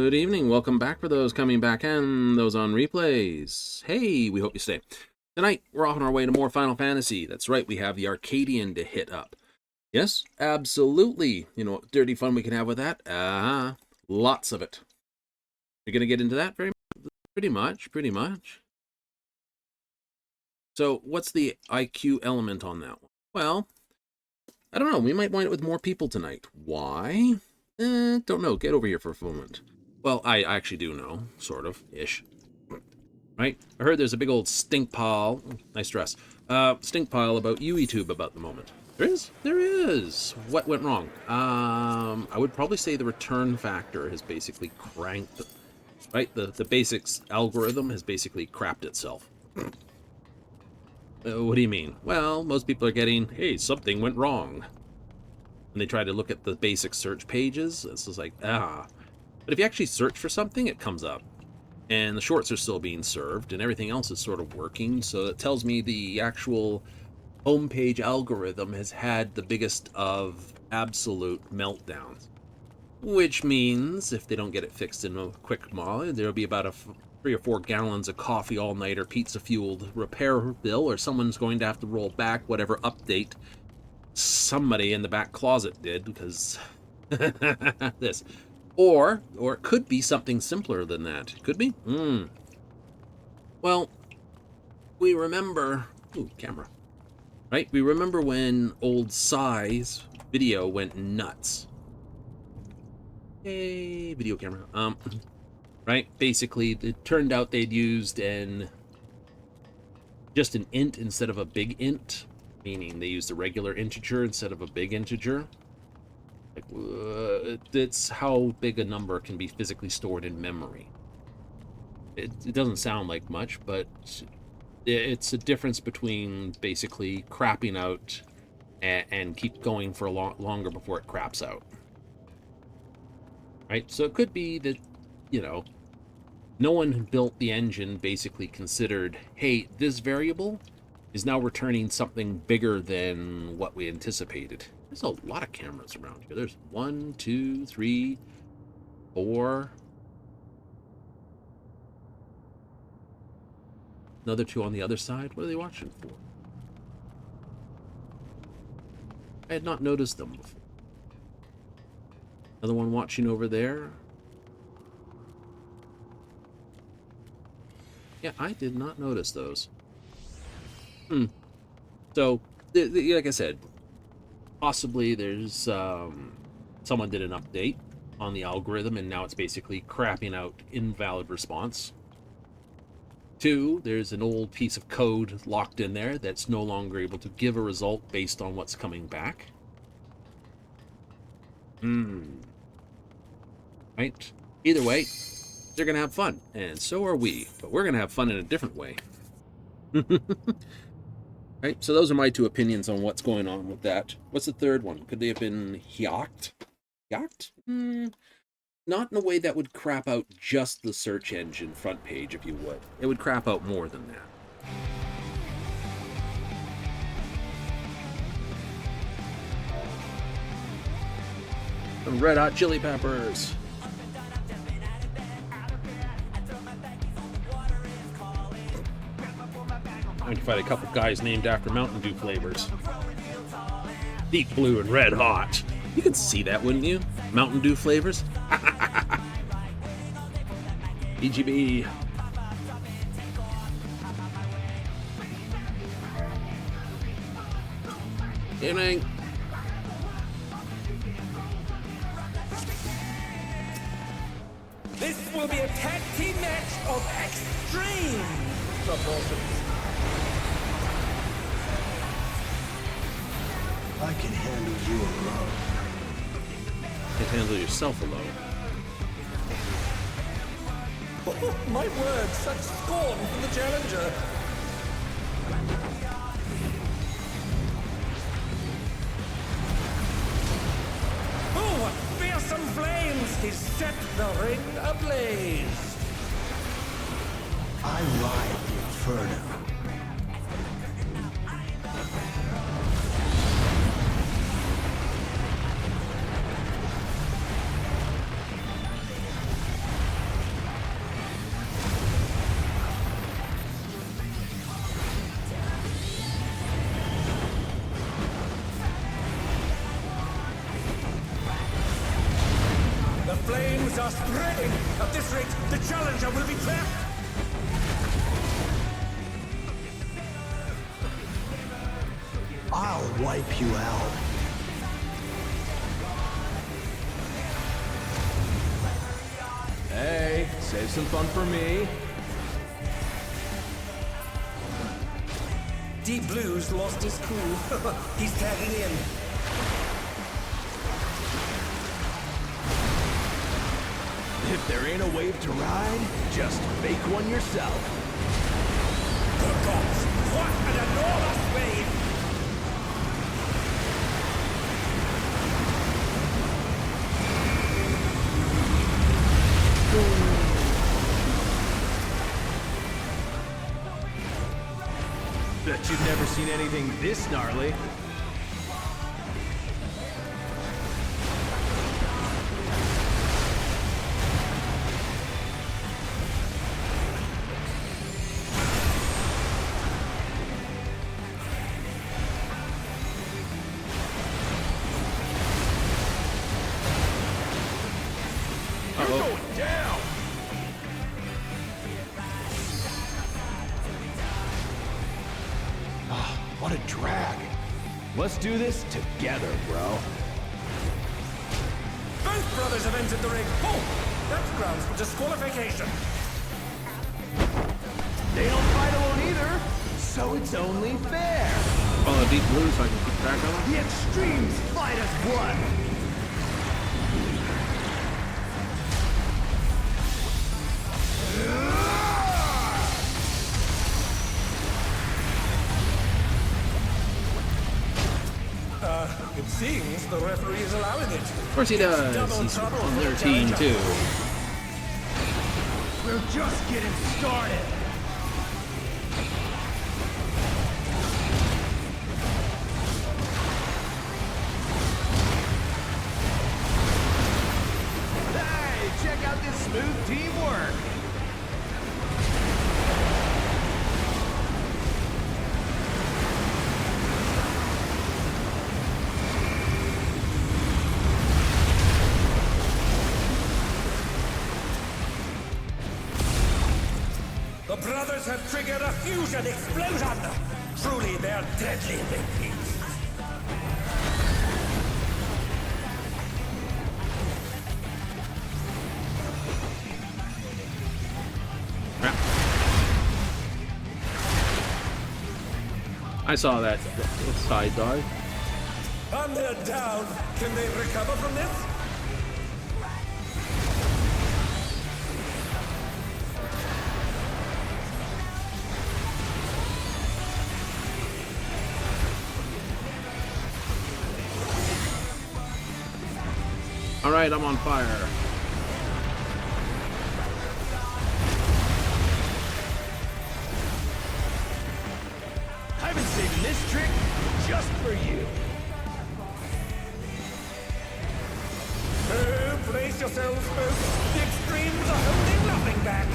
Good evening. Welcome back for those coming back and those on replays. Hey, we hope you stay. Tonight, we're off on our way to more Final Fantasy. That's right, we have the Arcadion to hit up. Yes, absolutely. You know what dirty fun we can have with that? Lots of it. You're going to get into that pretty much. So, what's the IQ element on that one? Well, I don't know. We might wind up with more people tonight. Why? Don't know. Get over here for a moment. Well, I actually do know, sort of, ish. Right? I heard there's a big old stink pile. Nice dress. Stink pile about YouTube about the moment. There is? There is. What went wrong? I would probably say the return factor has basically cranked. Right? The basics algorithm has basically crapped itself. What do you mean? Well, most people are getting, hey, something went wrong. When they try to look at the basic search pages, it's just like, But if you actually search for something, it comes up. And the shorts are still being served, and everything else is sort of working, so it tells me the actual homepage algorithm has had the biggest of absolute meltdowns. Which means, if they don't get it fixed in a quick while, there'll be about 3 or 4 gallons of coffee all-nighter, pizza-fueled repair bill, or someone's going to have to roll back whatever update somebody in the back closet did, because this. Or it could be something simpler than that. Could be? Well, we remember... Ooh, camera. Right? We remember when old Psy's video went nuts. Hey, video camera. Right? Basically, it turned out they'd used just an int instead of a big int. Meaning they used a regular integer instead of a big integer. It's how big a number can be physically stored in memory. It doesn't sound like much, but it's a difference between basically crapping out and keep going for a longer before it craps out. Right? So it could be that, no one who built the engine basically considered, hey, this variable is now returning something bigger than what we anticipated. There's a lot of cameras around here. There's 1, 2, 3, 4. Another 2 on the other side. What are they watching for? I had not noticed them before. Another one watching over there. Yeah, I did not notice those. So, like I said, possibly there's someone did an update on the algorithm and now it's basically crapping out invalid response. 2, there's an old piece of code locked in there that's no longer able to give a result based on what's coming back. Right? Either way, they're going to have fun, and so are we, but we're going to have fun in a different way. Right, so those are my 2 opinions on what's going on with that. What's the third one? Could they have been yacked? Yacked? Not in a way that would crap out just the search engine front page, if you would. It would crap out more than that. Some Red Hot Chili Peppers. I can find a couple guys named after Mountain Dew flavors. Deep Blue and Red Hot. You could see that, wouldn't you? Mountain Dew flavors. BGB. Evening. This will be a tag team match of extreme proportions. I can handle you alone. You can handle yourself alone. Oh, my word, such scorn from the challenger. Oh, what fearsome flames! He set the ring ablaze. I ride the inferno. wipe you out. Hey, save some fun for me. Deep Blue's lost his cool. He's tagging in. If there ain't a wave to ride, just make one yourself. Good gods, what an enormous wave! Bet you've never seen anything this gnarly. What a drag. Let's do this together, bro. Both brothers have entered the ring. Oh, that's grounds for disqualification. They don't fight alone either, so it's only fair. Follow Deep Blue so I can keep track of them. The extremes fight as one. It seems the referee is allowing it. Of course he does. He's on their team too. We're just getting started. Hey, check out this smooth teamwork. The brothers have triggered a fusion explosion! Truly, they're deadly beasts. I saw that side dive. And they're down. Can they recover from this? All right, I'm on fire. I've been saving this trick just for you. Oh, brace yourselves, folks. The extremes are holding nothing back.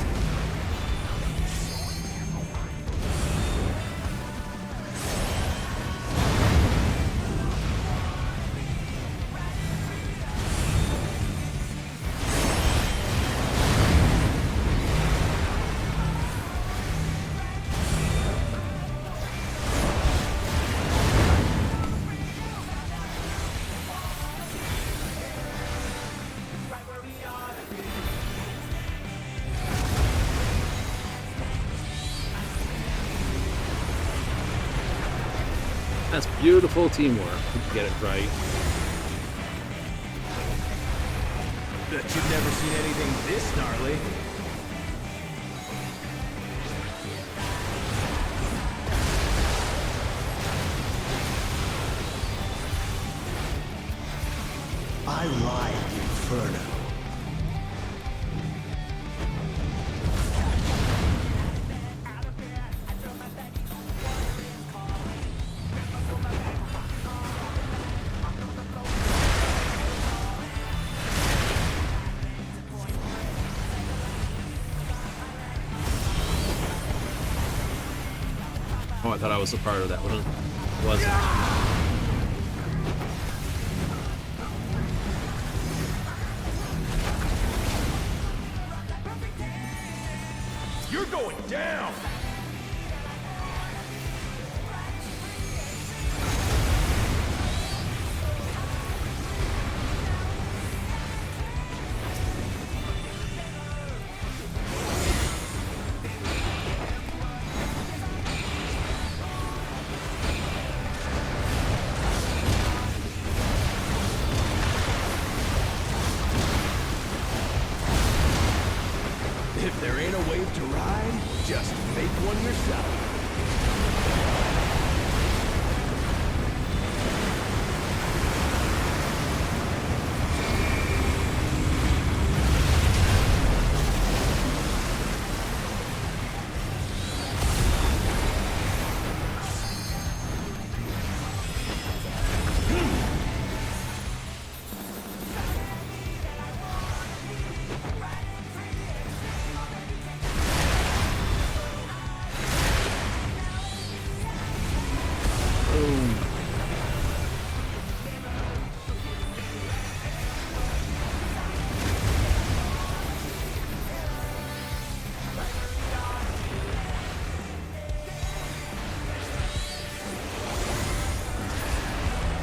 That's beautiful teamwork. Get it right. Bet you've never seen anything this gnarly. I ride the inferno. Oh, I thought I was a part of that one. Wasn't. You're going down! Just make one yourself.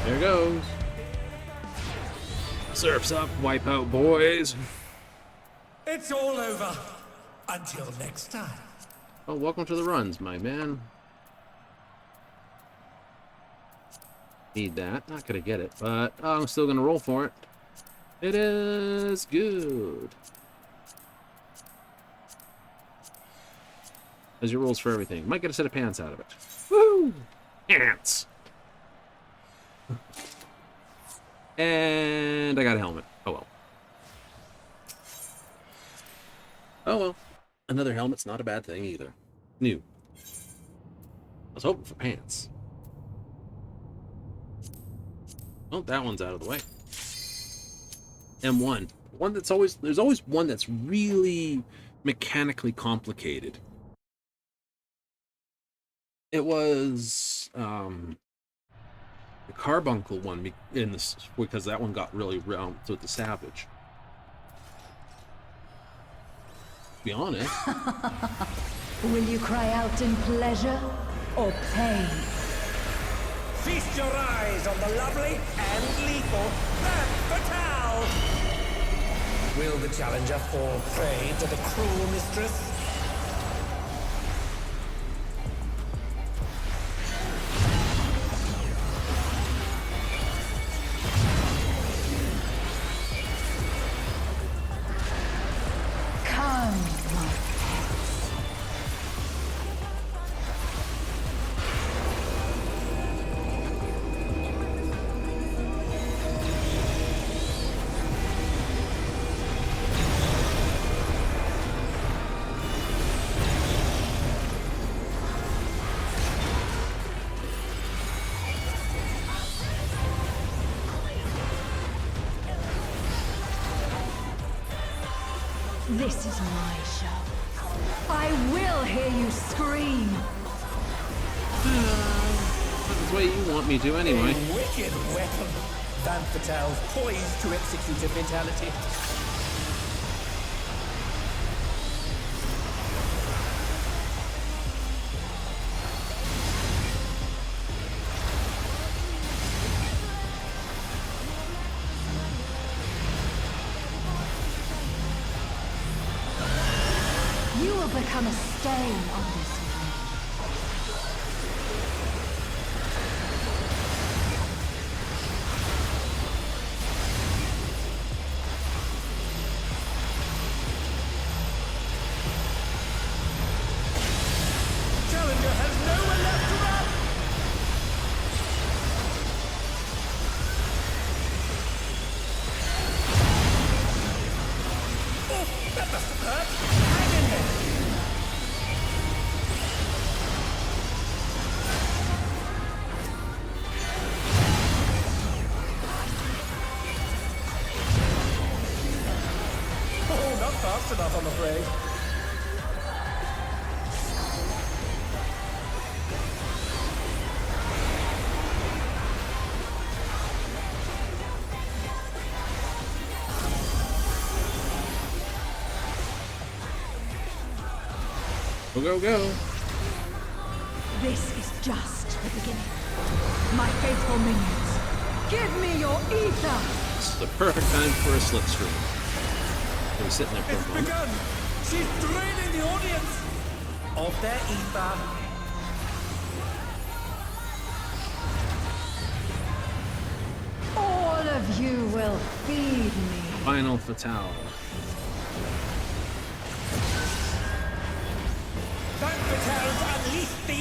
There goes. Surf's up, wipe out, boys. It's all over. Until next time. Oh, welcome to the runs, my man. Need that. Not gonna get it, but I'm still gonna roll for it. It is good. As your rolls for everything. Might get a set of pants out of it. Woo! Pants! And I got a helmet. Oh well. Oh well. Another helmet's not a bad thing either. New. I was hoping for pants. Oh, that one's out of the way. M1. One that's always... There's always one that's really mechanically complicated. It was... the carbuncle one in this, because that one got really round with the savage. To be honest. Will you cry out in pleasure or pain? Feast your eyes on the lovely and lethal Fan Fatale! Will the challenger fall prey to the cruel mistress? Come, my pets. This is my show. I will hear you scream. That's the way you want me to anyway. A wicked weapon. Fan Fatale poised to execute a fatality. You will become a stain on this world. Challenger has nowhere left to run! Oh, that must have hurt. Hang in there. Oh, not fast enough, I'm afraid. Go, go, go. This is just the beginning. My faithful minions, give me your ether! This is the perfect time for a slipstream. I was sitting there for a It's moment. begun! She's draining the audience of their ether. All of you will feed me. Final Fatale.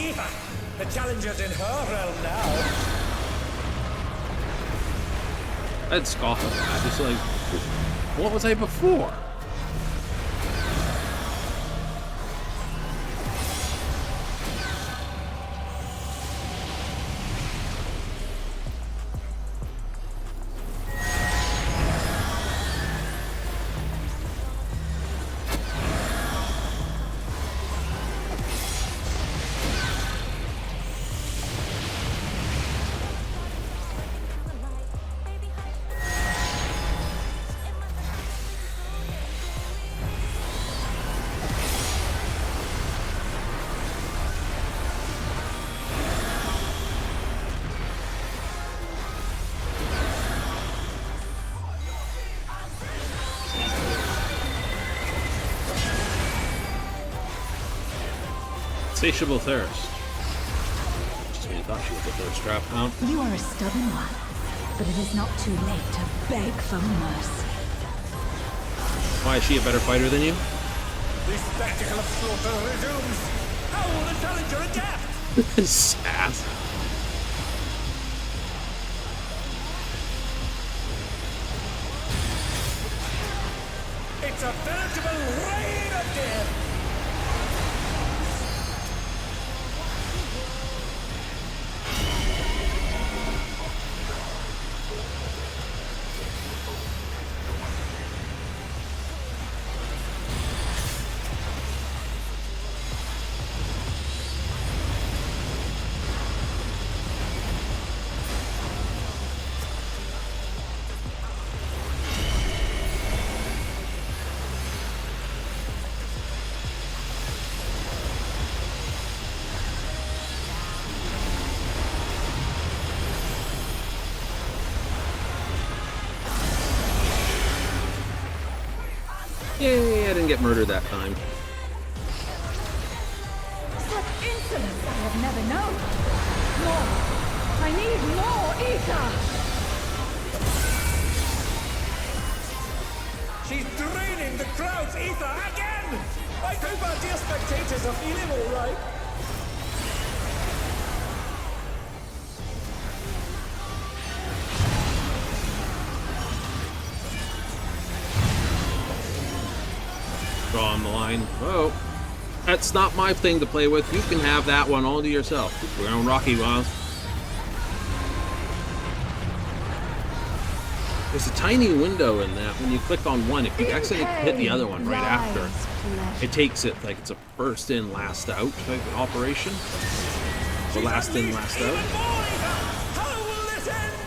Ether! The challenger's in her realm now. I'd scoff at that. It's like, what was I before? Insatiable thirst. Just when you thought she was a thirst trap. No. You are a stubborn one, but it is not too late to beg for mercy. Why is she a better fighter than you? The spectacle of slaughter resumes. How will the challenger adapt? Sass. It's a veritable reign of death. Yay, I didn't get murdered that time. Such insolence I have never known. More. I need more ether. She's draining the crowd's ether again! I hope our dear spectators are feeling all right. Draw on the line. Oh, that's not my thing to play with. You can have that one all to yourself. We're on Rocky Wild. There's a tiny window in that when you click on one, if you accidentally hit the other one right after, it takes it like it's a first in, last out type of operation. Or last in, last out. How will this end?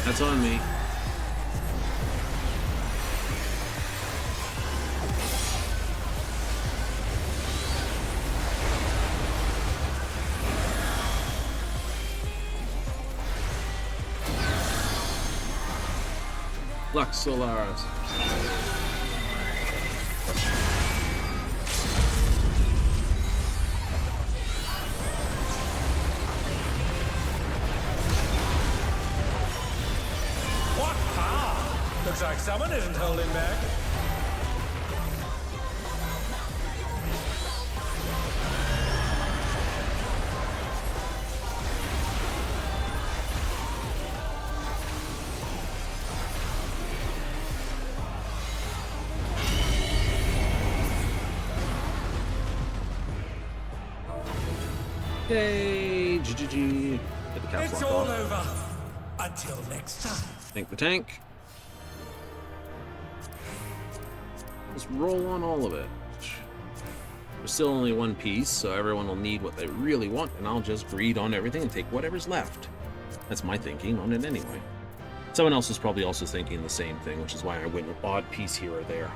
That's on me. Lux Solaris. What power? Looks like someone isn't holding back. Yay! GGG. Get the caps It's locked all off. over. Until next time. Tank the tank. Just roll on all of it. There's still only one piece, so everyone will need what they really want, and I'll just greed on everything and take whatever's left. That's my thinking on it anyway. Someone else is probably also thinking the same thing, which is why I went with odd piece here or there.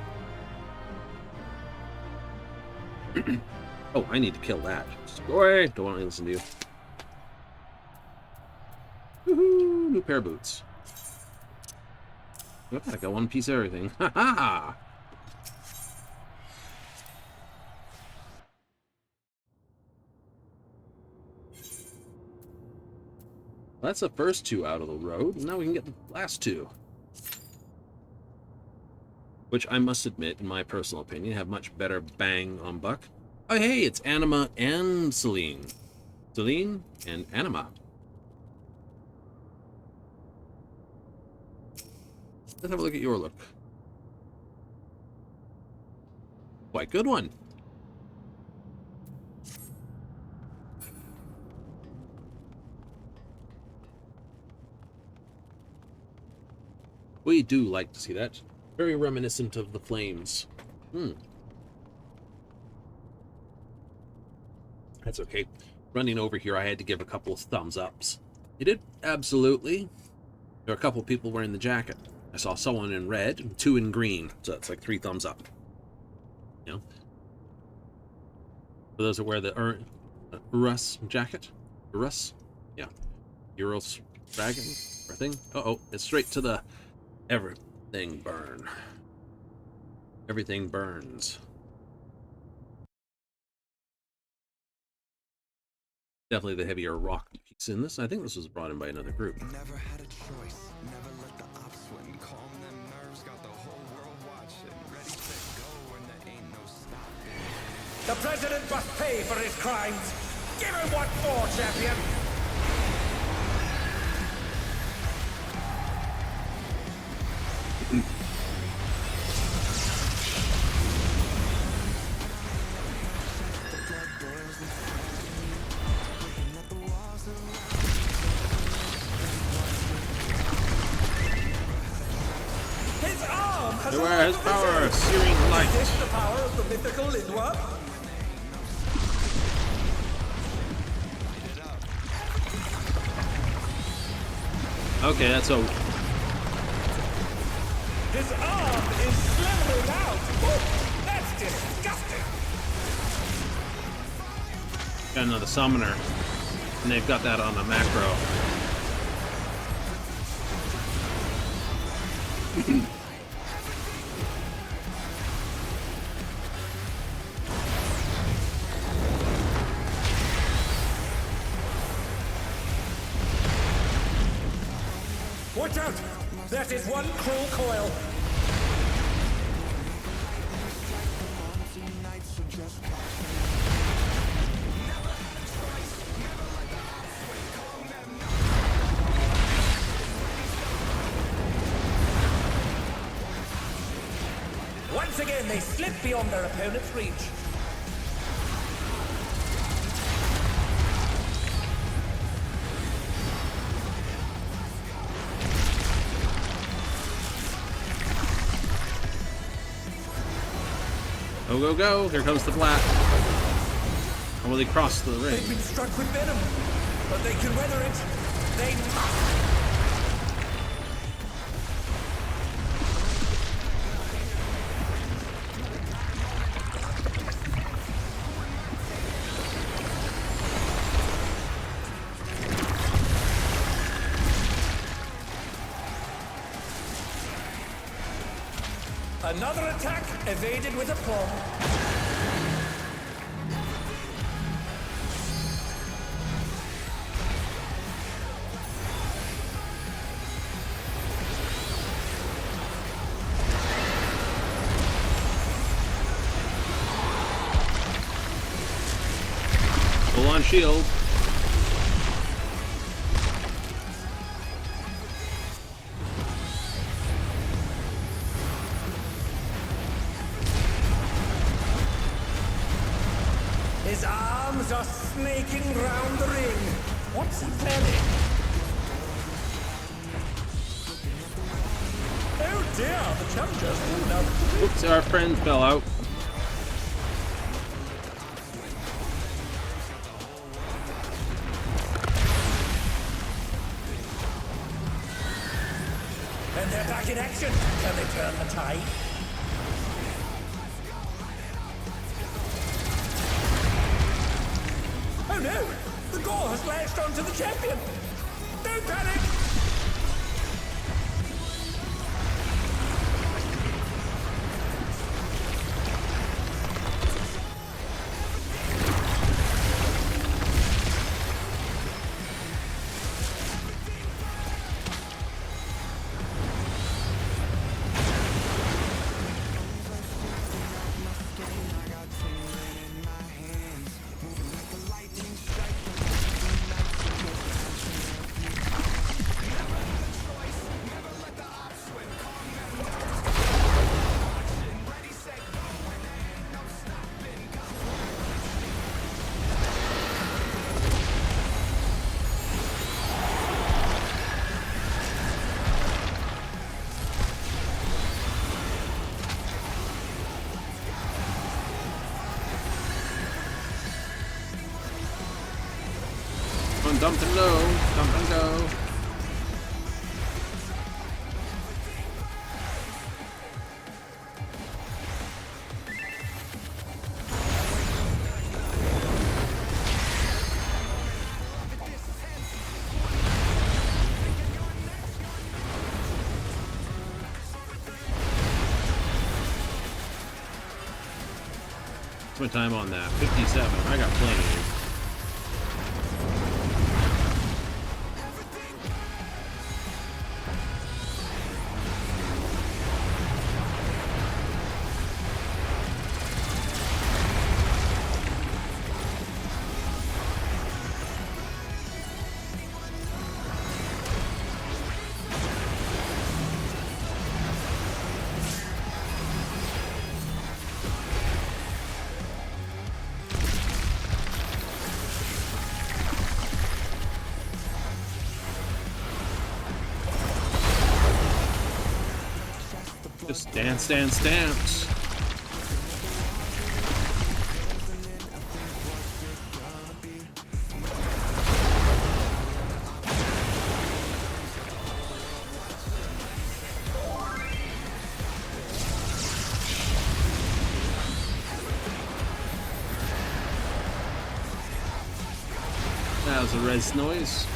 Oh, I need to kill that. Just go away. Don't want to listen to you. new pair of boots. Look, I got one piece of everything. Ha ha! That's the first two out of the road. Now we can get the last two. Which I must admit, in my personal opinion, have much better bang on buck. Oh hey, it's Anima and Celine. Celine and Anima. Let's have a look at your look. Quite good one. We do like to see that. Very reminiscent of the flames. That's okay. Running over here, I had to give a couple of thumbs ups. You did? Absolutely. There are a couple of people wearing the jacket. I saw someone in red and 2 in green. So that's like 3 thumbs up. You know? For those that wear the Urus jacket. Urus? Yeah. Urus dragon or thing. Uh-oh. It's straight to the everything burn. Everything burns. Definitely the heavier rock piece in this. I think this was brought in by another group. Never had a choice. Never let the ops win. Calm them nerves. Got the whole world watching. Ready, set, go, and there ain't no stopping. The president must pay for his crimes. Give him what for, champion. His arm has Beware his power, searing Is light. this the power of the mythical Lindworm? Okay, that's a... His arm is slithering out. Oh, that's disgusting. Got another summoner. And they've got that on a macro. Watch out! That is one cruel coil. Once again, they slip beyond their opponent's reach. Go, go, go. Here comes the flat. Or will they cross the ring? They've been struck with venom, but they can weather it. They must. Another attack evaded with aplomb. Full on shield. His arms are snaking round the ring. What's he planning? Oh dear, the challenger's fallen out of the ring. Oops, our friend fell out. And they're back in action. Can they turn the tide? Oh no! The gore has lashed onto the champion! Don't panic! Something low, something go. My time on that 57. I got plenty. Just dance, dance, dance. That was a res noise.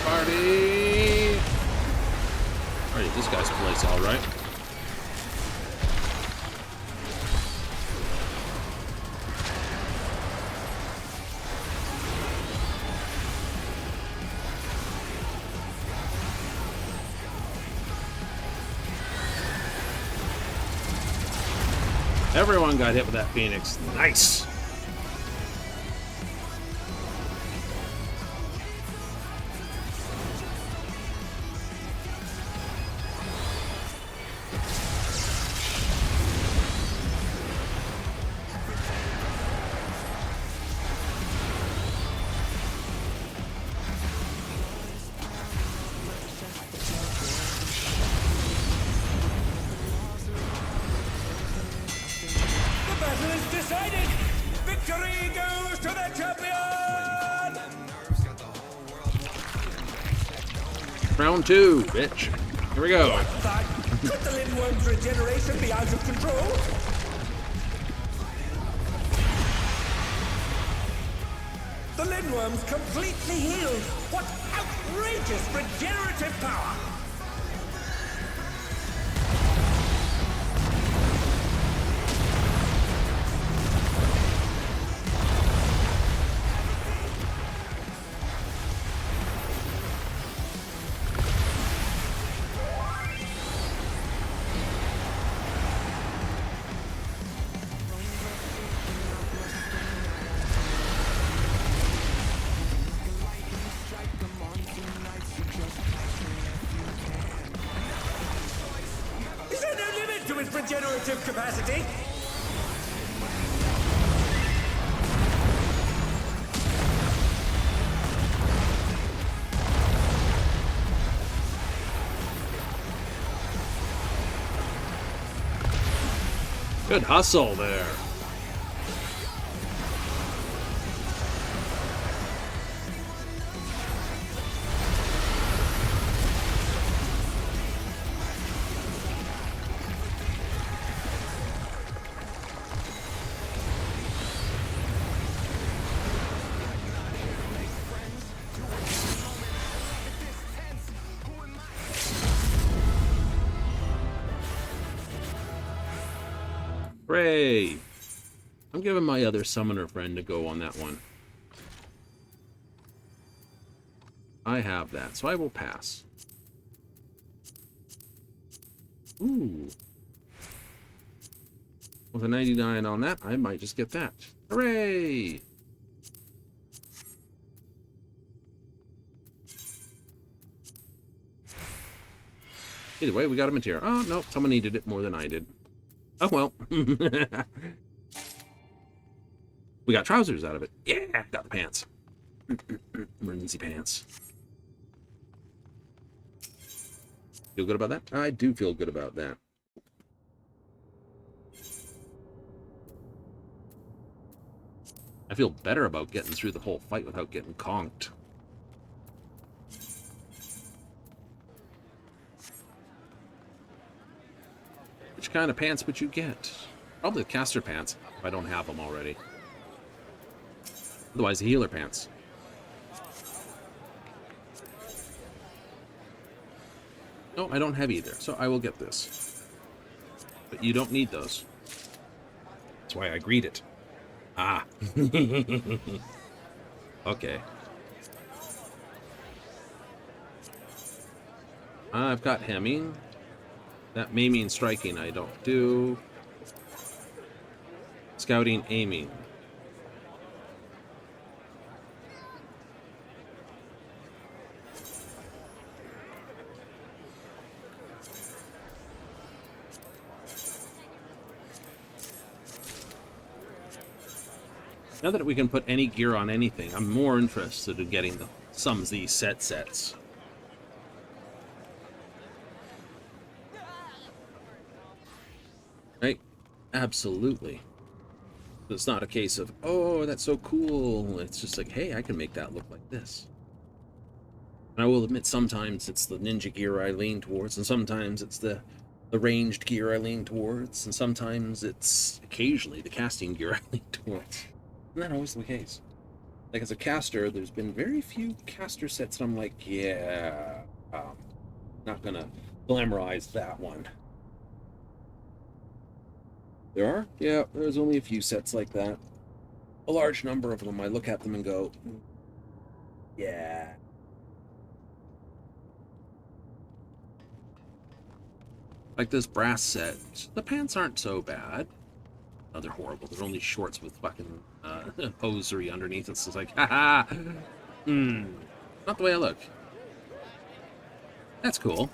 Party! Alright, this guy's place, all right. Everyone got hit with that Phoenix. Nice! Round two, bitch. Here we go. Could the Lindworm's regeneration be out of control? The Lindworm's completely healed. What outrageous regenerative power! Regenerative capacity. Good hustle there. Hooray! I'm giving my other summoner friend a go on that one. I have that, so I will pass. Ooh. With a 99 on that, I might just get that. Hooray! Either way, we got a material. Oh, no, someone needed it more than I did. Oh, well. We got trousers out of it. Yeah, got the pants. Emergency pants. Feel good about that? I do feel good about that. I feel better about getting through the whole fight without getting conked. Which kind of pants would you get? Probably the caster pants, if I don't have them already. Otherwise, the healer pants. No, I don't have either, so I will get this. But you don't need those. That's why I agreed it. Ah. Okay. I've got hemming. That maiming, striking I don't do. Scouting, aiming. Now that we can put any gear on anything, I'm more interested in getting some of these sets. Right? Absolutely. It's not a case of, oh, that's so cool. It's just like, hey, I can make that look like this. And I will admit, sometimes it's the ninja gear I lean towards, and sometimes it's the ranged gear I lean towards, and sometimes it's occasionally the casting gear I lean towards. Not always the case. Like, as a caster, there's been very few caster sets that I'm like, yeah, not gonna glamorize that one. There are? Yeah, there's only a few sets like that. A large number of them, I look at them and go, yeah. Like this brass set, the pants aren't so bad. Oh, they're horrible. They're only shorts with fucking hosiery underneath. It's just like, haha. Not the way I look. That's cool.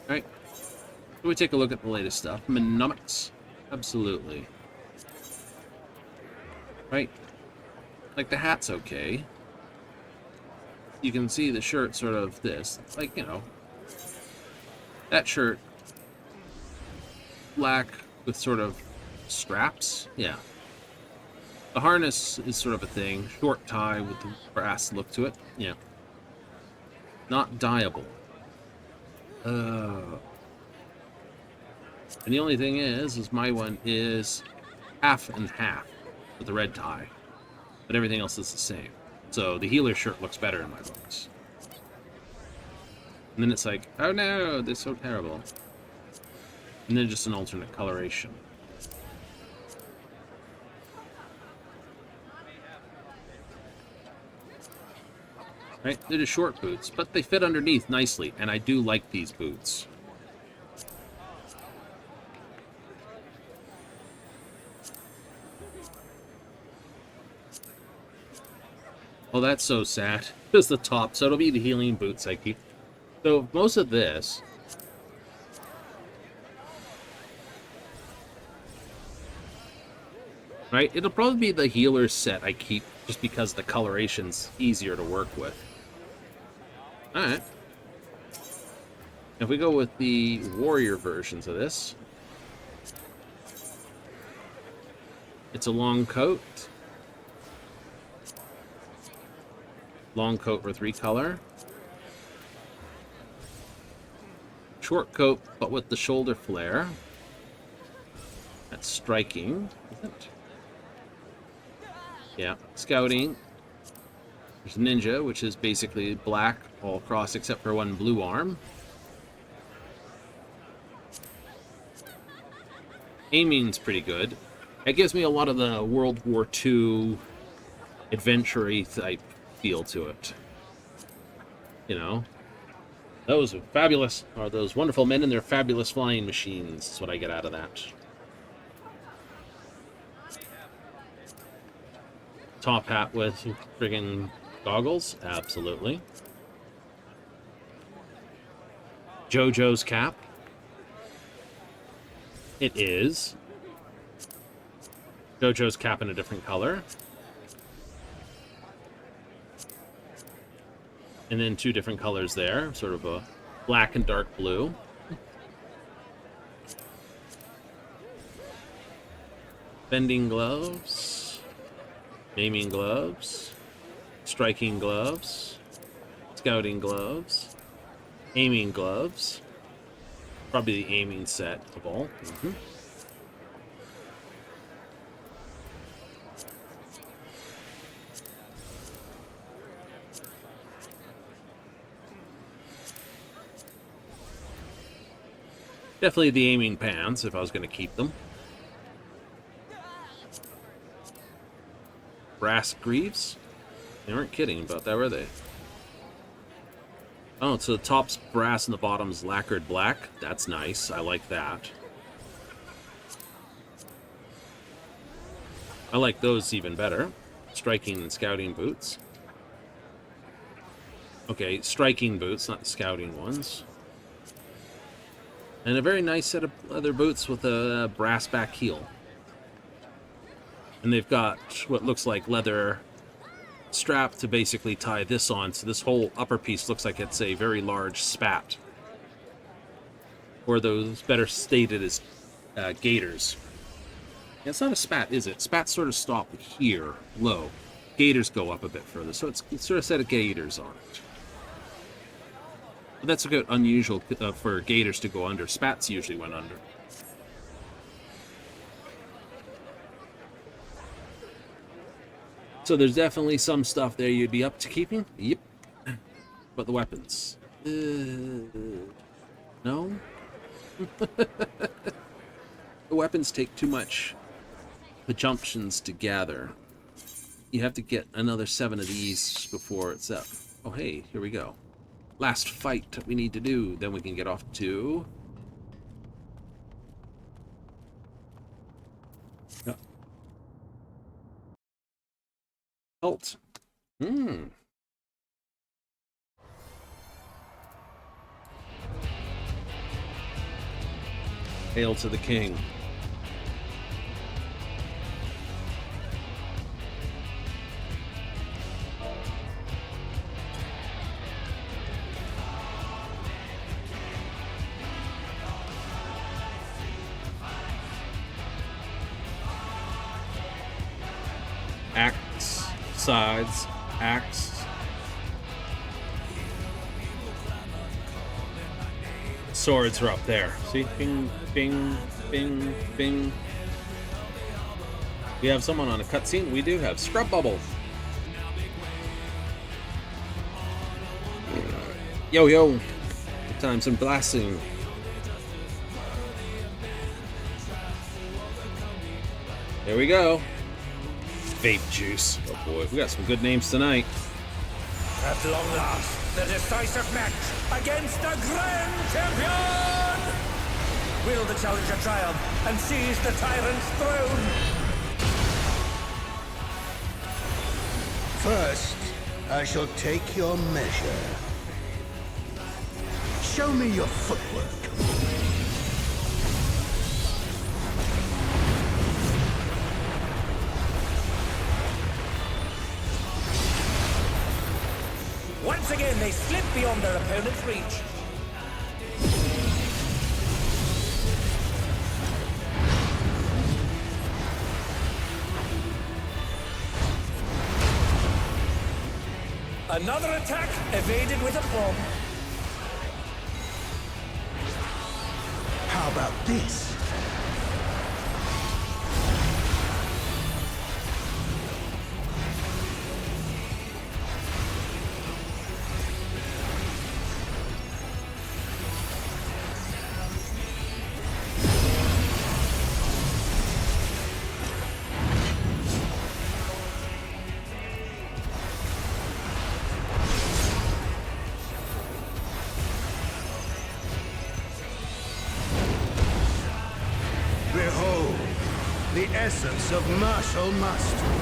Alright. So we take a look at the latest stuff. Mnemonics. Absolutely. Right. Like the hat's okay. You can see the shirt sort of this. Like, you know. That shirt, black with sort of straps, yeah. The harness is sort of a thing, short tie with the brass look to it, yeah. Not dyeable. And the only thing is my one is half and half with the red tie, but everything else is the same. So the healer shirt looks better in my books. And then it's like, oh no, this is so terrible. And then just an alternate coloration. Right, they're just short boots, but they fit underneath nicely, and I do like these boots. Oh, that's so sad. Just the top, so it'll be the healing boots I keep. So most of this right, it'll probably be the healer set I keep just because the coloration's easier to work with. Alright. If we go with the warrior versions of this, it's a long coat. Long coat with recolor. Short coat, but with the shoulder flare. That's striking, isn't it? Yeah, scouting. There's ninja, which is basically black all across except for one blue arm. Aiming's pretty good. It gives me a lot of the World War II adventure-y type feel to it. You know? Those fabulous, or those wonderful men in their fabulous flying machines is what I get out of that. Top hat with friggin' goggles? Absolutely. JoJo's cap. It is. JoJo's cap in a different color. And then two different colors there, sort of a black and dark blue. Bending gloves, aiming gloves, striking gloves, scouting gloves, aiming gloves. Probably the aiming set of all. Definitely the aiming pants, if I was going to keep them. Brass greaves? They weren't kidding about that, were they? Oh, so the top's brass and the bottom's lacquered black. That's nice. I like that. I like those even better. Striking and scouting boots. Okay, striking boots, not the scouting ones. And a very nice set of leather boots with a brass back heel. And they've got what looks like leather strap to basically tie this on, so this whole upper piece looks like it's a very large spat. Or those better stated as gaiters. Yeah, it's not a spat, is it? Spats sort of stop here, low. Gaiters go up a bit further, so it's sort of a set of gaiters on it. But that's a bit unusual for gaiters to go under. Spats usually went under. So there's definitely some stuff there you'd be up to keeping. Yep. But the weapons. No? The weapons take too much conjunctions to gather. You have to get another 7 of these before it's up. Oh, hey, here we go. Last fight that we need to do. Then we can get off to... Occult. Hail to the king. Axe, sides, axe. Swords are up there. See? Bing, bing, bing, bing. We have someone on a cutscene. We do have Scrub Bubble. Yo, yo. Good times and blasting. There we go. Vape juice. Oh boy, we got some good names tonight. At long last, the decisive match against the Grand Champion! Will the challenger triumph and seize the tyrant's throne? First, I shall take your measure. Show me your footwork. Once again, they slip beyond their opponent's reach. Another attack evaded with aplomb. How about this? Behold, the essence of martial mastery.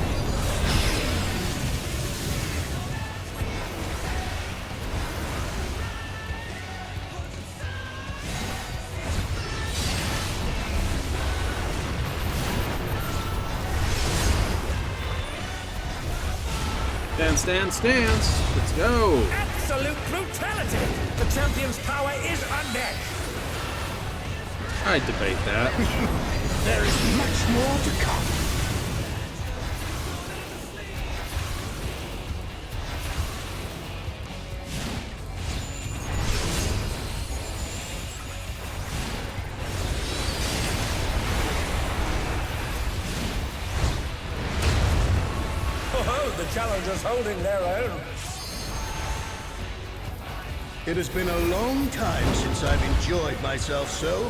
Stance. Let's go. Absolute brutality! The champion's power is unmatched. I debate that. There is much more to come. Oh, the challengers holding their own. It has been a long time since I've enjoyed myself so.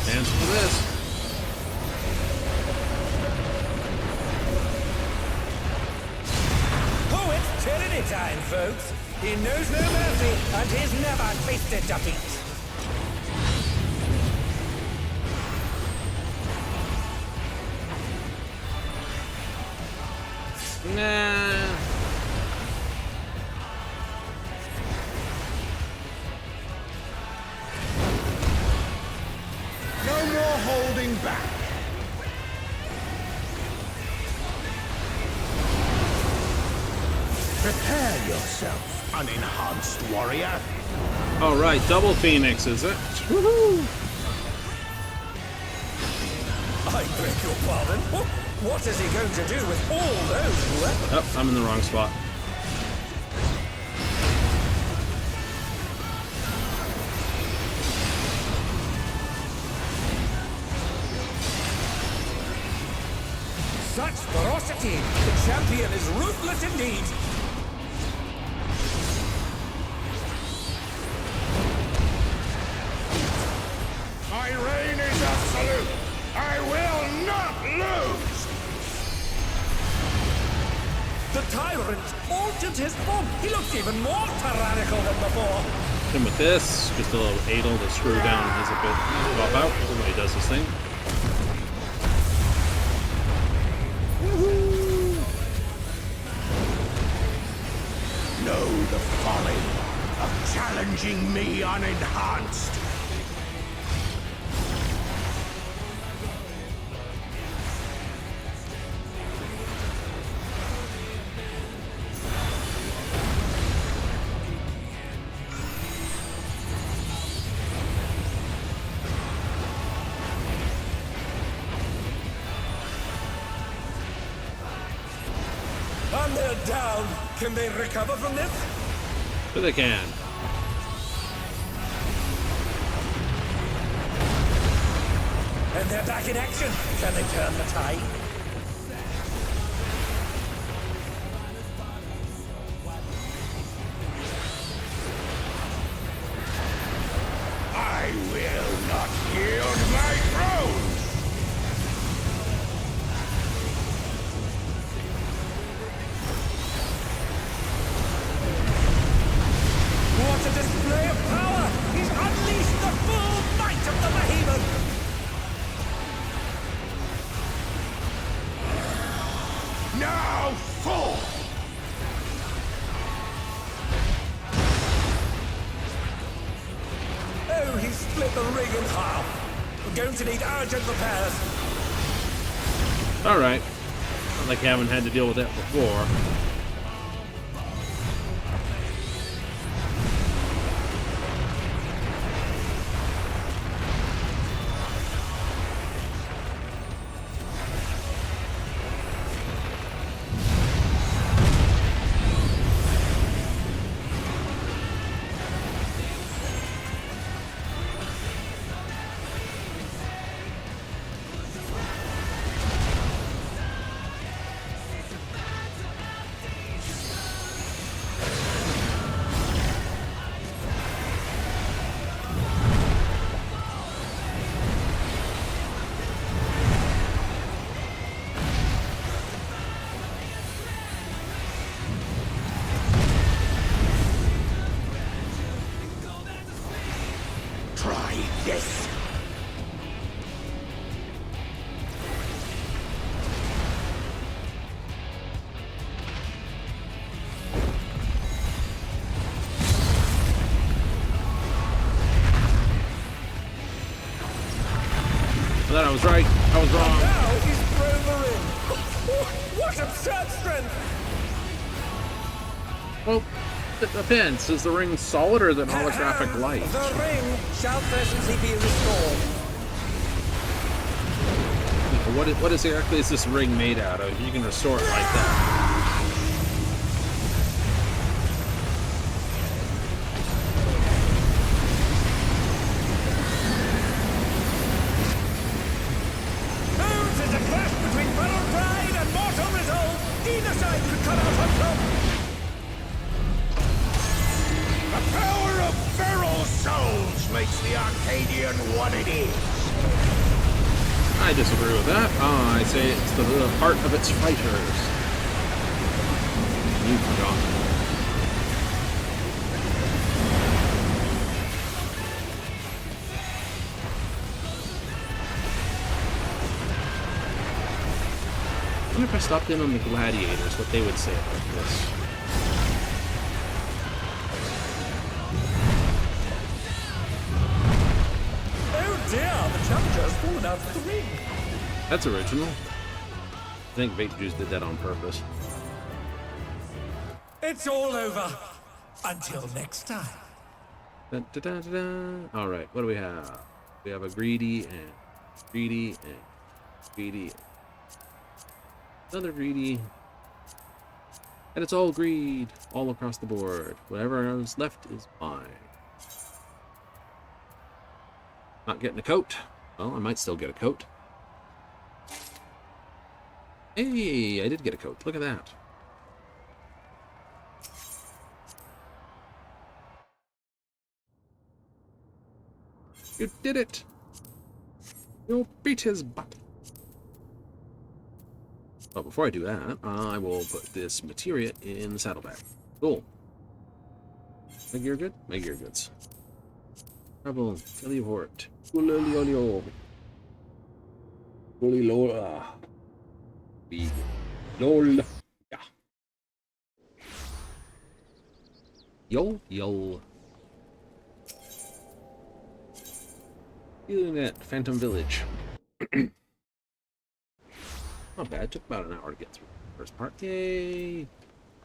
Stands for this. Oh, it's tyranny time, folks. He knows no mercy, and he's never tasted defeat. Nah. No more holding back. Prepare yourself, unenhanced warrior. All right, double Phoenix, is it? Woohoo! I beg your pardon? What is he going to do with all those weapons? Oh, I'm in the wrong spot. Such ferocity! The champion is ruthless indeed! My reign is absolute. I will not lose. The tyrant altered his form. He looks even more tyrannical than before. And with this, just a little Adel to screw down his a bit, swap out when he does his thing. Know the folly of challenging me unenhanced. And they're down. Can they recover from this? But they can. And they're back in action. Can they turn the tide? I will not yield my throne. What a display of power! He's unleashed the full might of the behemoth! Now fall. Oh, he split the ring in half. We're going to need urgent repairs. All right. Not like I haven't had to deal with that before. Try this. I thought I was right. I was wrong. Now he's thrown the ring. What absurd strength! Well, it depends. Is the ring solid or is it holographic light? The ring shall presently be restored. What exactly is this ring made out of? You can restore it like that. Moves is a clash between feral pride and mortal resolve. Either side could come out on top. The power of feral souls makes the Arcadion what it is. I disagree with that. I say it's the heart of its fighters. You forgot. I wonder if I stopped in on the gladiators, what they would say about this. Oh dear, the challenger's fallen out of the ring. That's original. I think Vape Juice did that on purpose. It's all over. Until next time. Dun, dun, dun, dun, dun. All right, what do we have? We have a greedy and greedy and greedy. Another greedy. And it's all greed, all across the board. Whatever is left is mine. Not getting a coat. Well, I might still get a coat. Hey, I did get a coat. Look at that. You did it! You beat his butt. But before I do that, I will put this materia in the saddlebag. Cool. Make your good? Make your goods. Trouble, teleport. Uloliolio. Ulilola. Big. Lol. Yeah. Yo, yo. Feeling that Phantom Village. Not bad. Took about an hour to get through the first part. Yay!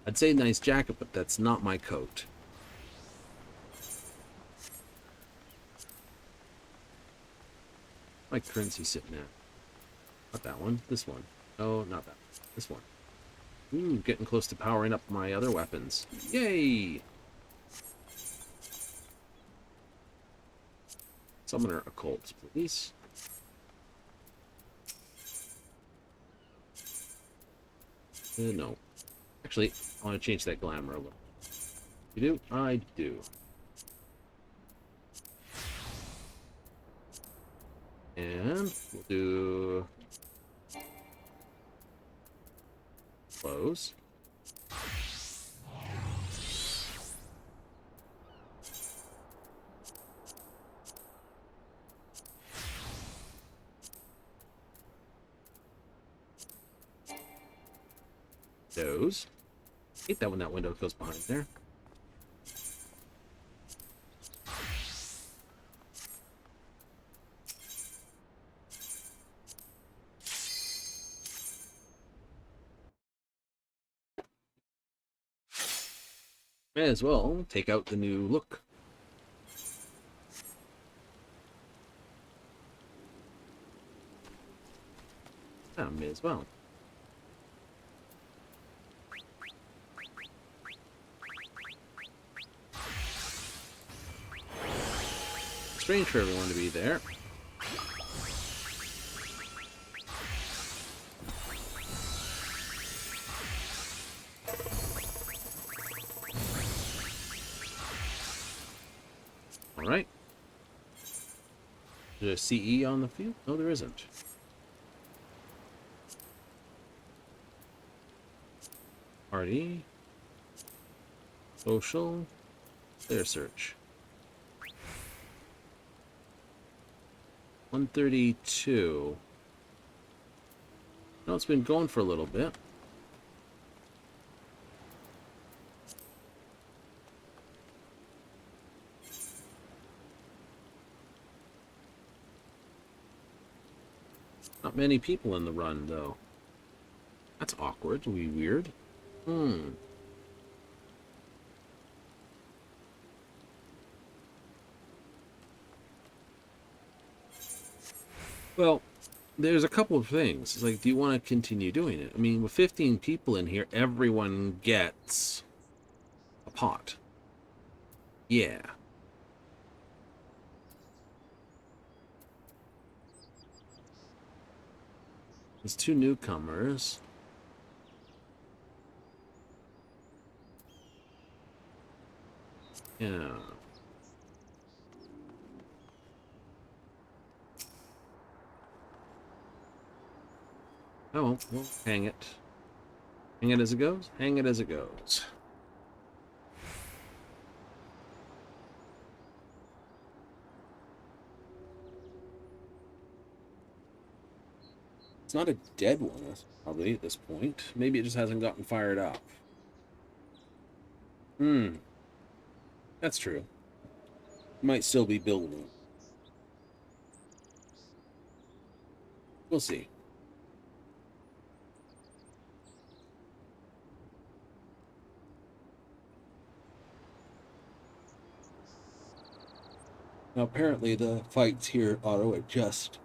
I'd say nice jacket, but that's not my coat. My currency sitting at. Not that one. This one. No, not that one. This one. Ooh, getting close to powering up my other weapons. Yay! Summoner Occult, please. No. Actually, I want to change that glamour a little. You do? I do. And we'll do close. Those. Hate that when that window goes behind there. May as well take out the new look. May as well. Strange for everyone to be there. All right. Is there a CE on the field? No, there isn't. Party. Social. Player search. 132. No, it's been going for a little bit. Not many people in the run, though. That's awkward. Weird. Well, there's a couple of things. It's like, do you want to continue doing it? I mean, with 15 people in here, everyone gets a pot. Yeah. There's 2 newcomers. Yeah. Oh, well, we'll hang it. Hang it as it goes? Hang it as it goes. It's not a dead one, probably, at this point. Maybe it just hasn't gotten fired up. That's true. Might still be building. We'll see. Now, apparently the fights here auto-adjust.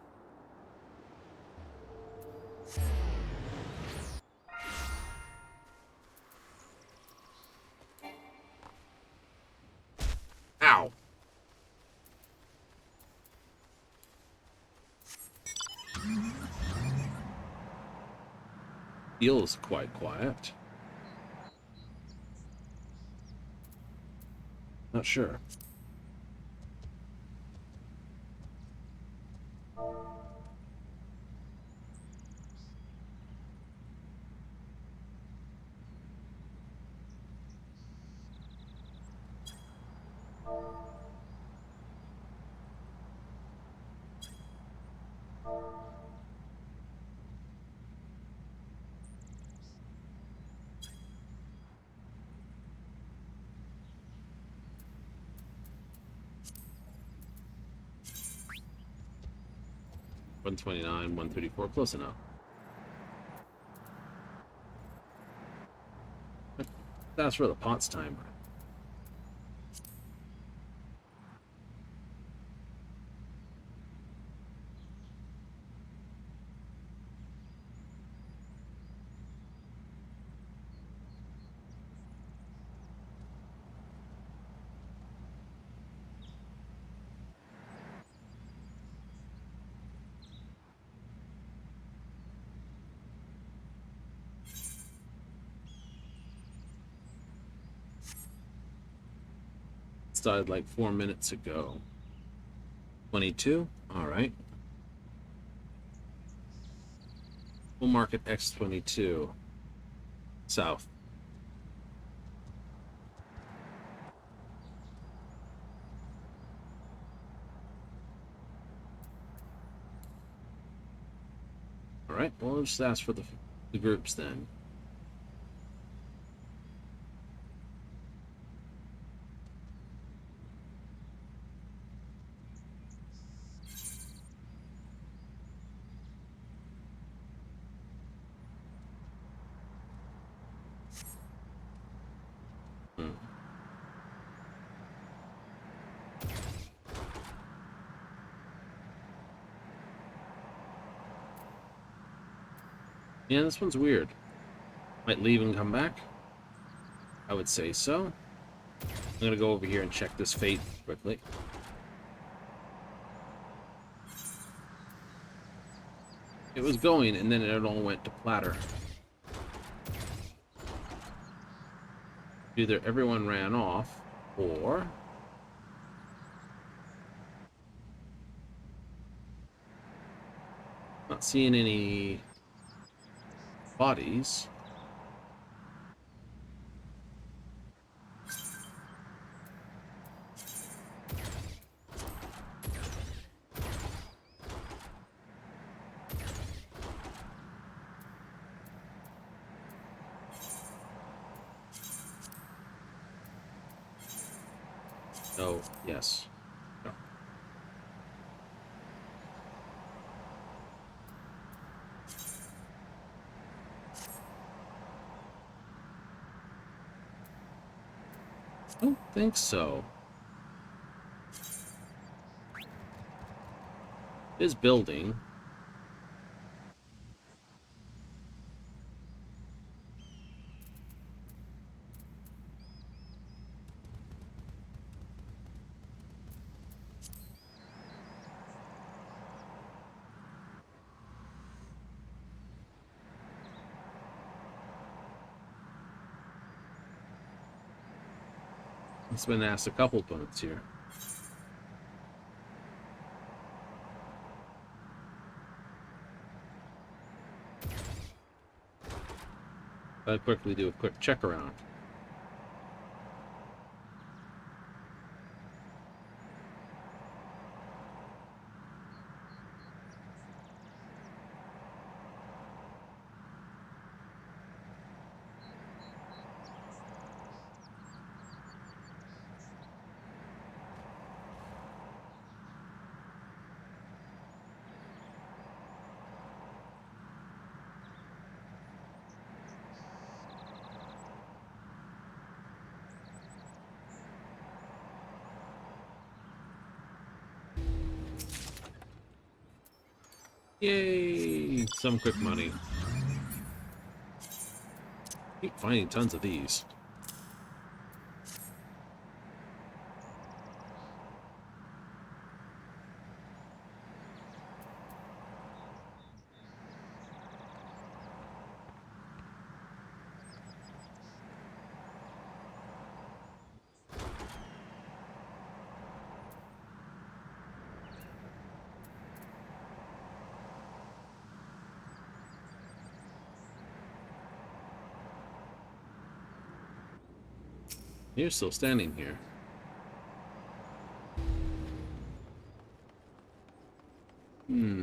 Ow! Feels quite quiet. Not sure. $129, $134, close enough. That's for the pots timer. Started like 4 minutes ago. 22? Alright. We'll market X22. South. Alright, well, we'll just ask for the groups then. Yeah, this one's weird. Might leave and come back. I would say so. I'm gonna go over here and check this fate quickly. It was going, and then it all went to platter. Either everyone ran off, or not seeing any bodies. Oh, yes. No. I don't think so. It is building. It's been asked a couple times here. I'll quickly do a quick check around. Yay! Some quick money. Keep finding tons of these. You're still standing here. Hmm.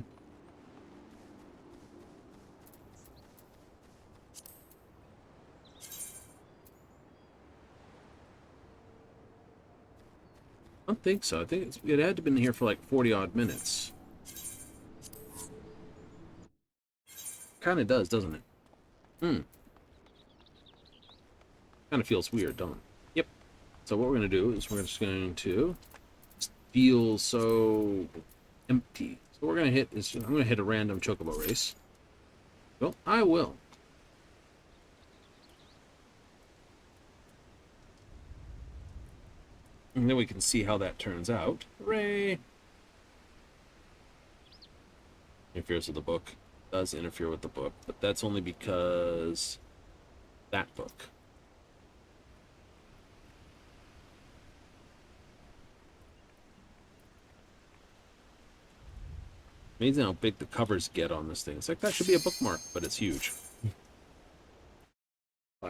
I don't think so. I think it had to have been here for like 40-odd minutes. Kind of does, doesn't it? Hmm. Kind of feels weird, don't it? Yep. So what we're going to do is we're just going to feel so empty. So what we're going to hit is I'm going to hit a random chocobo race. Well, I will. And then we can see how that turns out. Hooray! Interferes with the book. Does interfere with the book, but that's only because that book. Amazing how big the covers get on this thing. It's like that should be a bookmark, but it's huge.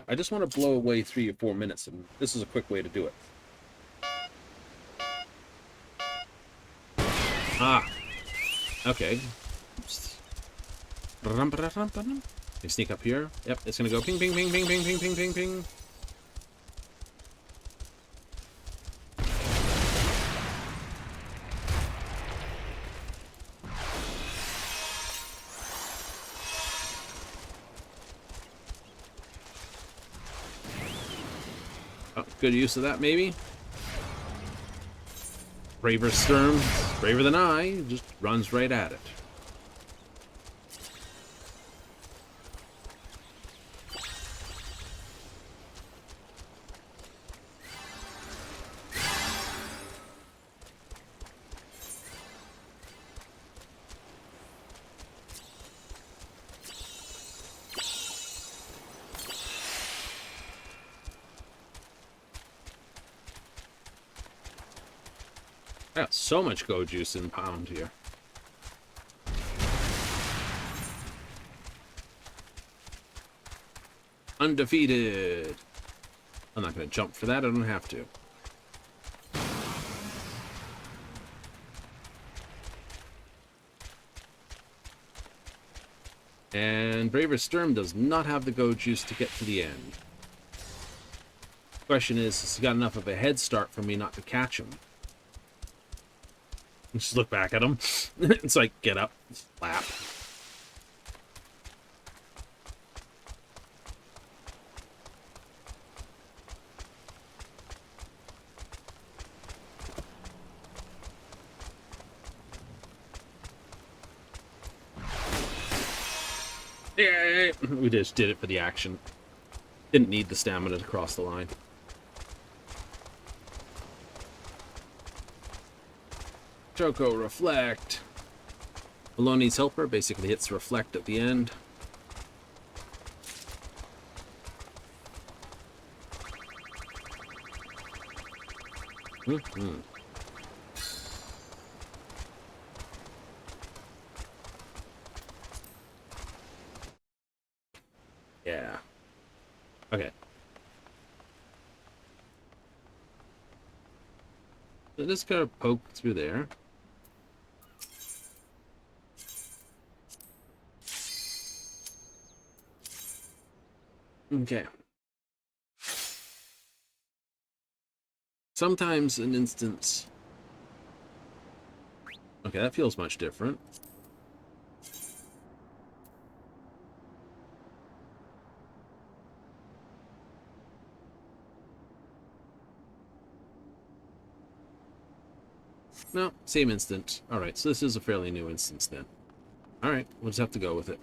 I just want to blow away 3 or 4 minutes, and this is a quick way to do it. Ah, okay. You sneak up here. Yep, it's gonna go ping, ping, ping, ping, ping, ping, ping, ping, ping. Oh, good use of that, maybe. Braver Sturm, braver than I, just runs right at it. I got so much go juice in pound here. Undefeated. I'm not going to jump for that. I don't have to. And Braver Sturm does not have the go juice to get to the end. Question is, has he got enough of a head start for me not to catch him? Just look back at him. It's like, get up, slap. Yeah, we just did it for the action. Didn't need the stamina to cross the line. Choco, reflect. Maloney's helper basically hits reflect at the end. Mm-hmm. Yeah. Okay. So just kind of poke through there. Okay. Sometimes an instance... Okay, that feels much different. No, same instant. Alright, so this is a fairly new instance then. Alright, we'll just have to go with it.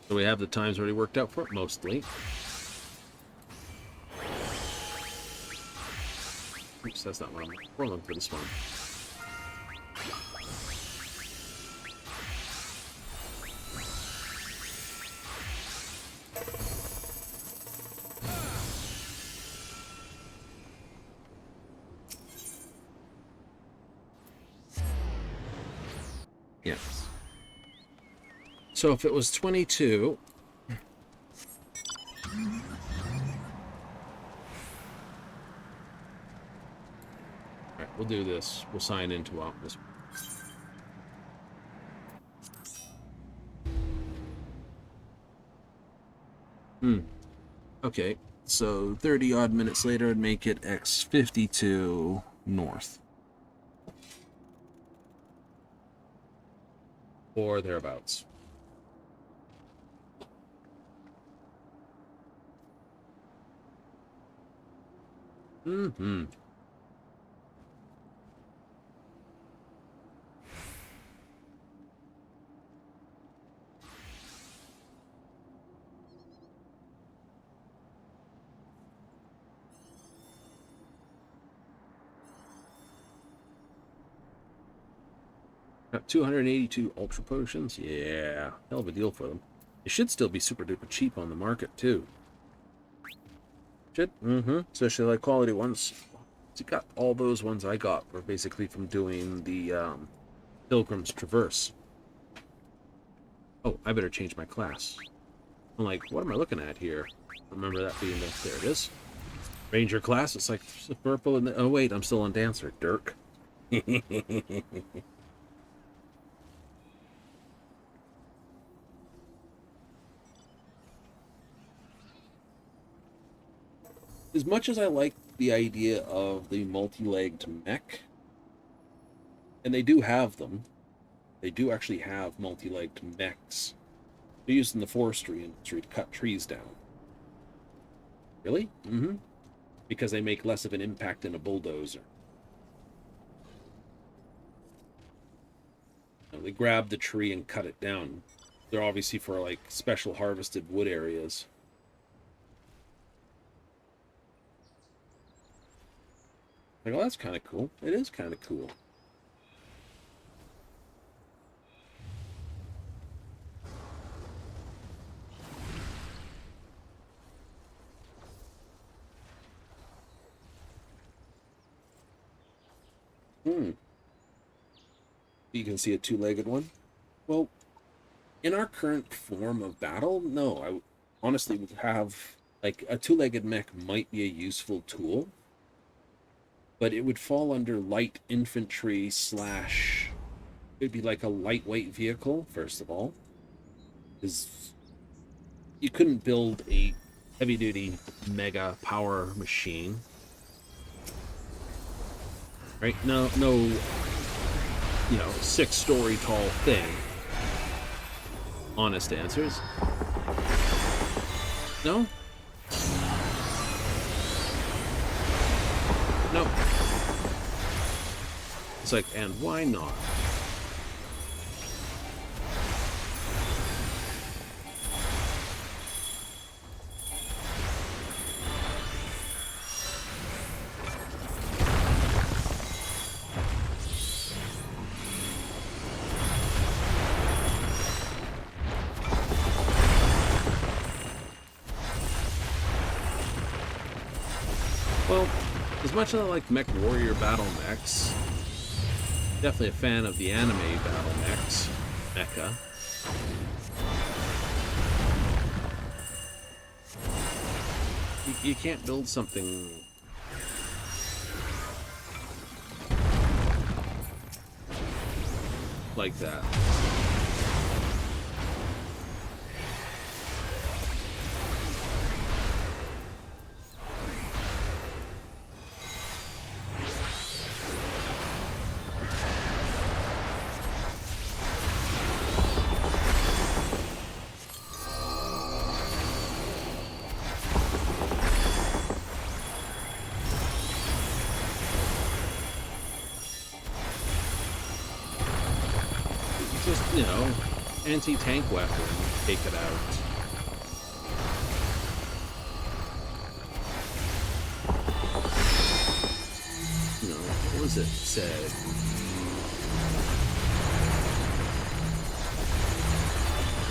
So we have the times already worked out for it, mostly. Oops, that's not what I'm rolling for this one. Yes. So if it was 22... Alright, we'll do this. We'll sign into this. Okay, so 30-odd minutes later would make it X52 north. Or thereabouts. Mm-hmm. Got 282 ultra potions. Yeah, hell of a deal for them. It should still be super duper cheap on the market too. Should, especially like quality ones. You got all those ones I got were basically from doing the Pilgrim's Traverse. Oh, I better change my class. I'm like, what am I looking at here? Remember that being the, there it is. Ranger class, it's like purple and oh wait, I'm still on Dancer, Dirk. As much as I like the idea of the multi-legged mech, and they do have them, they do actually have multi-legged mechs. They're used in the forestry industry to cut trees down. Really? Mm-hmm. Because they make less of an impact than a bulldozer. You know, they grab the tree and cut it down. They're obviously for like special harvested wood areas. Like, oh, that's kind of cool. It is kind of cool. You can see a two-legged one. Well, in our current form of battle, no. I honestly would have, like, a two-legged mech might be a useful tool. But it would fall under light infantry / it'd be like a lightweight vehicle, first of all. Because you couldn't build a heavy-duty mega power machine. Right? No, you know, 6-story tall thing. Honest answers. No? No. It's like, and why not? Well, as much as I like Mech Warrior battle mechs, definitely a fan of the anime battle mechs, mecha. You can't build something like that. Just, you know, anti-tank weapon, take it out. You know, what was it said?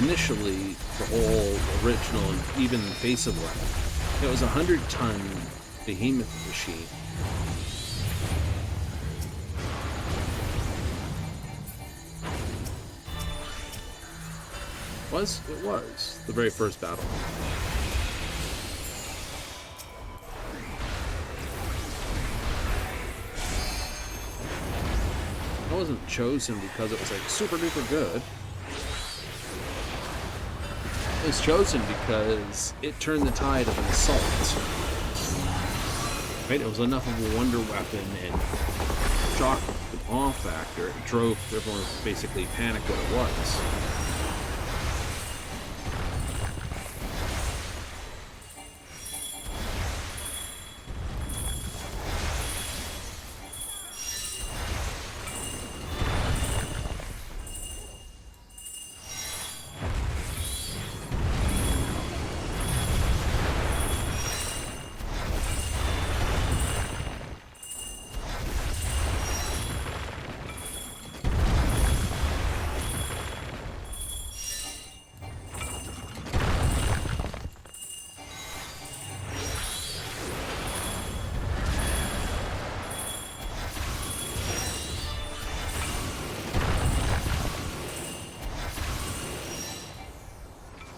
Initially, the whole original and even face of weapon, it was a 100-ton behemoth machine. It was the very first battle. It wasn't chosen because it was like super duper good. It was chosen because it turned the tide of an assault. Right? It was enough of a wonder weapon and shock the awe factor. It drove everyone basically panic what it was.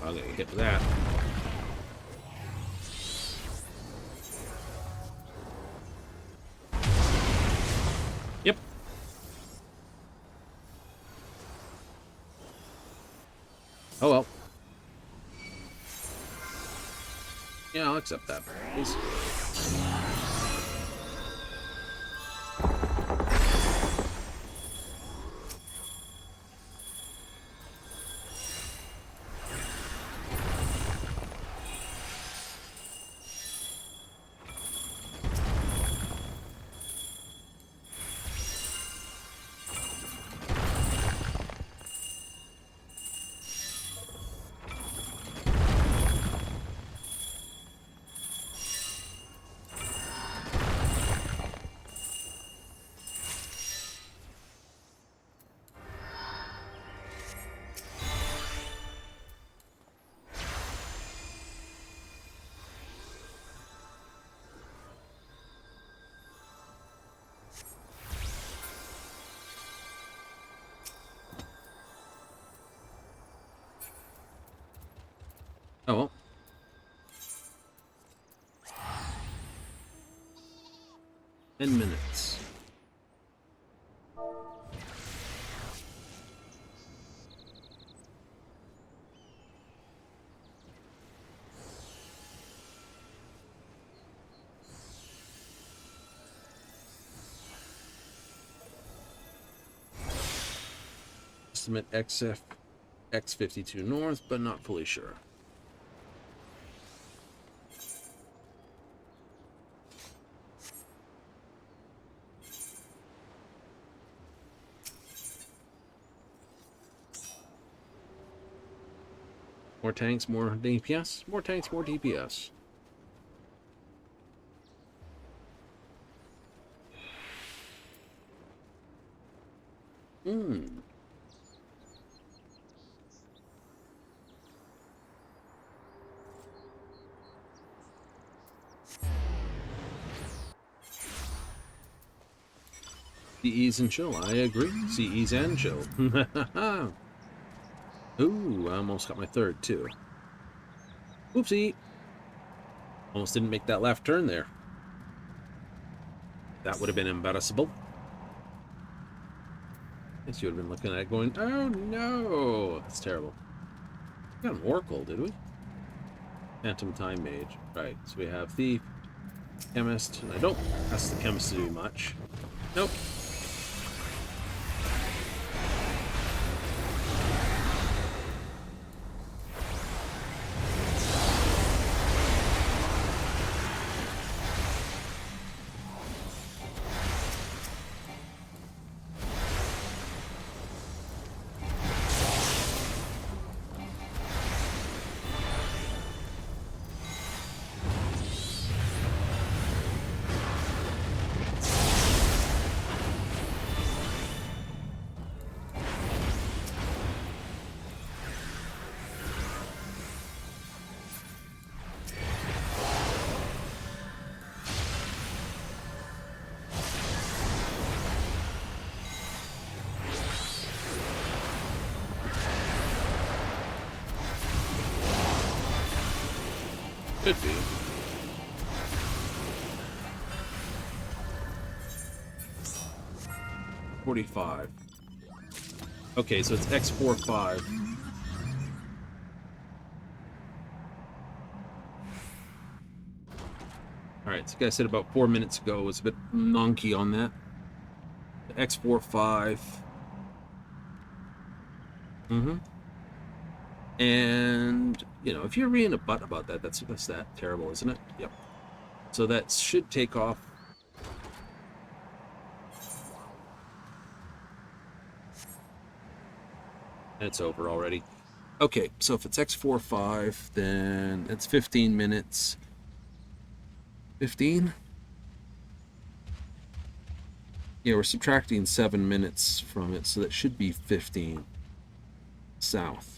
I'm gonna get to that. Yep. Oh well. Yeah, I'll accept that, please. Oh well. 10 minutes. estimate X52 north, but not fully sure. More tanks, more DPS. More tanks, more DPS. CEs and chill, I agree. CEs and chill. Ooh, I almost got my third, too. Oopsie. Almost didn't make that left turn there. That would have been embarrassable. Guess you would have been looking at it going, oh no! That's terrible. We got an Oracle, did we? Phantom Time Mage. Right, so we have Thief, Chemist, and I don't ask the Chemist to do much. Nope. Could be. $45. Okay, so it's X45. Alright, so like I said about 4 minutes ago, was a bit nonky on that. X45. And, you know, if you're reading a butt about that, that's that terrible, isn't it? Yep. So that should take off. And it's over already. Okay, so if it's X45, then it's 15 minutes. 15? Yeah, we're subtracting 7 minutes from it, so that should be 15 south.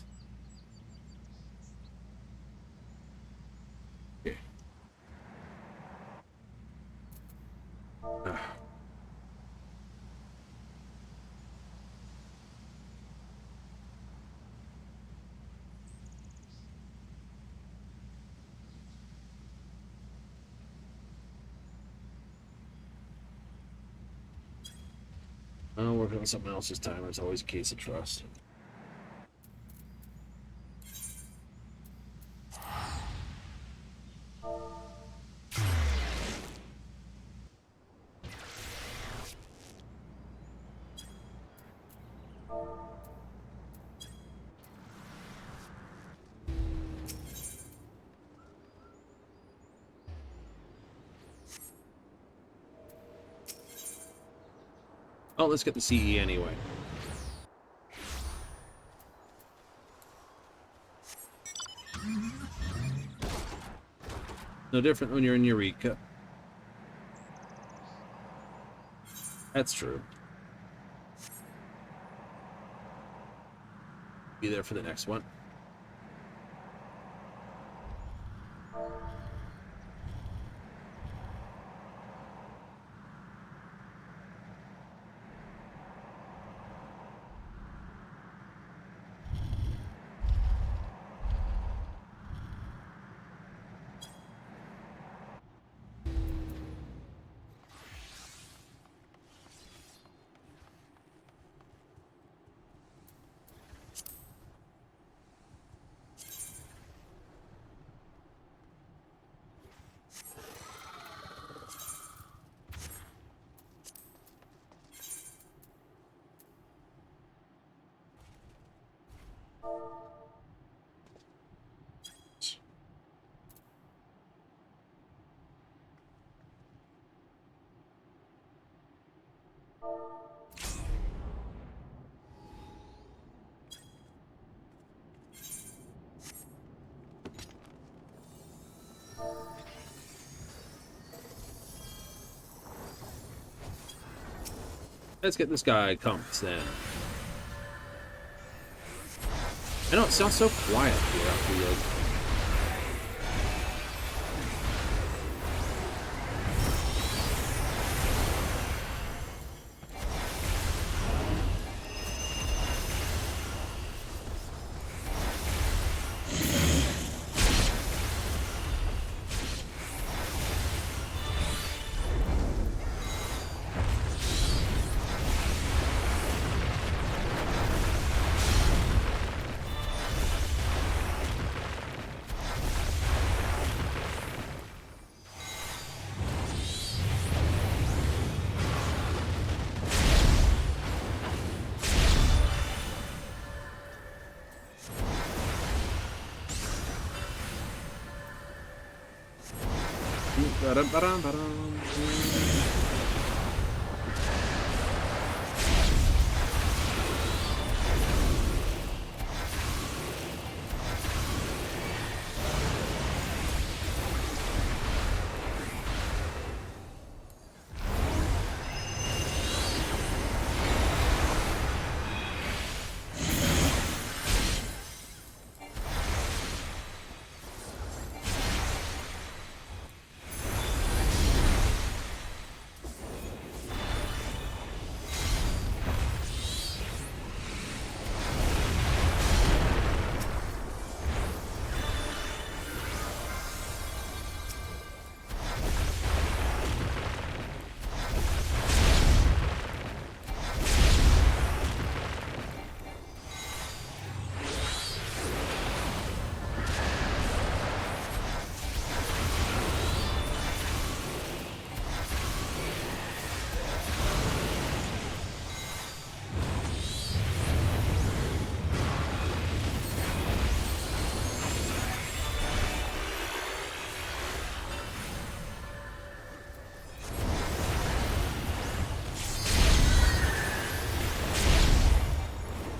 Okay. I'll work on something else this time. It's always a case of trust. Oh, let's get the CE anyway. No different when you're in Eureka. That's true. Be there for the next one. Let's get this guy compass then. I know it sounds so quiet here after the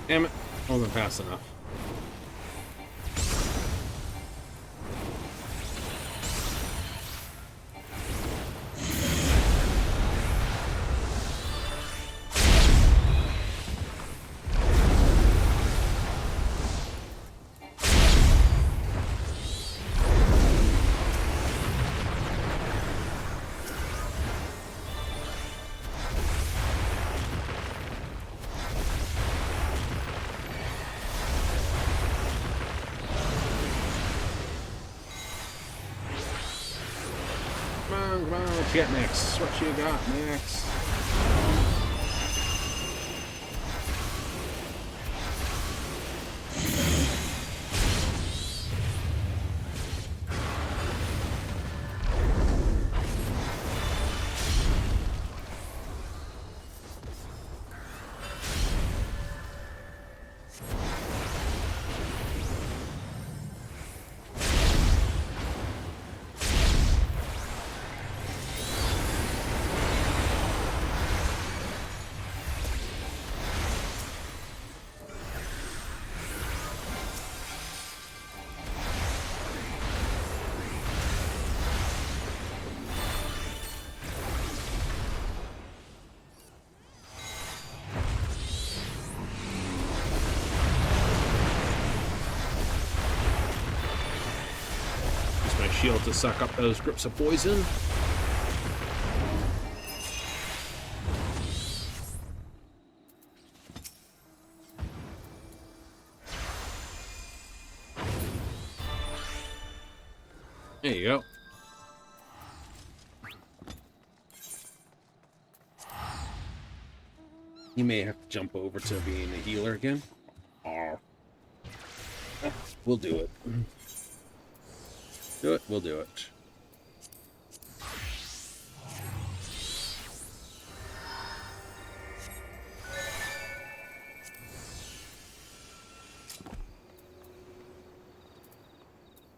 Damn it. Wasn't fast enough. Come on, what you got next? What you got next? Shield to suck up those grips of poison. There you go. You may have to jump over to being a healer again. Or we'll do it. We'll do it.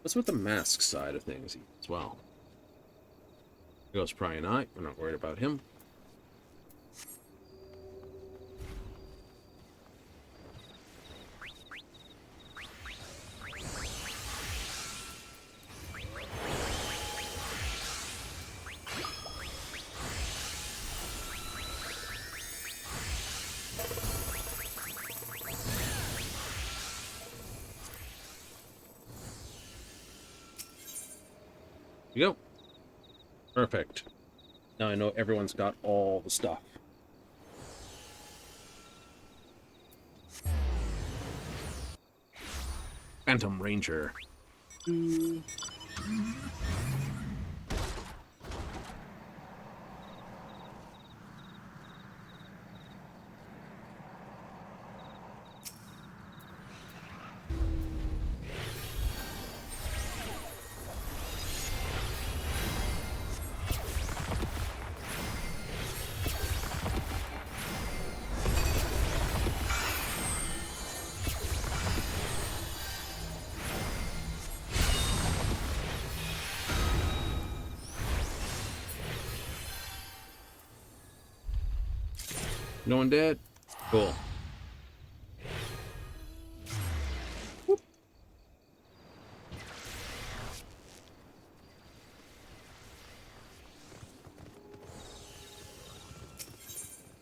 What's with the mask side of things as well? Ghost Pry and I, we're not worried about him. Perfect. Now I know everyone's got all the stuff. Phantom Ranger. No one dead? Cool. Whoop.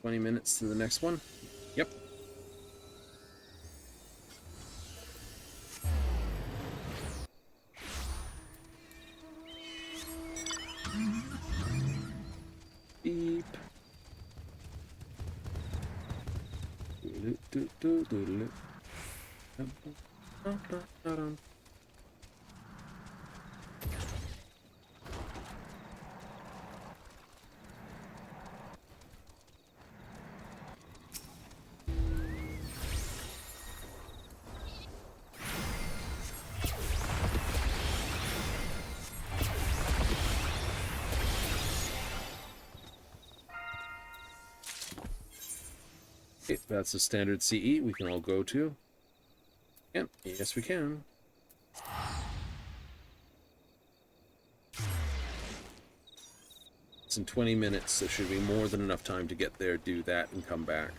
20 minutes to the next one. Yep. Beep. Okay, that's the standard CE we can all go to. Yep, yes we can. It's in 20 minutes, so should be more than enough time to get there, do that, and come back.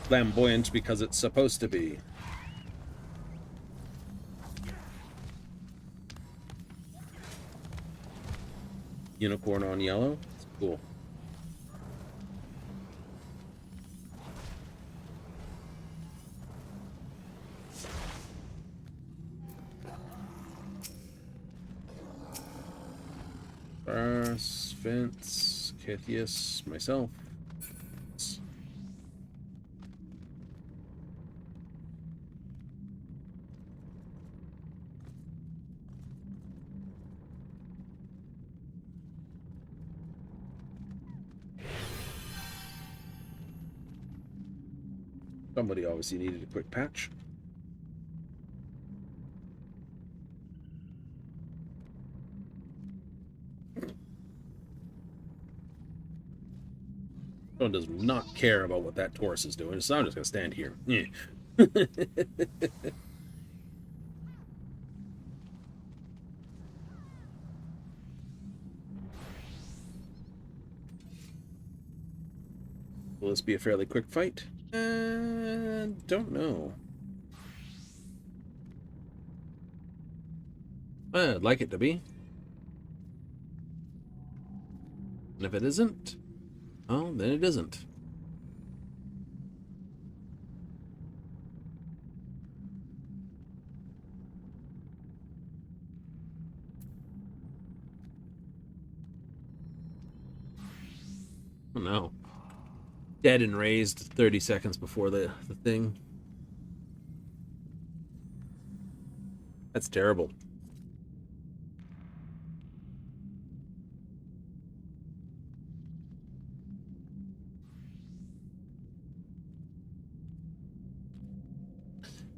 Flamboyant because it's supposed to be. Unicorn on yellow. It's cool. Vince, Cathius, myself. Somebody obviously needed a quick patch. Someone does not care about what that Taurus is doing, so I'm just going to stand here. Will this be a fairly quick fight? Don't know. I'd like it to be. And if it isn't, oh, then it isn't. Oh no. Dead and raised 30 seconds before the thing. That's terrible.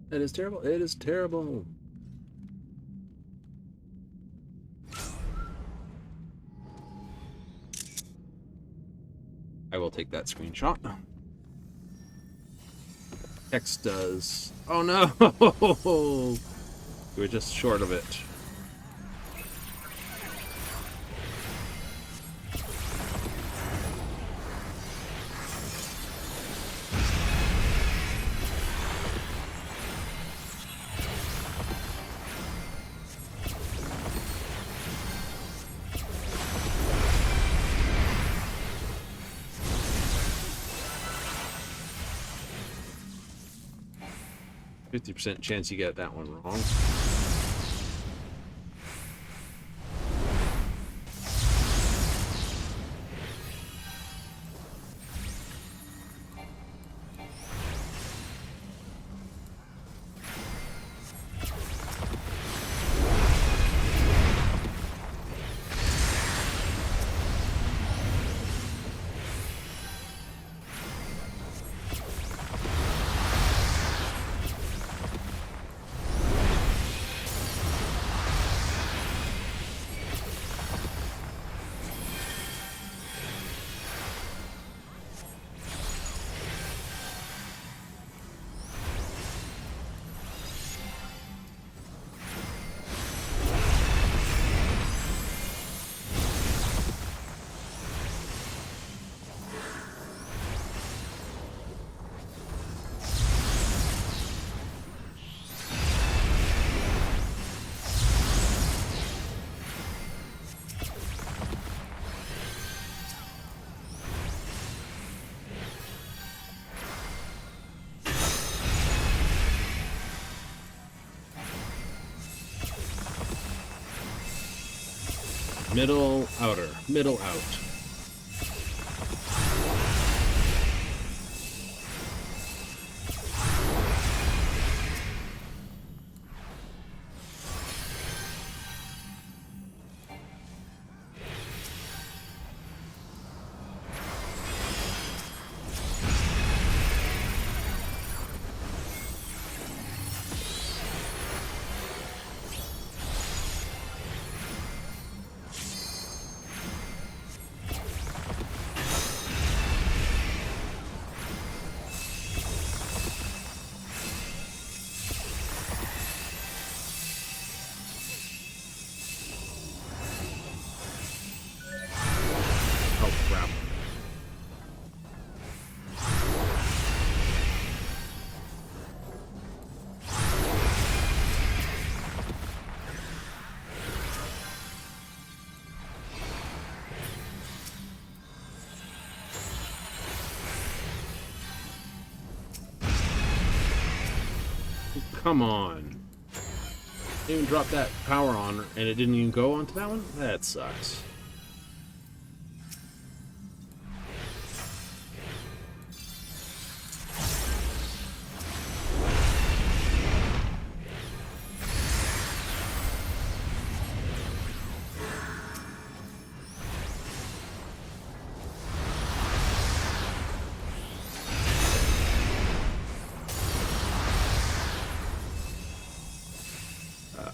That is terrible. It is terrible. I will take that screenshot. Text does. Oh no! We're just short of it. %50 chance you get that one wrong. Middle, outer, middle, out. Come on. Even dropped that power on and it didn't even go onto that one? That sucks.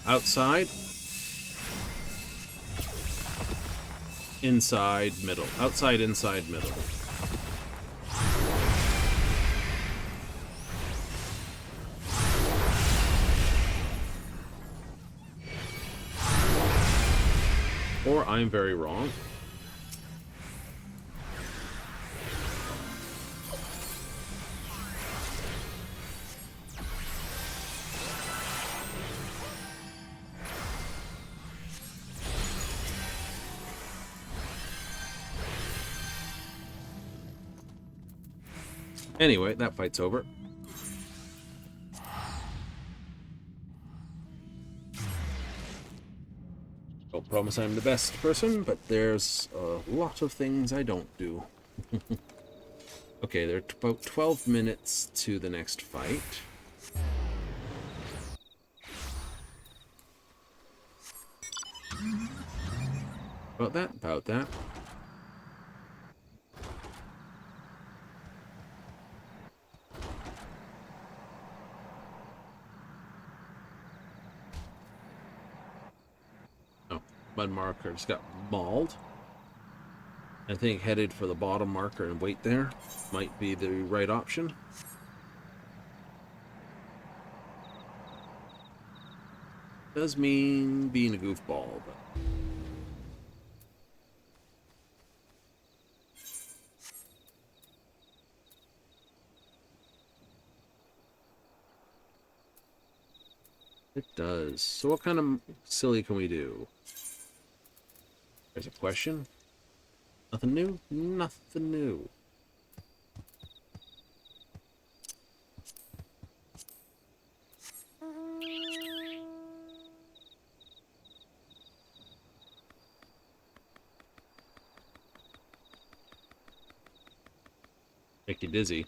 Outside, inside, middle. Outside, inside, middle. Or I'm very wrong. Anyway, that fight's over. Don't promise I'm the best person, but there's a lot of things I don't do. Okay, there are about 12 minutes to the next fight. About that. Mud marker just got mauled. I think headed for the bottom marker and wait there might be the right option. Does mean being a goofball, but it does. So what kind of silly can we do? There's a question. Nothing new? Nothing new. Make you dizzy.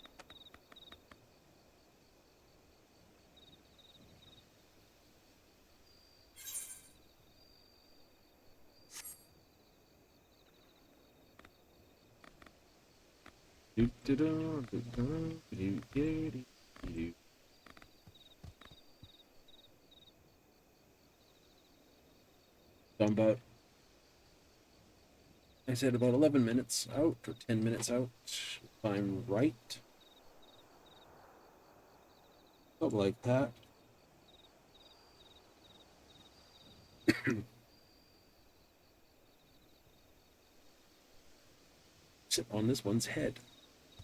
I'm about, I said about 11 minutes out or 10 minutes out, if I'm right. Something like that. Sit on this one's head.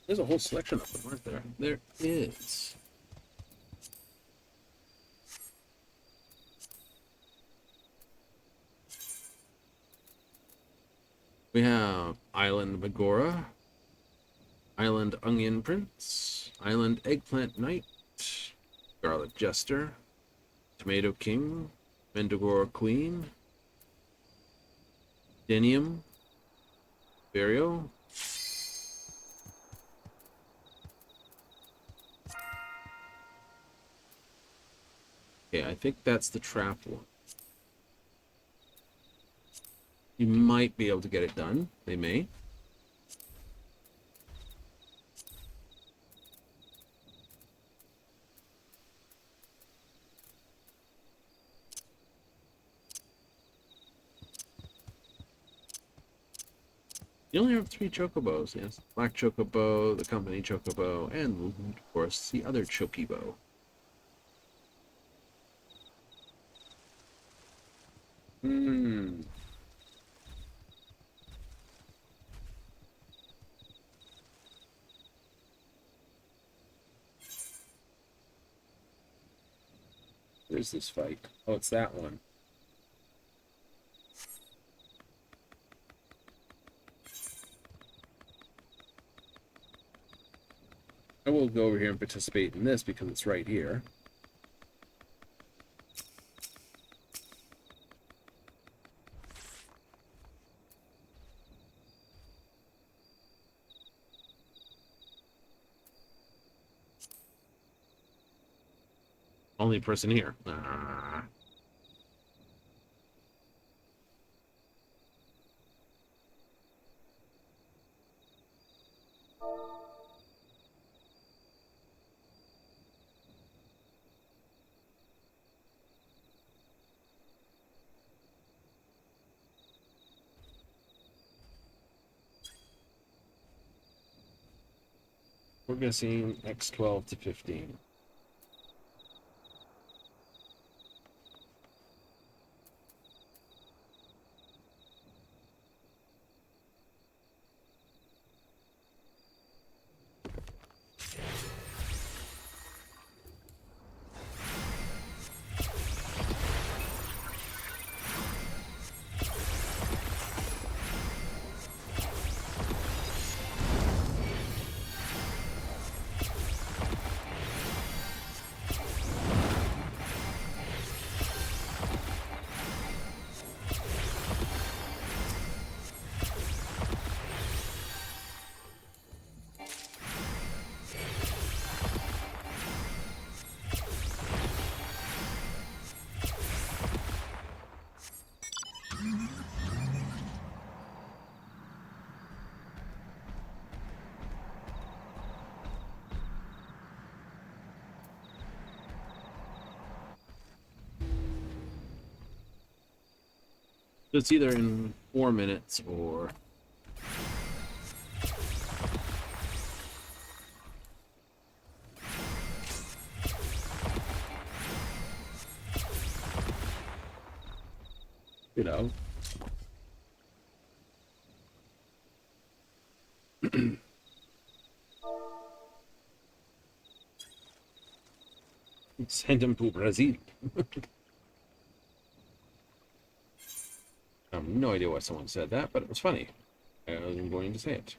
There's a whole selection of them, aren't there? There is. We have Island Megora, Island Onion Prince, Island Eggplant Knight, Scarlet Jester, Tomato King, Mendagora Queen, Denium, Burial, okay, I think that's the trap one. You might be able to get it done. They may. You only have 3 chocobos, yes. Black chocobo, the company chocobo, and of course the other chocobo. Where's this fight? Oh, it's that one. I will go over here and participate in this because it's right here. Only person here. Ah. We're guessing X12 to 15. It's either in 4 minutes or... You know. Send him to Brazil. I have no idea why someone said that, but it was funny. I wasn't going to say it.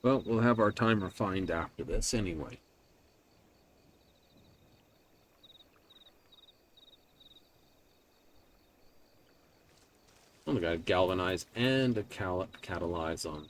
Well, we'll have our time refined after this anyway. Only got a galvanize and a catalyze on.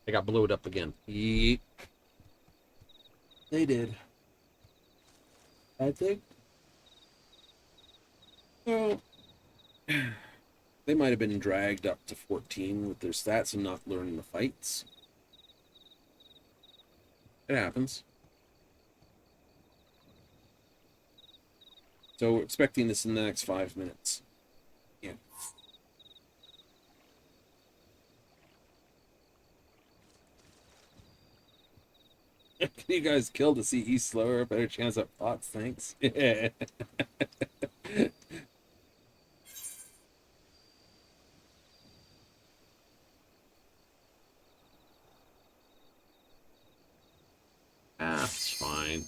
They got blowed up again. Yeet. They did. I think. Well, they might have been dragged up to 14 with their stats and not learning the fights. It happens. So we're expecting this in the next 5 minutes. Yeah. Can you guys kill to see East slower? Better chance at pots, thanks. Ah, it's fine.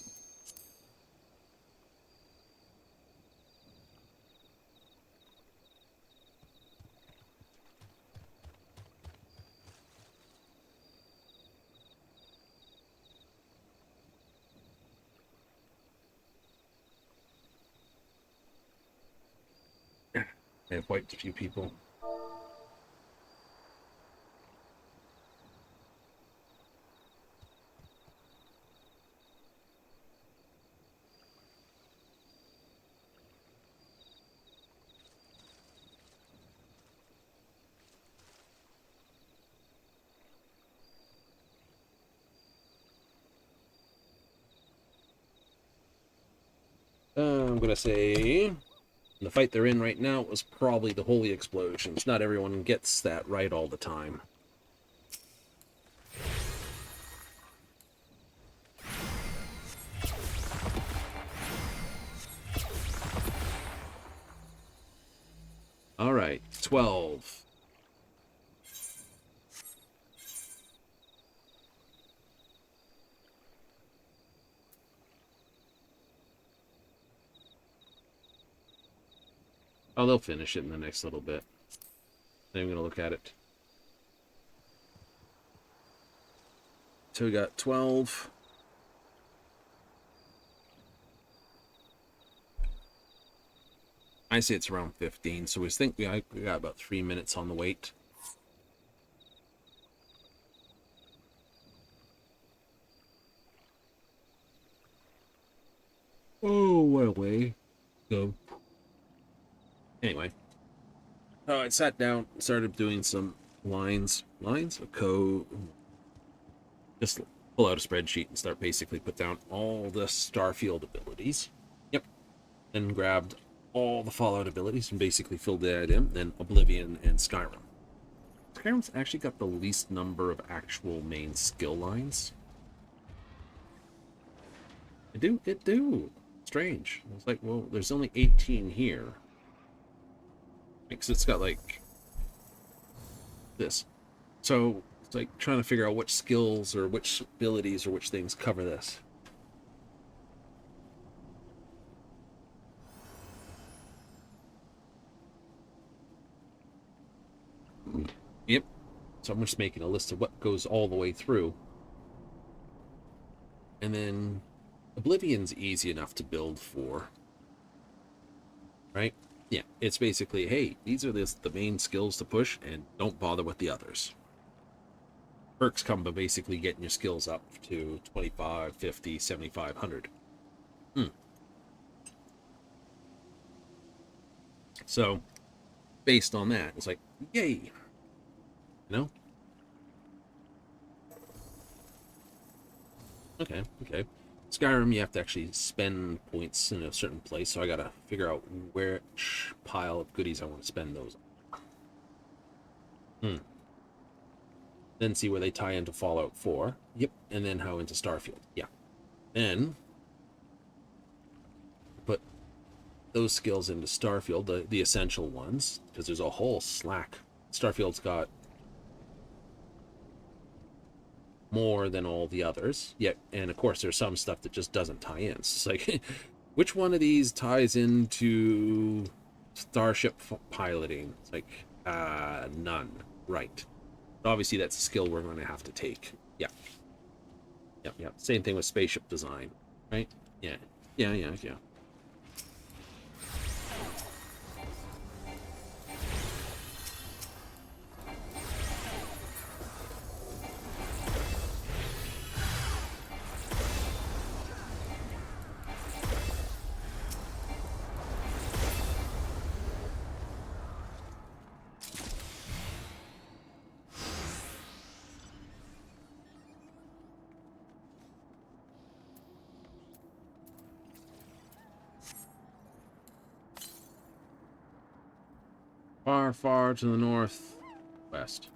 I've wiped a few people. I'm gonna say the fight they're in right now was probably the Holy Explosions. Not everyone gets that right all the time. All right, 12. Oh, they'll finish it in the next little bit. Then I'm going to look at it. So we got 12. I say it's around 15, so we think we got about 3 minutes on the wait. Oh, what a way. Go. Anyway. Oh, I sat down, started doing some lines. Lines? A code. Just pull out a spreadsheet and start basically put down all the Starfield abilities. Yep. Then grabbed all the Fallout abilities and basically filled that in. Then Oblivion and Skyrim. Skyrim's actually got the least number of actual main skill lines. It do. Strange. I was like, well, there's only 18 here. Because it's got like this. So it's like trying to figure out which skills or which abilities or which things cover this. Yep. So I'm just making a list of what goes all the way through. And then Oblivion's easy enough to build for. Right? Yeah, it's basically, hey, these are the main skills to push, and don't bother with the others. Perks come by basically getting your skills up to 25, 50, 75, 100. So, based on that, it's like, yay! You know? Okay. Skyrim, you have to actually spend points in a certain place, so I gotta figure out which pile of goodies I want to spend those on. Then see where they tie into Fallout 4. Yep. And then how into Starfield. Yeah. Then put those skills into Starfield, the essential ones, because there's a whole slack. Starfield's got more than all the others. Yet, and of course, there's some stuff that just doesn't tie in. It's like, which one of these ties into starship piloting? It's like, none. Right. Obviously, that's a skill we're going to have to take. Yeah. Yep. Same thing with spaceship design, right? Yeah. Far, far to the northwest.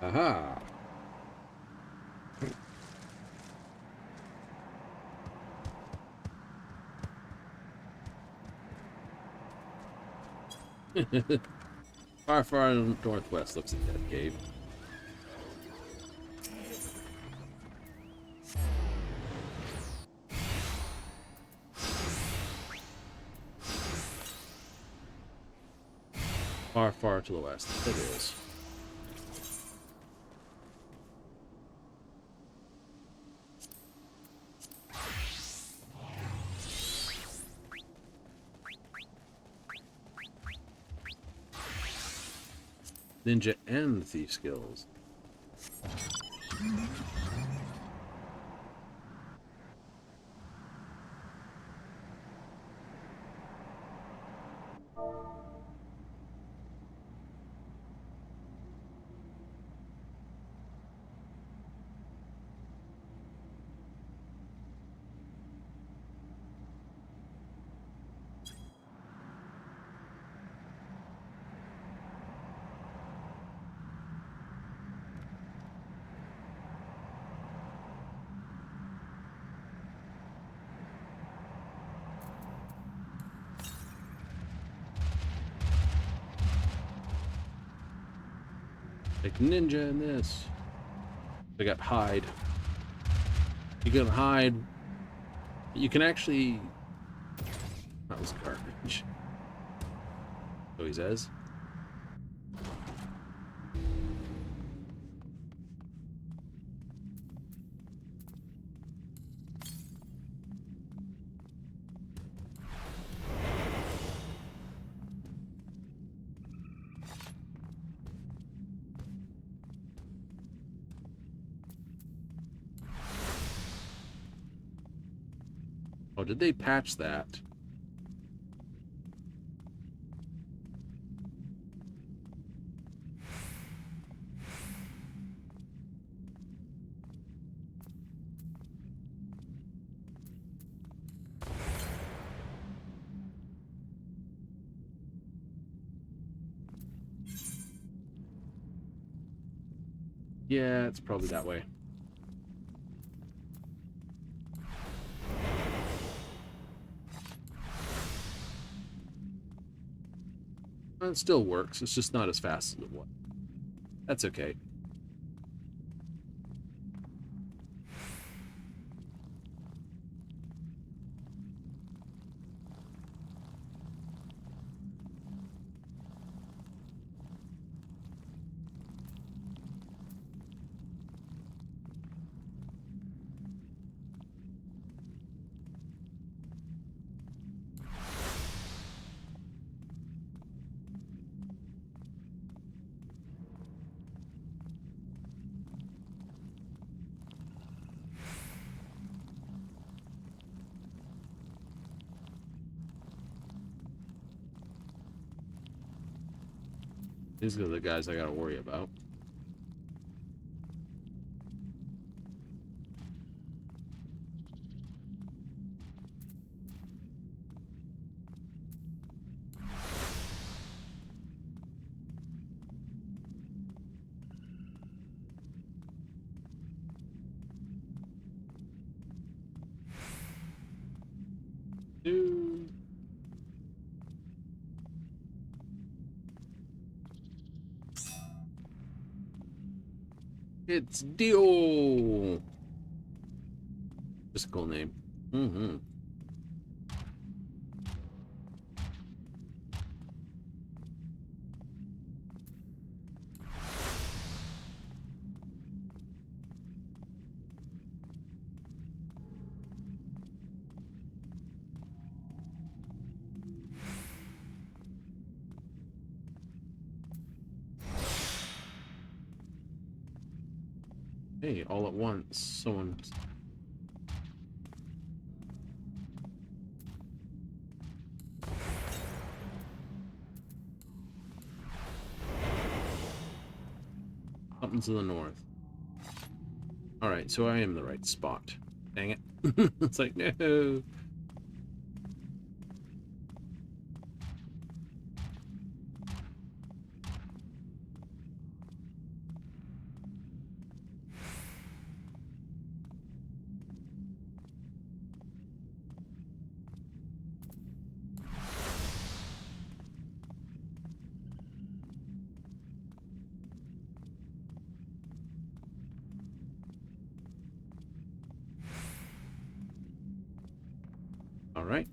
Aha. Far, far northwest looks like that cave. Far, far to the west. It is. Ninja and thief skills. Like ninja in this. I got hide. You can hide. You can actually. That was garbage. So he says. Oh, did they patch that? Yeah, it's probably that way. It still works. It's just not as fast as it was. That's okay. These are the guys I gotta worry about. Dude. It's Dio. Just a cool name. Mm-hmm. Hey, all at once, someone's... Something to the north. Alright, so I am in the right spot. Dang it. It's like, no. All right.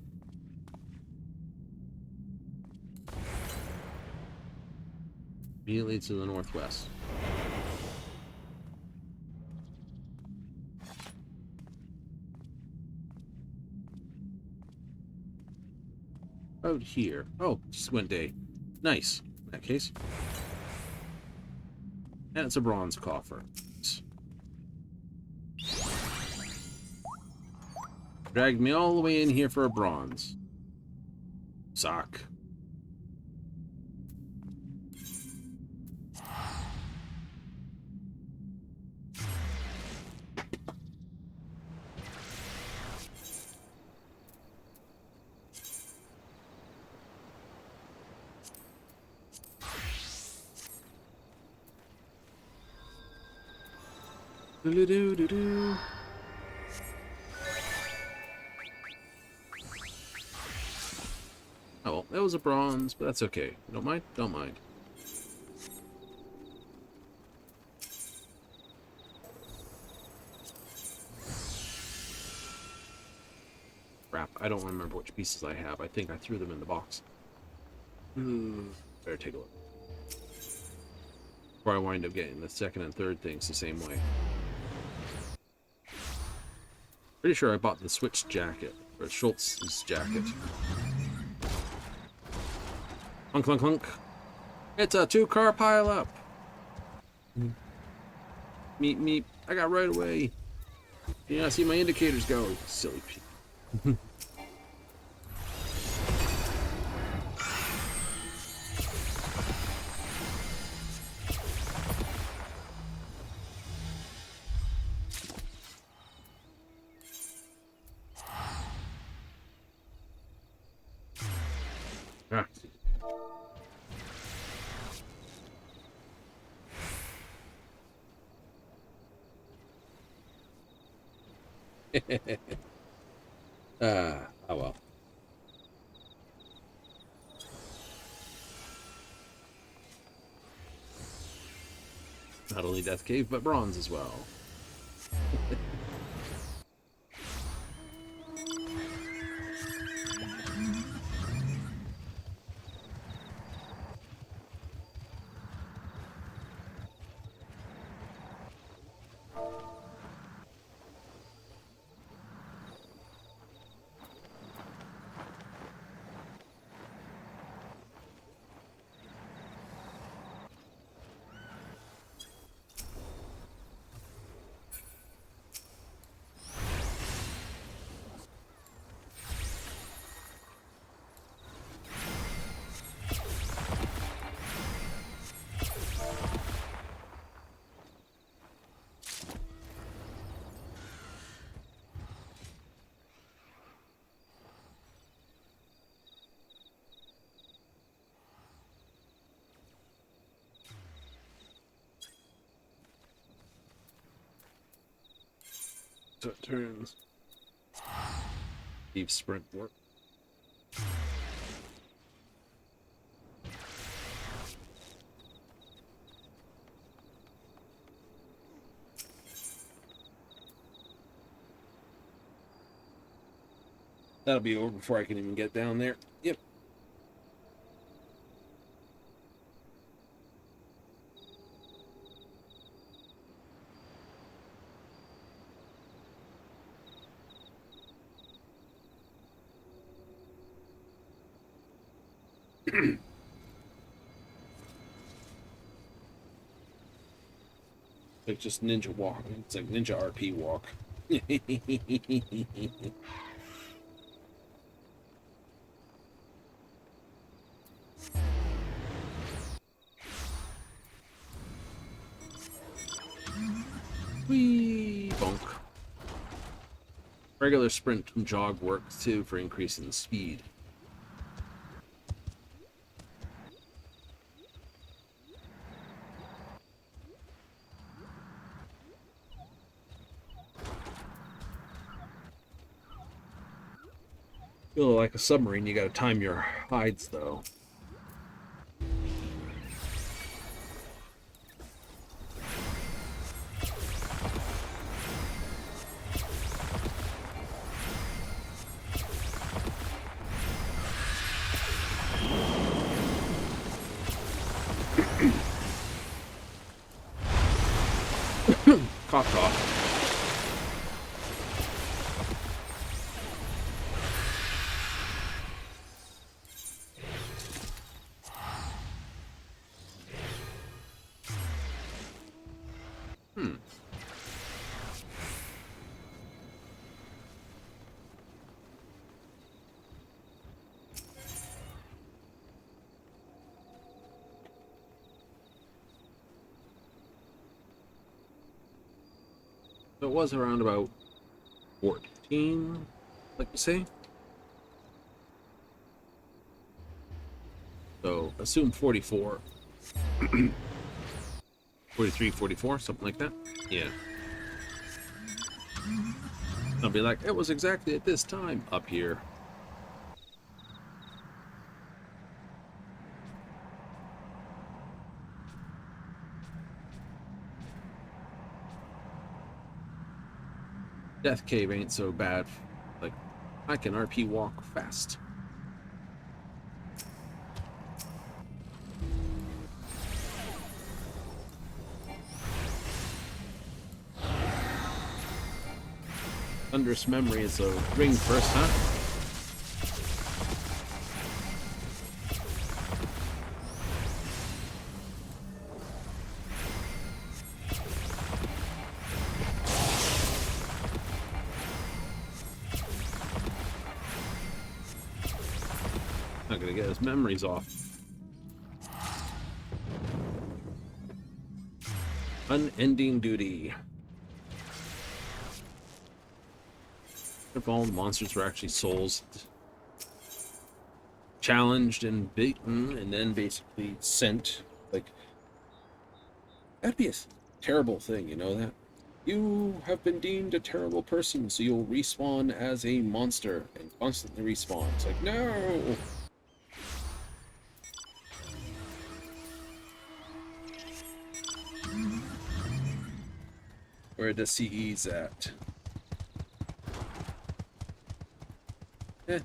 Immediately to the northwest. Out here. Oh, just went day. Nice. In that case. And it's a bronze coffer. Dragged me all the way in here for a bronze. Sock. Do-do-do-do-do. Oh, well, that was a bronze, but that's okay. Don't mind? Don't mind. Crap, I don't remember which pieces I have. I think I threw them in the box. Better take a look. Before I wind up getting the second and third things the same way. Pretty sure I bought the Switch jacket, or Schultz's jacket. Clunk, clunk, clunk. It's a 2-car pileup. Meep, meep. I got right away. Yeah, I see my indicators go. Silly people. Ah. Oh well. Not only Death Cave, but bronze as well. So it turns. Deep sprint work. That'll be over before I can even get down there. Yep. Like just ninja walk. It's like ninja RP walk. Whee! Bonk. Regular sprint and jog works too for increasing the speed. Feel like a submarine, you gotta time your hides though. Cough, cough. So it was around about 14, like to say. So assume 44. 43, 44, something like that. Yeah. I'll be like, it was exactly at this time up here. Death Cave ain't so bad. Like, I can RP walk fast. Thunderous Memory is a ring first, huh? Not gonna get his memories off. Unending Duty. If all the monsters were actually souls challenged and beaten and then basically sent, like, that'd be a terrible thing, you know that? You have been deemed a terrible person, so you'll respawn as a monster and constantly respawn. It's like, no! Where the CE's at? Eh.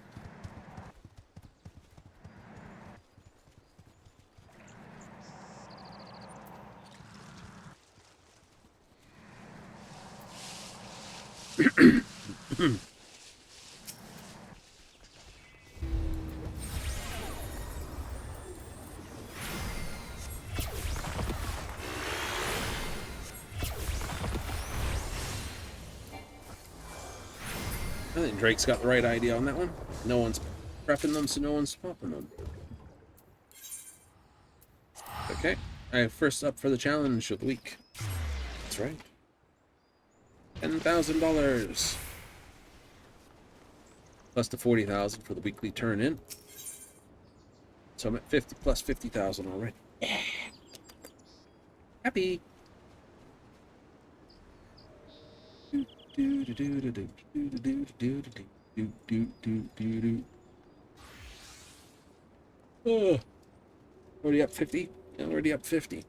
I think Drake's got the right idea on that one. No one's prepping them, so no one's popping them. Okay, first up for the challenge of the week. That's right. $10,000. Plus the 40,000 for the weekly turn in. So I'm at 50 plus 50,000 already. Yeah. Happy. Oh, already up 50? Yeah, already up 50.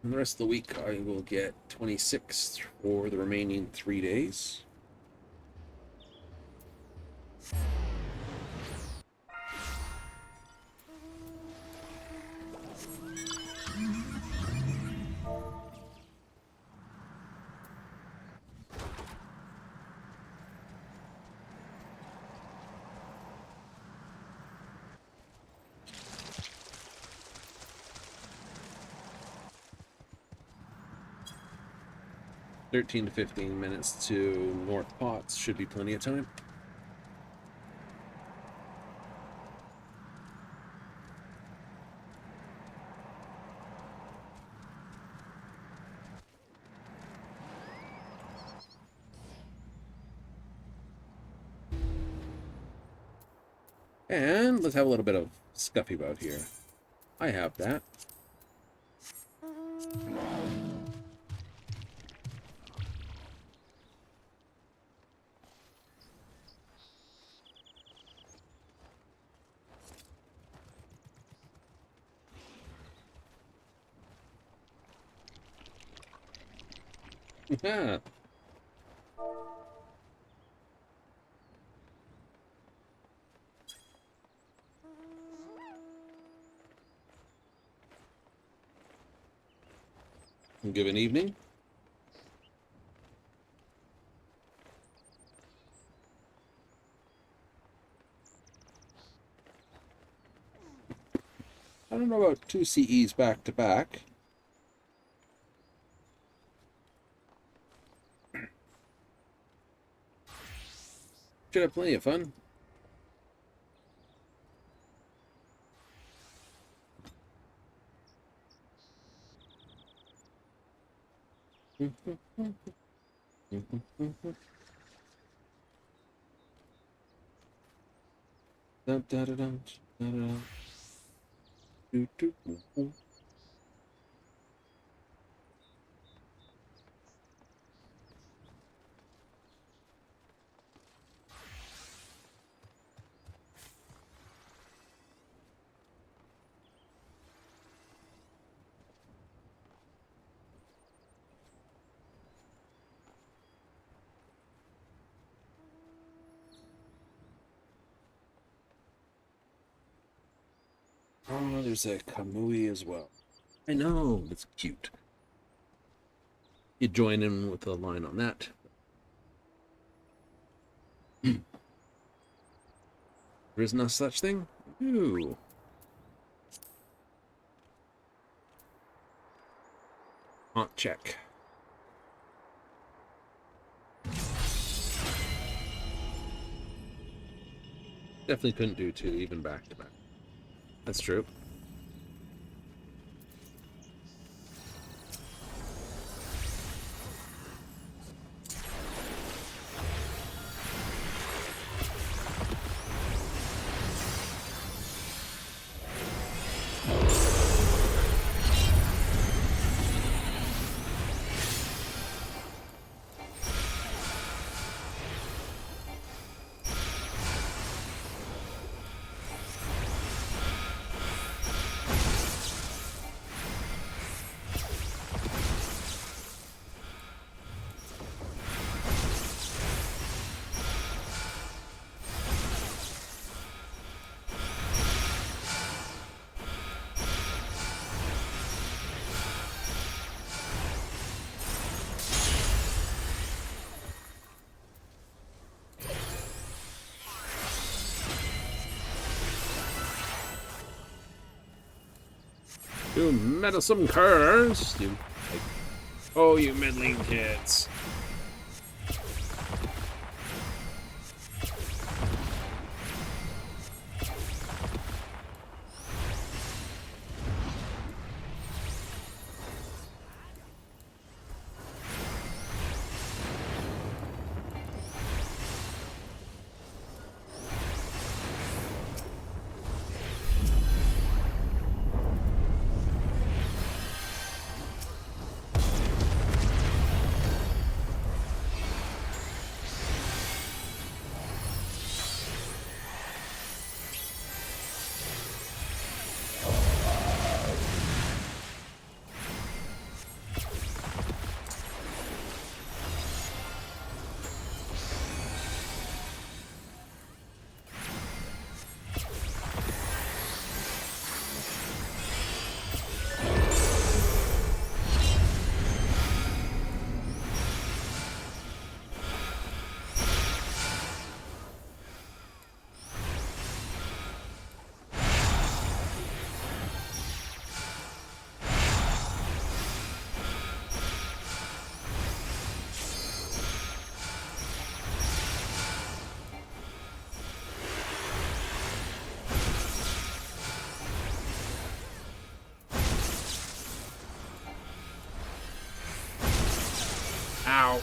And the rest of the week, I will get 26 for the remaining 3 days. $13 to 15 minutes to North Potts should be plenty of time. And let's have a little bit of Scuffy Bout here. I have that. Yeah. Give an evening. I don't know about 2 CEs back to back. Should have plenty of fun. Dun, dun, dun, dun, dun, dun. Do, do, do, do. Oh, there's a Kamui as well. I know, it's cute. You join in with a line on that. There is no such thing? Ooh. Haunt check. Definitely couldn't do 2, even back to back. That's true. You meddlesome curs! You, oh, you meddling kids! Ow.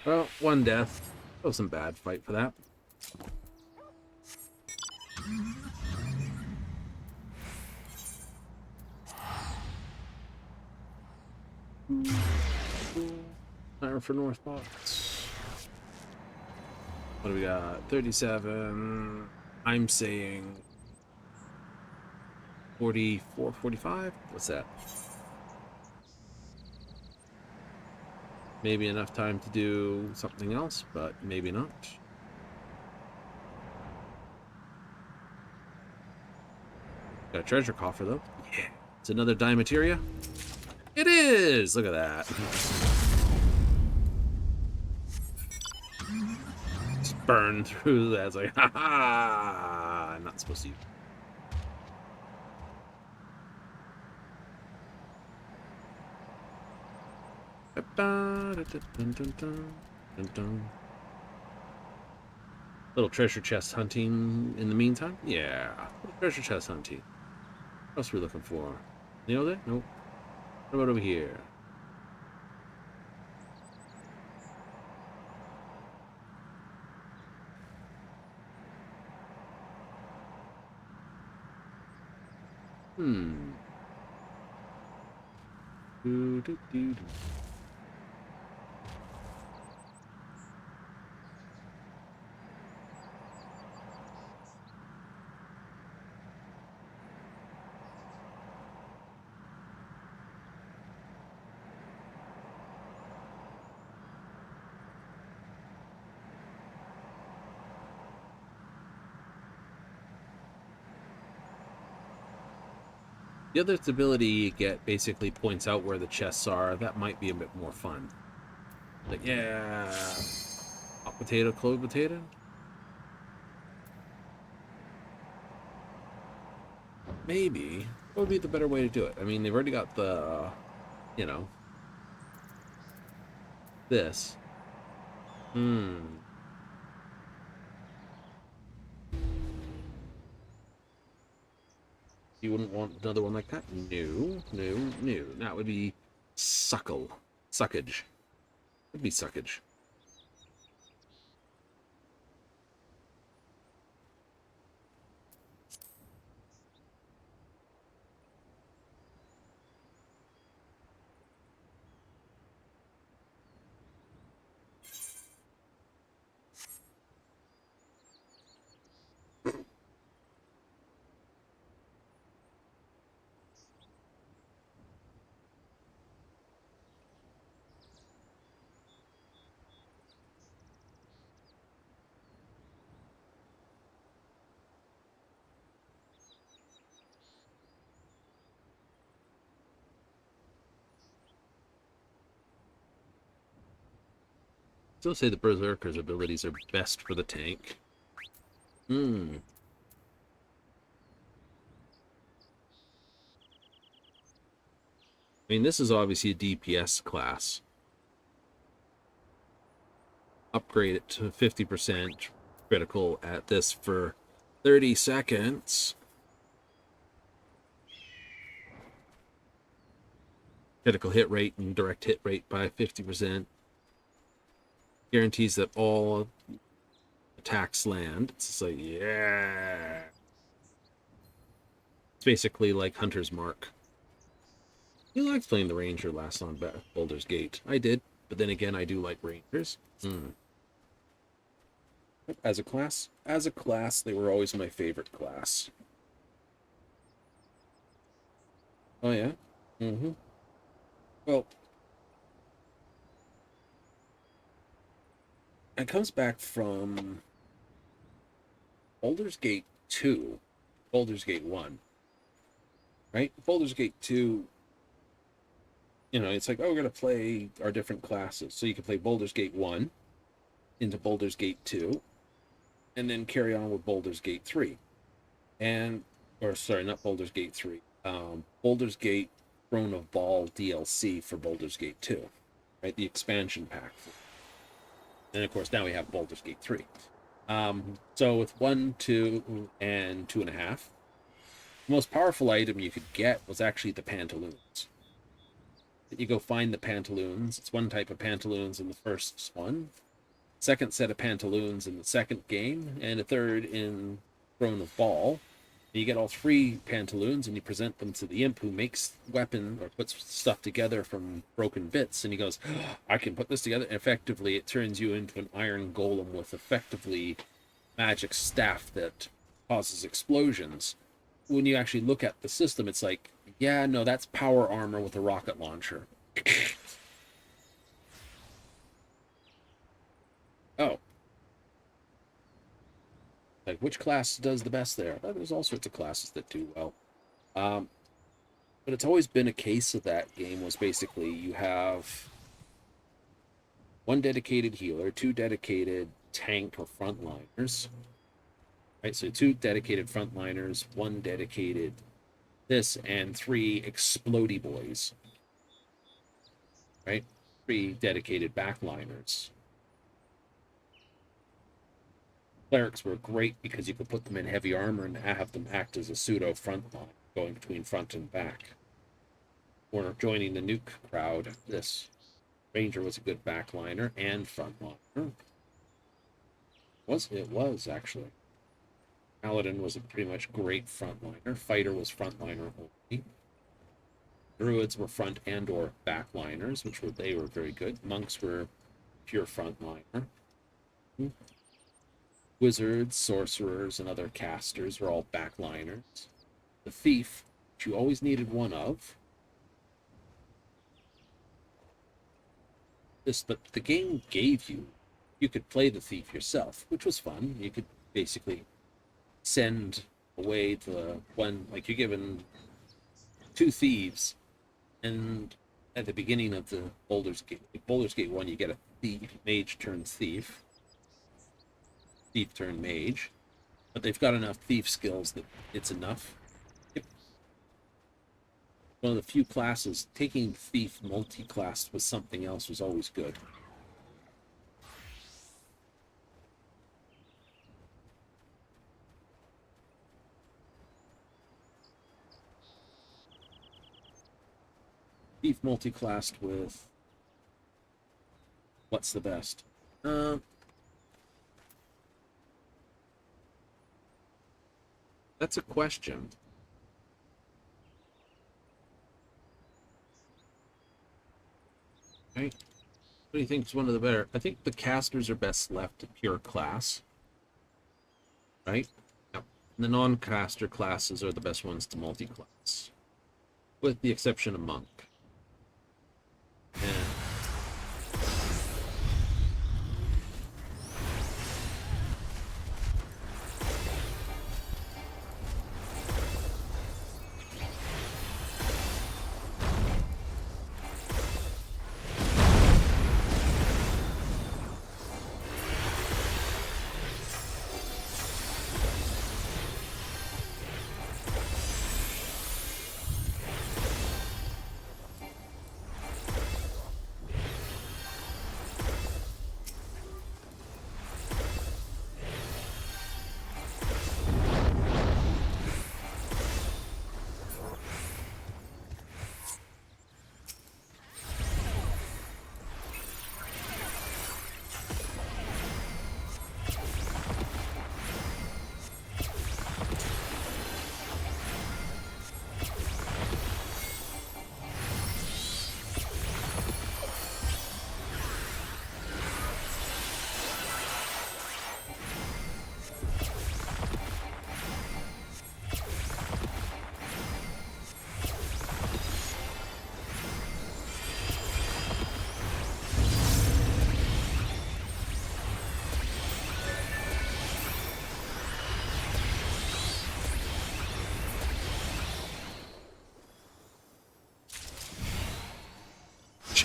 Well, one death. That wasn't a bad fight for that. Time for North Box. What do we got? 37. I'm saying 44, 45? What's that? Maybe enough time to do something else, but maybe not. Got a treasure coffer, though. Yeah. It's another Dimateria. It is! Look at that. Just burn through that. It's like, ha ha! I'm not supposed to. Little treasure chest hunting in the meantime? Yeah. Little treasure chest hunting. What else are we looking for? Nailed it? Nope. What about over here? Do. The other ability you get basically points out where the chests are. That might be a bit more fun. Like, yeah. Hot potato, cold potato? Maybe. What would be the better way to do it? I mean, they've already got the, you know, this. You wouldn't want another one like that? No. That would be suckage. Would be suckage. Still say the Berserker's abilities are best for the tank. I mean, this is obviously a DPS class. Upgrade it to 50% critical at this for 30 seconds. Critical hit rate and direct hit rate by 50%. Guarantees that all attacks land. It's just like, yeah. It's basically like Hunter's Mark. You liked playing the Ranger last on Baldur's Gate. I did, but then again, I do like Rangers. As a class, they were always my favorite class. Oh yeah? Mm-hmm. Well, it comes back from Baldur's Gate 2, Baldur's Gate 1, right? Baldur's Gate 2, you know, it's like, oh, we're going to play our different classes. So you can play Baldur's Gate 1 into Baldur's Gate 2, and then carry on with Baldur's Gate 3. Or sorry, not Baldur's Gate 3. Baldur's Gate Throne of Ball DLC for Baldur's Gate 2, right? The expansion pack. And of course, now we have Baldur's Gate 3. So with 1, 2, and 2.5, the most powerful item you could get was actually the pantaloons. You go find the pantaloons. It's one type of pantaloons in the first one, second set of pantaloons in the second game, and a third in Throne of Ball. You get all 3 pantaloons and you present them to the imp who makes weapon or puts stuff together from broken bits, and he goes, I can put this together. And effectively, it turns you into an iron golem with effectively magic staff that causes explosions. When you actually look at the system, it's like, yeah, no, that's power armor with a rocket launcher. Oh. Like, which class does the best there? Well, there's all sorts of classes that do well. But it's always been a case of that game was basically you have 1 dedicated healer, 2 dedicated tank or frontliners. Right, so 2 dedicated frontliners, 1 dedicated this, and 3 explodey boys. Right? 3 dedicated backliners. Clerics were great because you could put them in heavy armor and have them act as a pseudo front line, going between front and back. Or joining the nuke crowd, this Ranger was a good backliner and frontliner. It was actually. Paladin was a pretty much great frontliner. Fighter was frontliner only. Druids were front and or backliners, they were very good. Monks were pure frontliner. Wizards, sorcerers, and other casters were all backliners. The thief, which you always needed 1 of. But the game gave you could play the thief yourself, which was fun. You could basically send away the one, like you're given 2 thieves, and at the beginning of the Baldur's Gate 1, you get a thief, mage turns thief. Thief turn mage, but they've got enough thief skills that it's enough. Yep. One of the few classes, taking thief multi-class with something else was always good. Thief multi-classed with what's the best? That's a question. Right? What do you think is one of the better? I think the casters are best left to pure class. Right? Yep. And the non-caster classes are the best ones to multi-class. With the exception of monk. And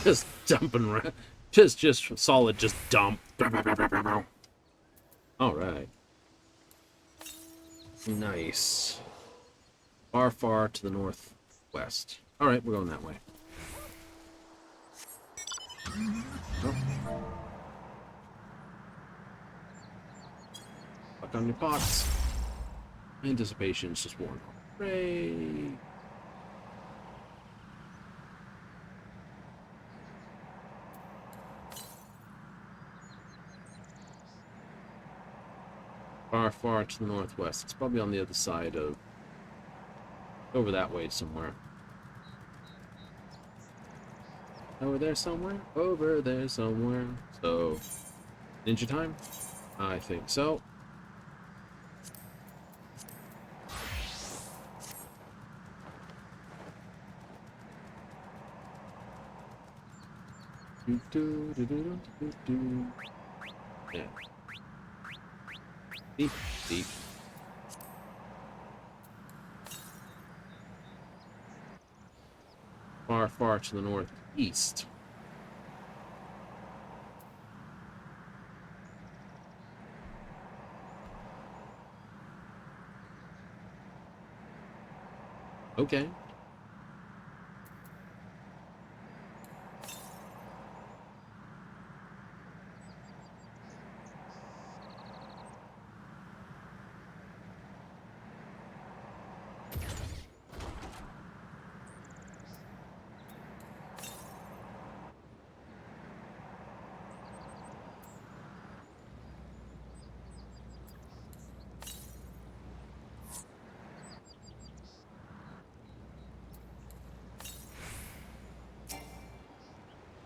Just dumping around. Just solid, just dump. Alright. Nice. Far, far to the northwest. Alright, we're going that way. Oh. Fuck on your pots. Anticipation's just worn off. Hooray! Far, far to the northwest. It's probably on the other side of... over that way somewhere. Over there somewhere? Over there somewhere. So... ninja time? I think so. Yeah. Deep, deep. Far, far to the northeast. Okay.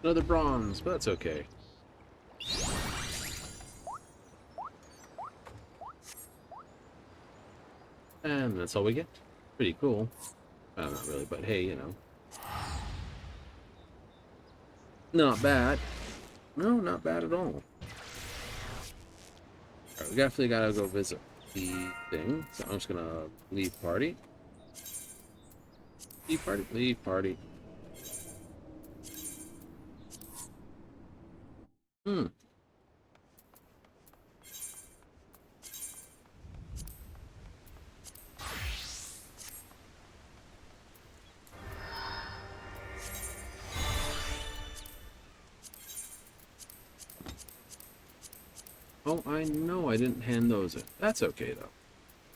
Another bronze, but that's okay. And that's all we get. Pretty cool. Well, not really, but hey, you know. Not bad. No, not bad at all. Alright, we definitely gotta go visit the thing. So I'm just gonna leave party. Leave party, leave party. Hmm. Oh, I know I didn't hand those in. That's okay, though.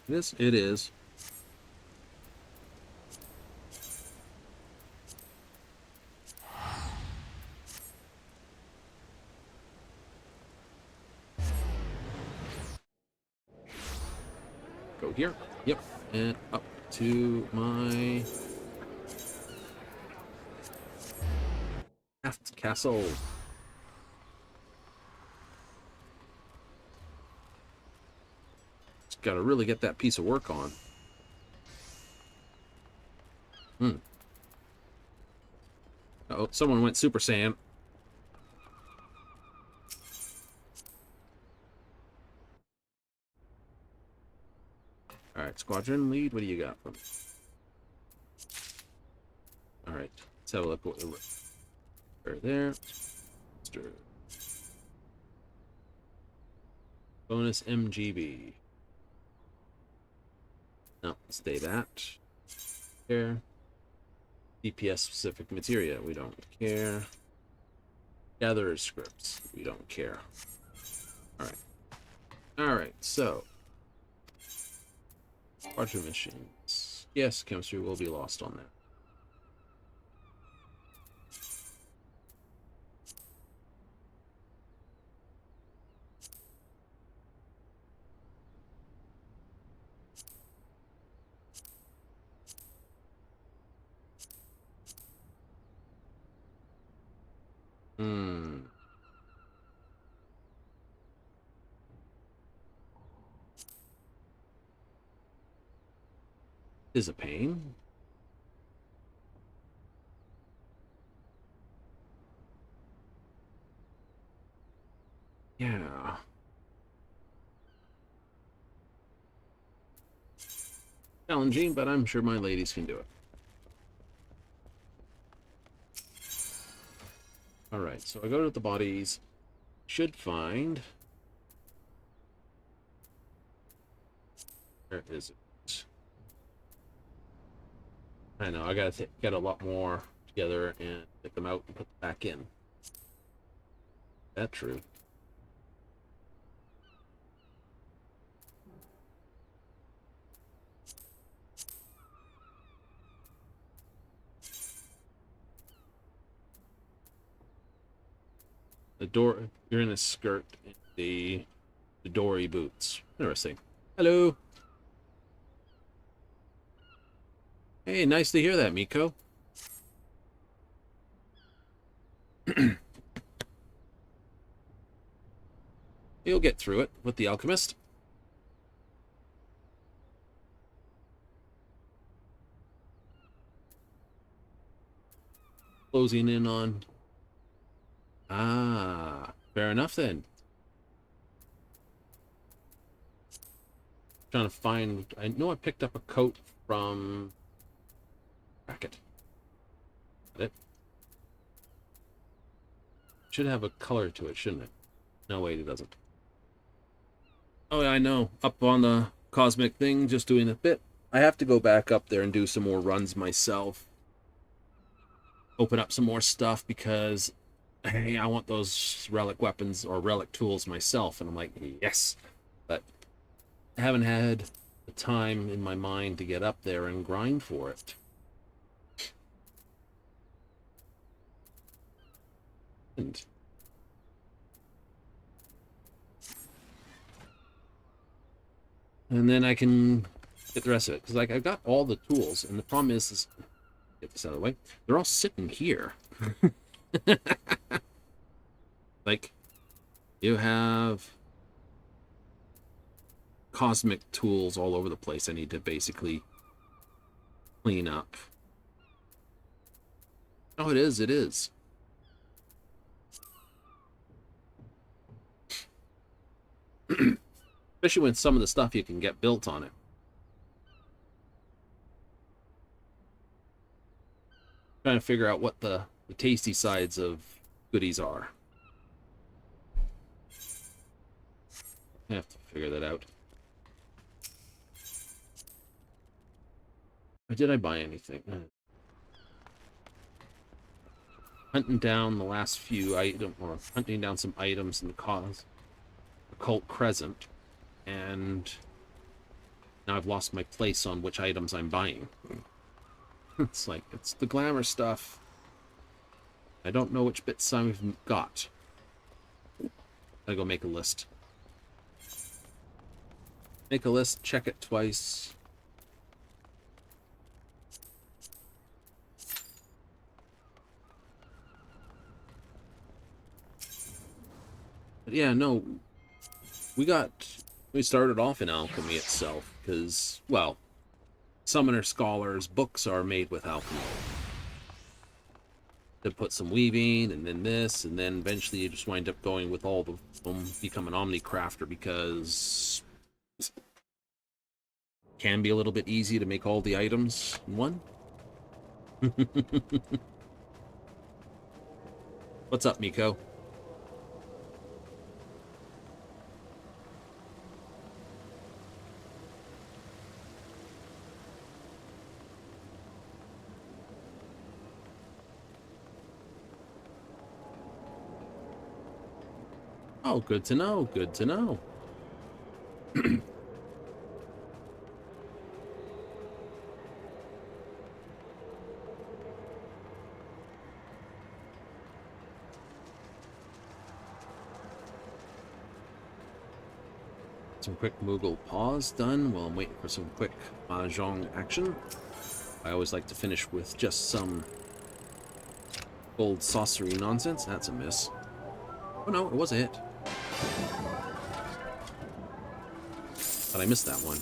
This, it is. Go here. Yep. And up to my... castle. Just gotta really get that piece of work on. Uh-oh, someone went Super Saiyan. Alright, squadron lead, what do you got for me? Alright, let's have a look. Right there. Bonus MGB. No, stay that. Care. DPS specific materia, we don't care. Gatherer scripts, we don't care. Alright. Alright, so. Archer missions. Yes, chemistry will be lost on that. Is a pain. Yeah. Challenging, but I'm sure my ladies can do it. Alright, so I go to the bodies. Should find... Where is it? I know, I gotta get a lot more together and get them out and put them back in. That's true. The door, you're in a skirt and the dory boots. Interesting. Hello. Hey, nice to hear that, Miko. You'll get through it with the alchemist. Closing in on... Ah, fair enough then. Trying to find... I know I picked up a coat from... Bracket. Got it. Should have a color to it, shouldn't it? No, wait, it doesn't. Oh, yeah, I know. Up on the cosmic thing, just doing a bit. I have to go back up there and do some more runs myself. Open up some more stuff because... Hey, I want those relic weapons or relic tools myself. And I'm like, yes. But I haven't had the time in my mind to get up there and grind for it. And then I can get the rest of it. Because, like, I've got all the tools. And the problem is get this out of the way. They're all sitting here. Like, you have cosmic tools all over the place I need to basically clean up. Oh, it is, it is. Especially when some of the stuff you can get built on it. Trying to figure out what the tasty sides of goodies are. I have to figure that out. Or did I buy anything? Hunting down the last few items, or hunting down some items in the Occult Crescent, and now I've lost my place on which items I'm buying. It's like, it's the glamour stuff. I don't know which bits I've got. Gotta go make a list. Make a list, check it twice. But yeah, no. We started off in alchemy itself, because, well, Summoner Scholars books are made with alchemy. They put some weaving, and then this, and then eventually you just wind up going with all of them, become an Omnicrafter, because it can be a little bit easy to make all the items in one. What's up, Miko? Oh, good to know, good to know. Some quick Moogle pause done while I'm waiting for some quick Mahjong action. I always like to finish with just some gold sorcery nonsense. That's a miss. Oh no, it was a hit. But I missed that one.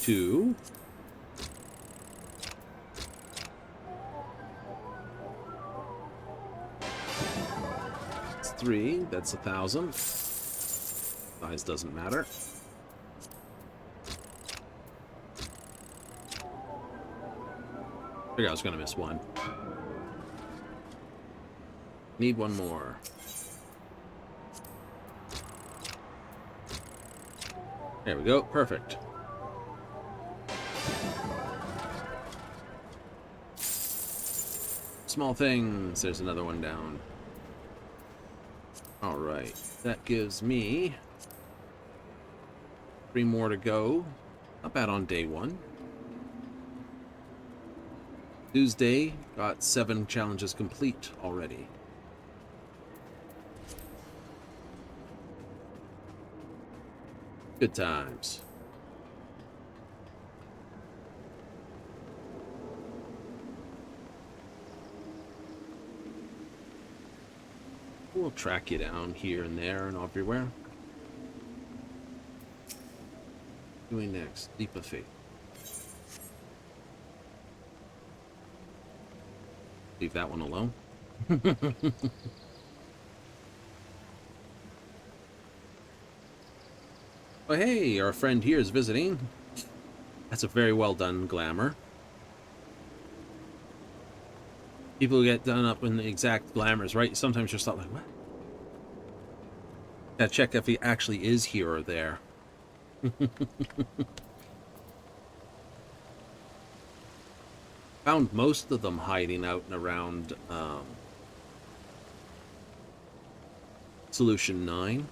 Two. It's three. That's 1,000. size doesn't matter. I figured I was going to miss one. Need one more. There we go. Perfect. Small things. There's another one down. All right. That gives me 3 more to go. Not bad on day 1. Tuesday got 7 challenges complete already. Good times. We'll track you down here and there and everywhere. Doing next, Leap of Faith. Leave that one alone. Oh, hey, our friend here is visiting. That's a very well done glamour. People get done up in the exact glamours, right? Sometimes you're just like, what? Gotta check if he actually is here or there. Found most of them hiding out and around Solution 9.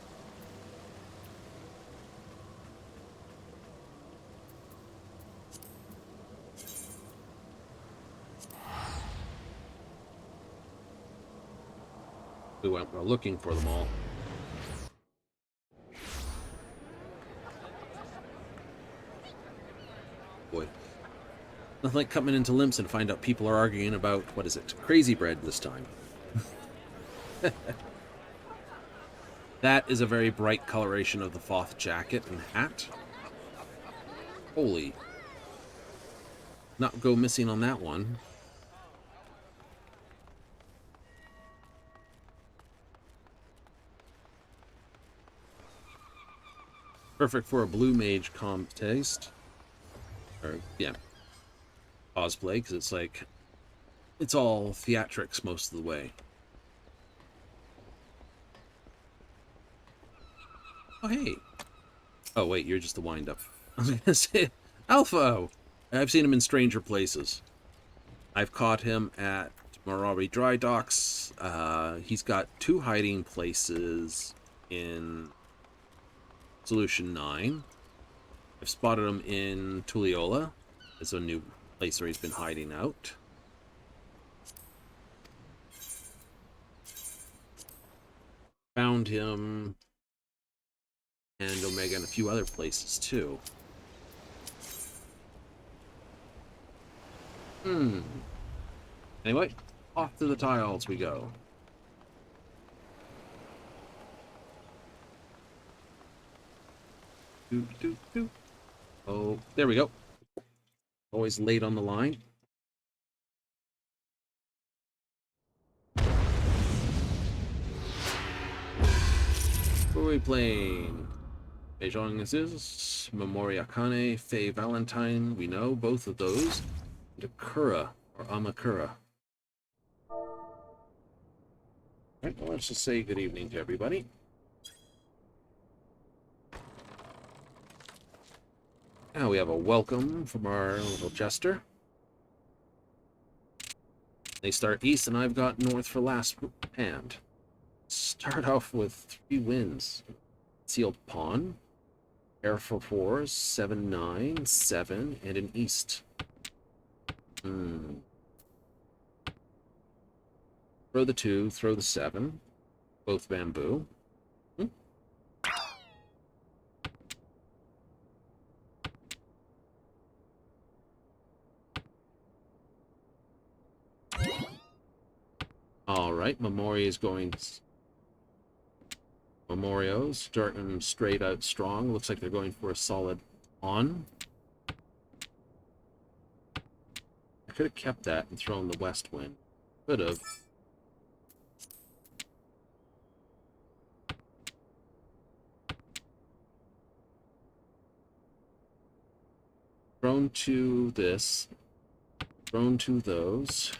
We're looking for them all. Boy. Nothing like coming into Limps and find out people are arguing about, what is it, crazy bread this time. That is a very bright coloration of the Thoth jacket and hat. Holy. Not go missing on that one. Perfect for a blue mage contest. Or, yeah. Cosplay, because it's like, it's all theatrics most of the way. Oh, hey. Oh, wait, you're just the wind-up. I was going to say, Alpha! I've seen him in stranger places. I've caught him at Marawi Dry Docks. He's got 2 hiding places in Solution 9. I've spotted him in Tulliola. It's a new place where he's been hiding out. Found him and Omega and a few other places too. Anyway, off to the tiles we go. Oh, there we go. Always late on the line. Who are we playing? Beijing is Memoria Kane, Faye Valentine. We know both of those. And Akura or Amakura. Alright, well, let's just say good evening to everybody. Now we have a welcome from our little jester. They start east, and I've got north for last hand. Start off with 3 wins. Sealed Pawn, Air for 4s, 7, 9, 7, and an east. Throw the 2, throw the 7. Both bamboo. Alright, Memoria is going... Memorio starting straight out strong. Looks like they're going for a solid on. I could have kept that and thrown the west wind. Could have. Prone to this. Prone to those.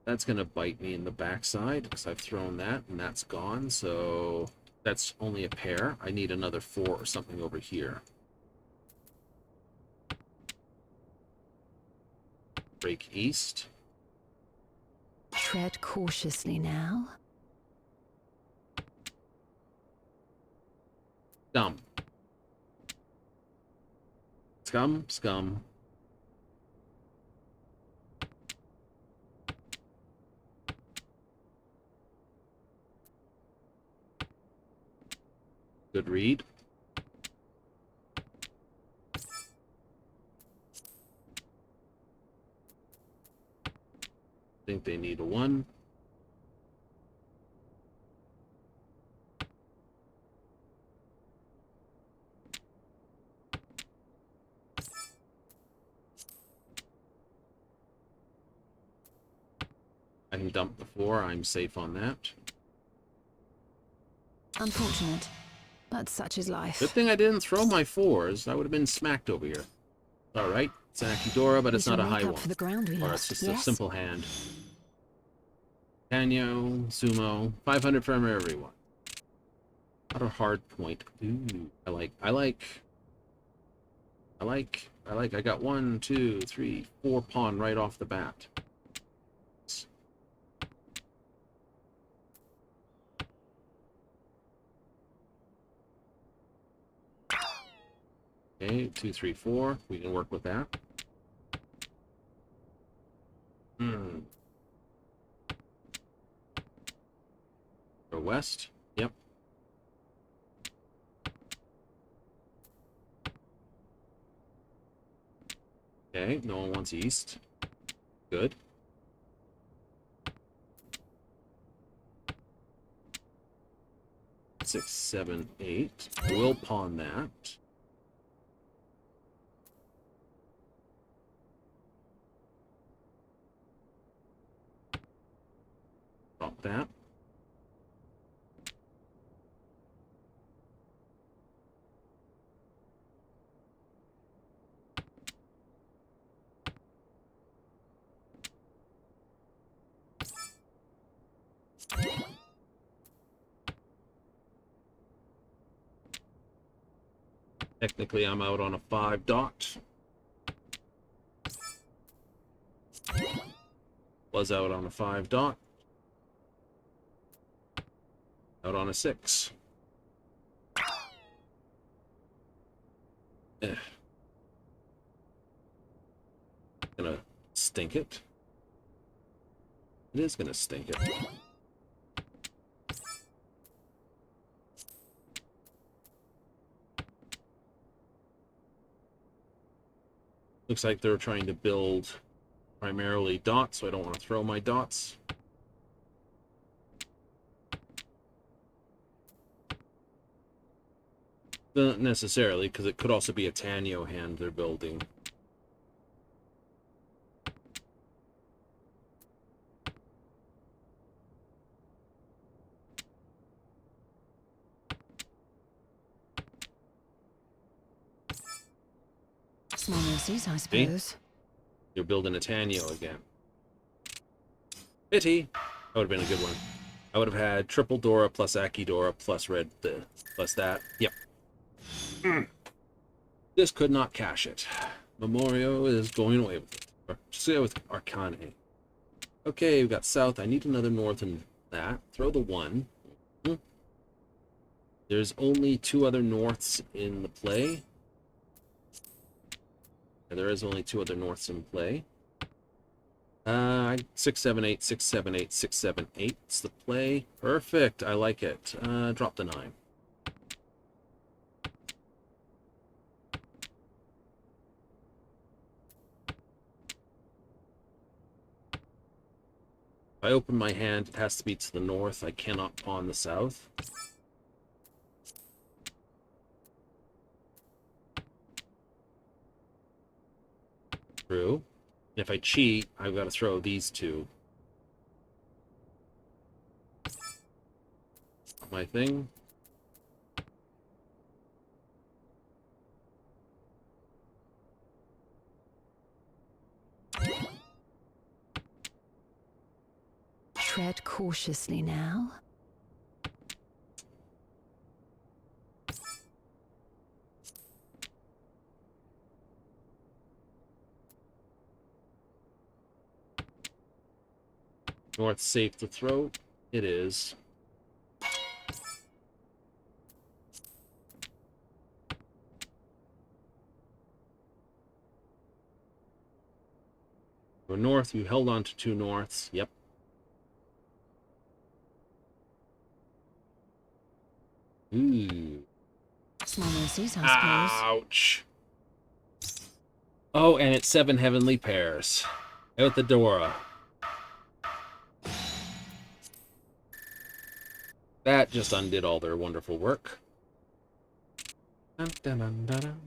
That's going to bite me in the backside because I've thrown that and that's gone. So that's only a pair. I need another 4 or something over here. Break east. Tread cautiously now. Scum. Scum, scum. Good read. Think they need a 1. I can dump the 4. I'm safe on that. Unfortunate, but such is life. Good thing I didn't throw my 4s. I would have been smacked over here. All right, it's an Akidora, but it's We not a shall high make up one. for the ground we Or lost, it's just a yes? simple hand. Tanyo, Sumo, 500 from everyone. Not a hard point. Ooh, I got 1, 2, 3, 4 pawn right off the bat. Okay, 2, 3, 4. We can work with that. Go west. Yep. Okay, no one wants east. Good. Six, 7, 8. We'll pawn that. Drop that. Technically, I'm out on a 5 dot. Was out on a 5 dot. Out on a 6. Gonna stink it. It is gonna stink it. Looks like they're trying to build primarily dots, so I don't want to throw my dots. Not necessarily, because it could also be a Tanyo hand they're building. Small mercies, I suppose. You're building a Tanyo again. Pity. That would have been a good one. I would have had triple Dora plus Akidora plus red plus that. Yep. This could not cash it. Memorio is going away with it. Or just go with Arcane. Okay, we've got south. I need another north and that. Throw the 1. There's only 2 other norths in the play. And there is only 2 other norths in play. 6, 7, 8, 6, 7, 8, 6, 7, 8. It's the play. Perfect. I like it. Drop the 9. I open my hand, it has to be to the north. I cannot pawn the south. True. If I cheat, I've got to throw these two. My thing. Tread cautiously now. North safe to throw. It is. Go north, you held on to 2 norths. Yep. Ooh. Small mercies, I suppose. Ouch. Oh, and it's 7 heavenly pairs. Out the door. That just undid all their wonderful work. Dun, dun, dun, dun, dun.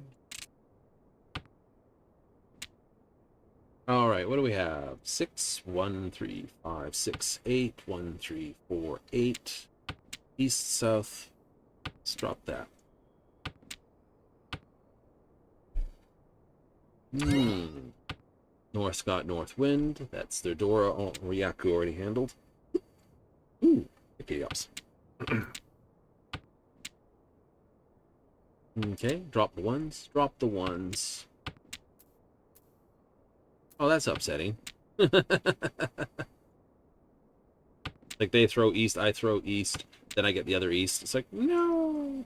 All right, what do we have? 6, 1, 3, 5, 6, 8, 1, 3, 4, 8. East, south. Let's drop that. North got north wind. That's their Dora. Oh, Ryaku already handled. Ooh, chaos. Okay, drop the ones. Drop the ones. Oh, that's upsetting. Like they throw east, I throw east, then I get the other east. It's like, no.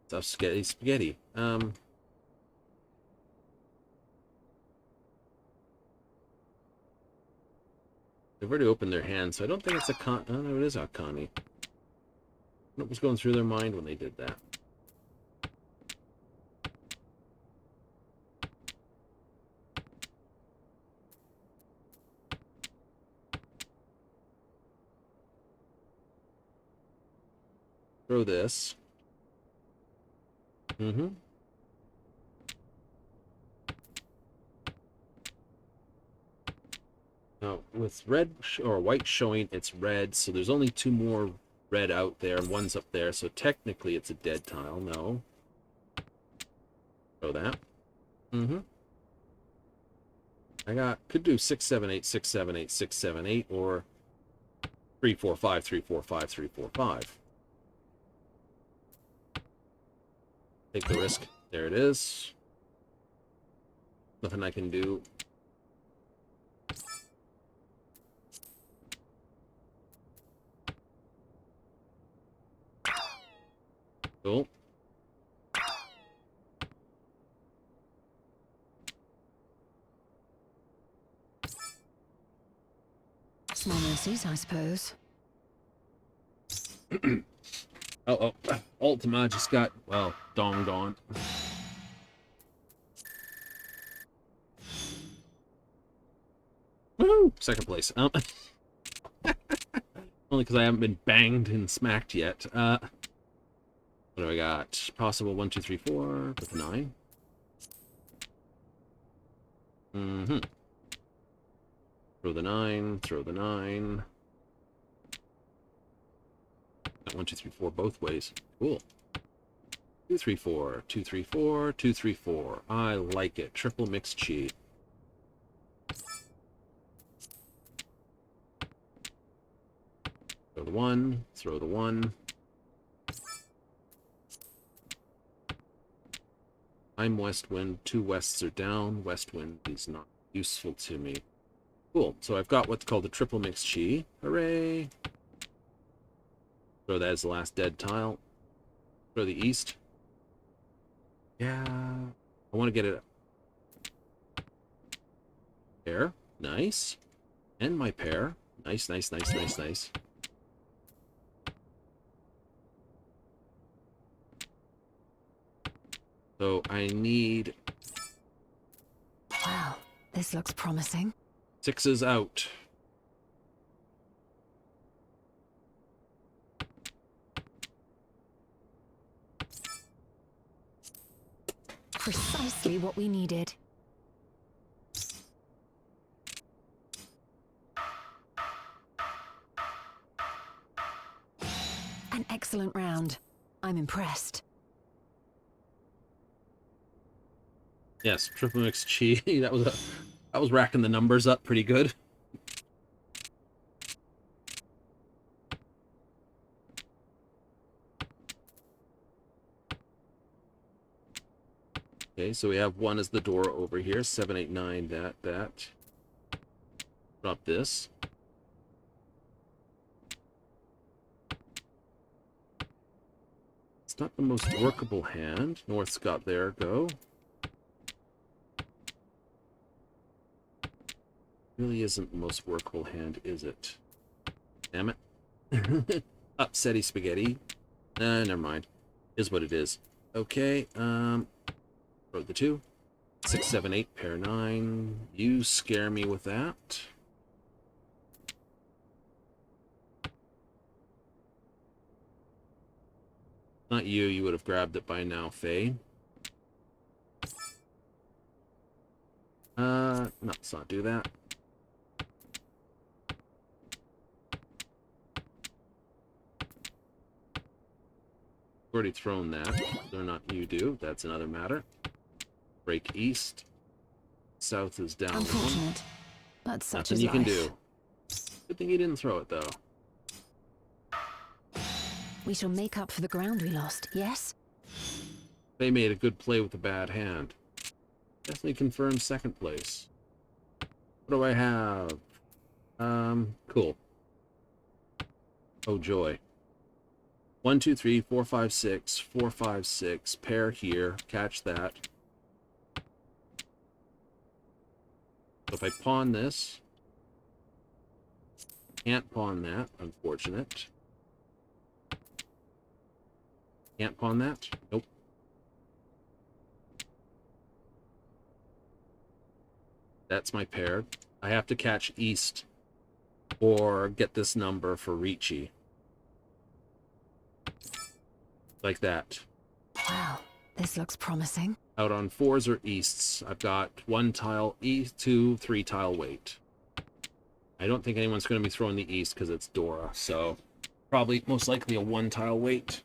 Tough spaghetti. They've already opened their hand, so I don't think it's a con. Oh, no, it is Akani. What was going through their mind when they did that? Throw this. Now, with red or white showing, it's red, so there's only 2 more red out there, and 1's up there, so technically it's a dead tile. No. Throw that. I could do 6, 7, 8, 6, 7, 8, 6, 7, 8, or 3, 4, 5, 3, 4, 5, 3, 4, 5. Take the risk. There it is. Nothing I can do. Cool. Small mercies, I suppose. Oh, Ultima just got, well, donged on. Woo! Second place. Only because I haven't been banged and smacked yet. What do I got? Possible 1, 2, 3, 4 with a 9. Throw the 9, throw the 9. 1, 2, 3, 4 both ways. Cool. 2, 3, 4, 2, 3, 4, 2, 3, 4. I like it. Triple mixed cheat. Throw the 1, throw the 1. I'm west wind. 2 wests are down. West wind is not useful to me. Cool. So I've got what's called a triple mixed chi. Hooray! Throw that as the last dead tile. Throw the east. Yeah. I want to get it. Pair. Nice. And my pair. Nice, nice, nice, nice, nice. So I need... Wow, this looks promising. Sixes out. Precisely what we needed. An excellent round. I'm impressed. Yes, triple mix chi. That was racking the numbers up pretty good. Okay, so we have one as the door over here. 7, 8, 9, that. Drop this. It's not the most workable hand. North's got their go. Really isn't the most workable hand, is it? Damn it. Upsetty spaghetti. Never mind. Is what it is. Okay, throw the 2. 6, 7, 8, pair 9. You scare me with that. Not you, you would have grabbed it by now, Faye. No, let's not do that. Already thrown that. Whether or not you do, that's another matter. Break east. South is down. Unfortunate, but such Nothing is you can life. do. Good thing you didn't throw it, though. We shall make up for the ground we lost, yes? They made a good play with a bad hand. Definitely confirms second place. What do I have? Cool. Oh, joy. 1, 2, 3, 4, 5, 6, 4, 5, 6. Pair here. Catch that. So if I pawn this, can't pawn that. Unfortunate. Can't pawn that? Nope. That's my pair. I have to catch east or get this number for Ricci. Like that. Wow, this looks promising. Out on 4s or easts, I've got 1 tile east, 2, 3 tile wait. I don't think anyone's going to be throwing the east because it's Dora, so probably most likely a 1 tile wait.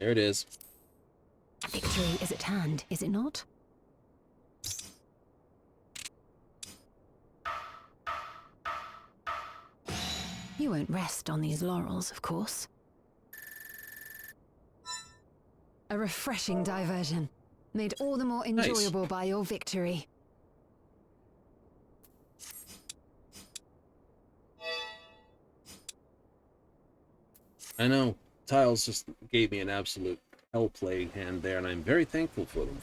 There it is. Victory is at hand, is it not? You won't rest on these laurels, of course. A refreshing diversion, made all the more enjoyable by your victory. I know. Tiles just gave me an absolute hell play hand there, and I'm very thankful for them.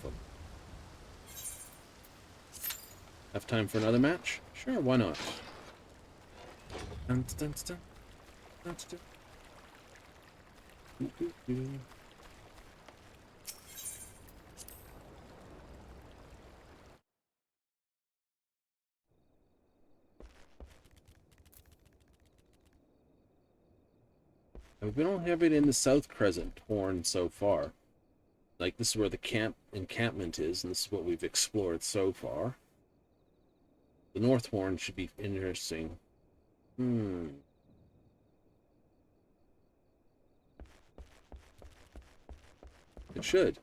Have time for another match? Sure, why not? Dun, dun, dun, dun, dun. Doo, doo, doo. We don't have it in the South Crescent horn so far. Like, this is where the encampment is, and this is what we've explored so far. The North Horn should be interesting. It should.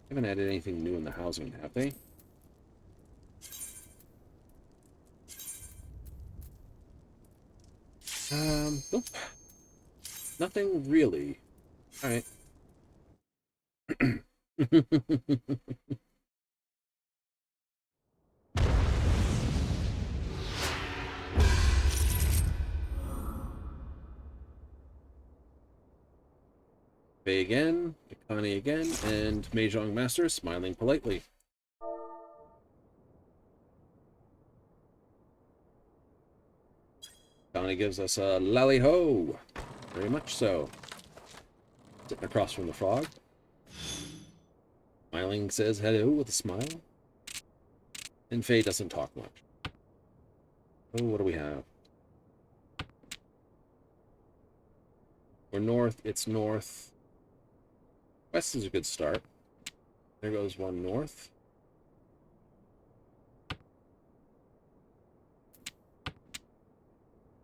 Haven't added anything new in the housing, have they? Nope. Nothing really. Alright. Faye again, Akane again, and Mahjong Master smiling politely. Akane gives us a lally-ho! Very much so. Sitting across from the frog. Smiling says hello with a smile. And Faye doesn't talk much. Oh, what do we have? We're north. It's north. West is a good start. There goes one north.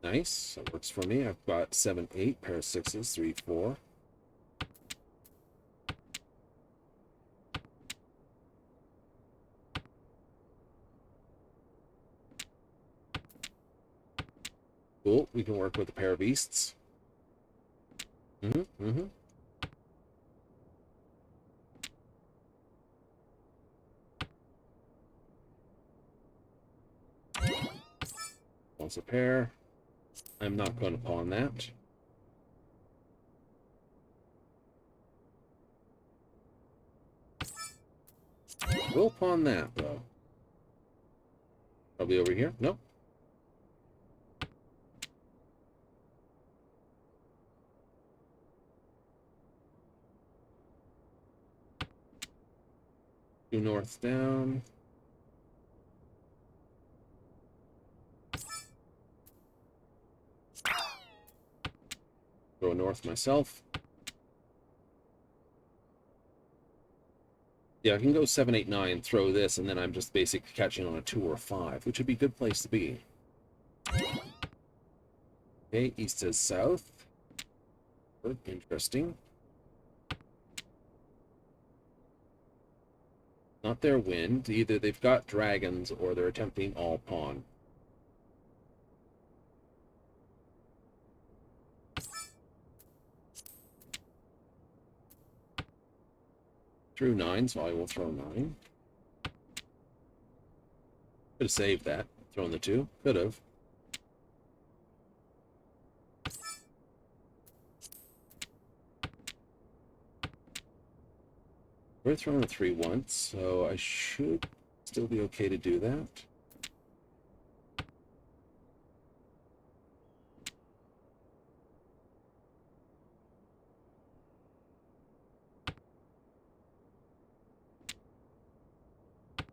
Nice. That works for me. I've got 7, 8, pair of 6s, 3, 4. Cool. We can work with a pair of easts. Wants a pair. I'm not going to pawn that. We'll pawn that, though. Probably over here. Nope. Due north down. Go north myself. Yeah, I can go 7, 8, 9, throw this, and then I'm just basically catching on a 2 or a 5, which would be a good place to be. Okay, east says south. Interesting. Not their wind. Either they've got dragons or they're attempting all pawn. Threw 9, so I will throw 9. Could have saved that. Thrown the 2. Could have. We're throwing a 3 once, so I should still be okay to do that.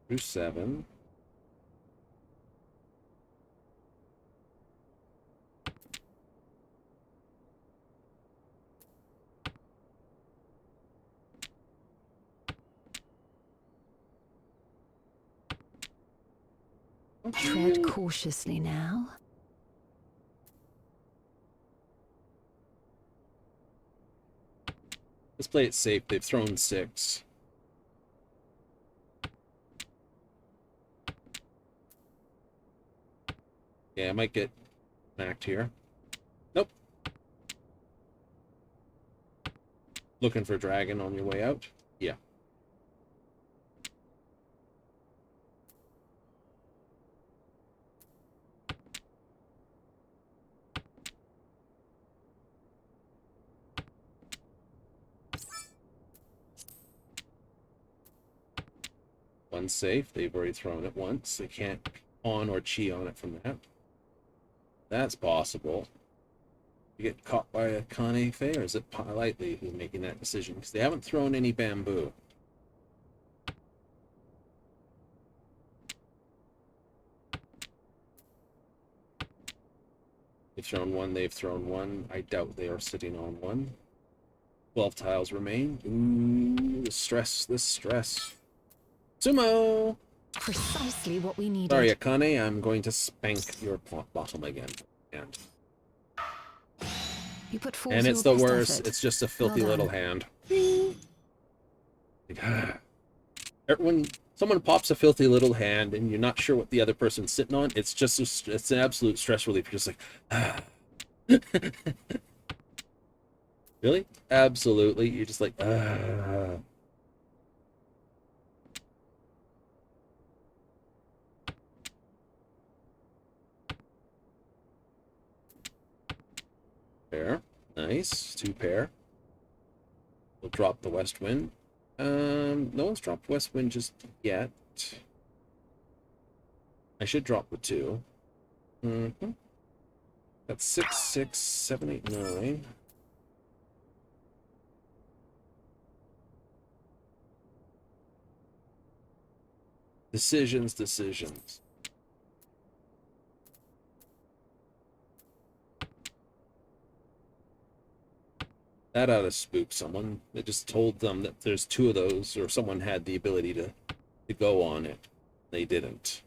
Through 7. Tread cautiously now. Let's play it safe. They've thrown 6. Yeah, I might get smacked here. Nope. Looking for a dragon on your way out? Yeah. One's safe. They've already thrown it once. They can't pawn or chi on it from that. That's possible. You get caught by a Kane Fey, or is it Lightly who's making that decision? Because they haven't thrown any bamboo. They've thrown 1, they've thrown 1. I doubt they are sitting on 1. 12 tiles remain. Ooh, the stress, the stress. Sumo! Precisely what we needed. Sorry, Akane, I'm going to spank your bottom again. And You put forth it's your the best worst. effort. It's just a filthy Well little done. hand. When someone pops a filthy little hand and you're not sure what the other person's sitting on, it's just it's an absolute stress relief. You're just like, Really? Absolutely. You're just like, Pair. Nice. 2 pair. We'll drop the west wind. No one's dropped west wind just yet. I should drop the 2. That's 6, 6, 7, 8, 9. Decisions. That ought to spook someone. They just told them that there's 2 of those, or someone had the ability to go on it. They didn't.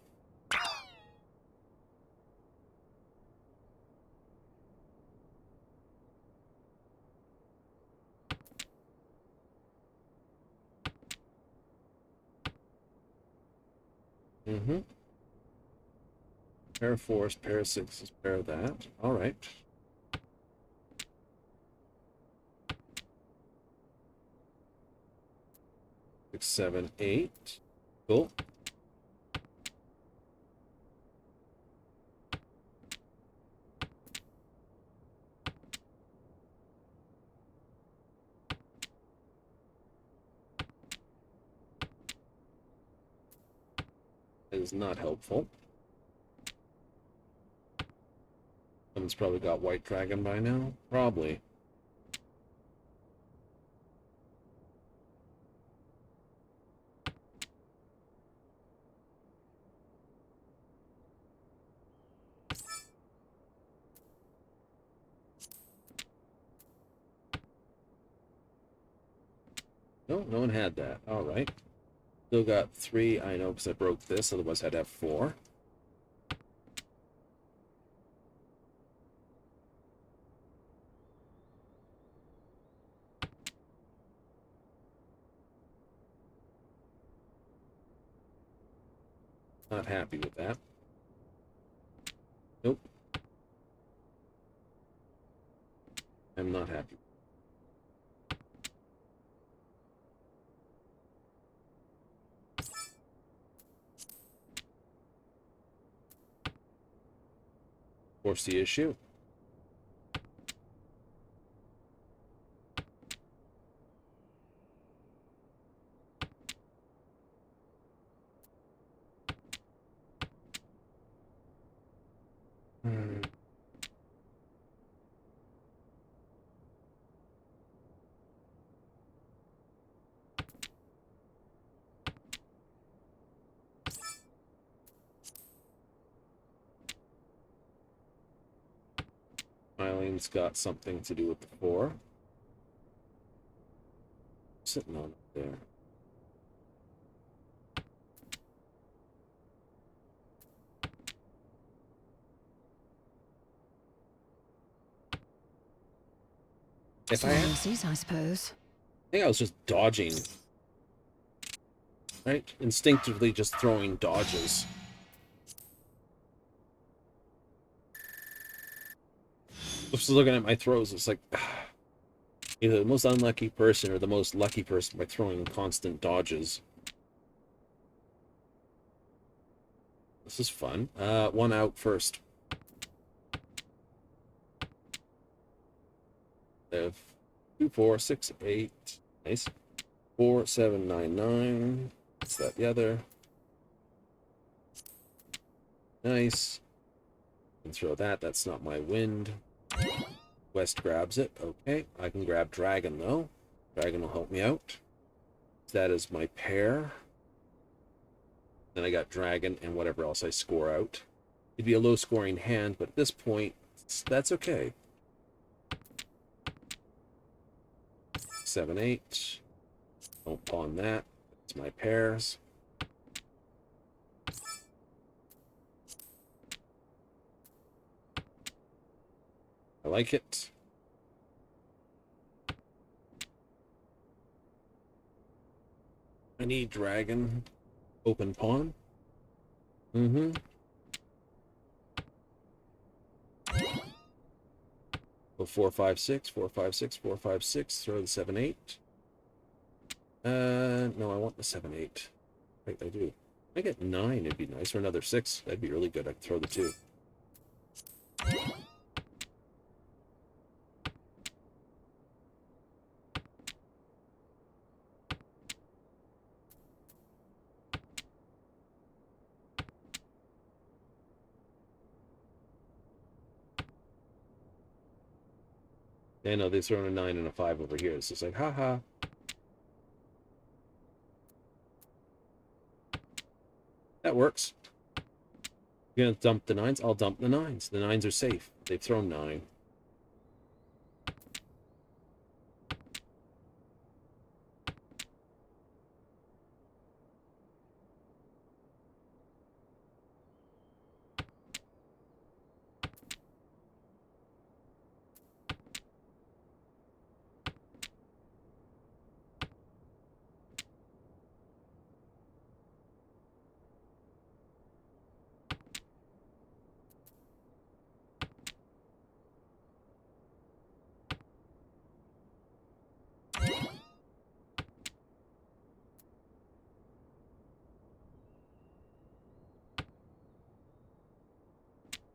Mm-hmm. Pair of 4s, pair of 6s, pair of that. All right. Six, 7, 8. Cool. That is not helpful. Someone's probably got White Dragon by now. Probably. No, no one had that. All right. Still got 3. I know because I broke this. Otherwise, I'd have 4. Not happy with that. Nope. I'm not happy. Force the issue. Eileen's got something to do with the 4. Sitting on it there. If I suppose. I think I was just dodging. Right? Instinctively just throwing dodges. Just looking at my throws, it's like either the most unlucky person or the most lucky person by throwing constant dodges. This is fun. 1 out first. I have 2, 4, 6, 8. Nice. 4, 7, 9, 9. What's that? The other. Nice. Can throw that. That's not my wind. West grabs it. Okay. I can grab Dragon, though. Dragon will help me out. That is my pair. Then I got Dragon and whatever else I score out. It'd be a low-scoring hand, but at this point, that's okay. 7, 8. Don't pawn that. That's my pairs. I like it. I need Dragon. Open pawn. Mm-hmm. Go 4, 5, 6, 4, 5, 6, 4, 5, 6. Throw the 7, 8. No, I want the 7, 8. Right, I do. If I get 9, it'd be nice. Or another 6. That'd be really good. I could throw the 2. I know they've thrown a 9 and a 5 over here. It's just like, haha. That works. You're gonna dump the 9s? I'll dump the 9s. The 9s are safe. They've thrown 9.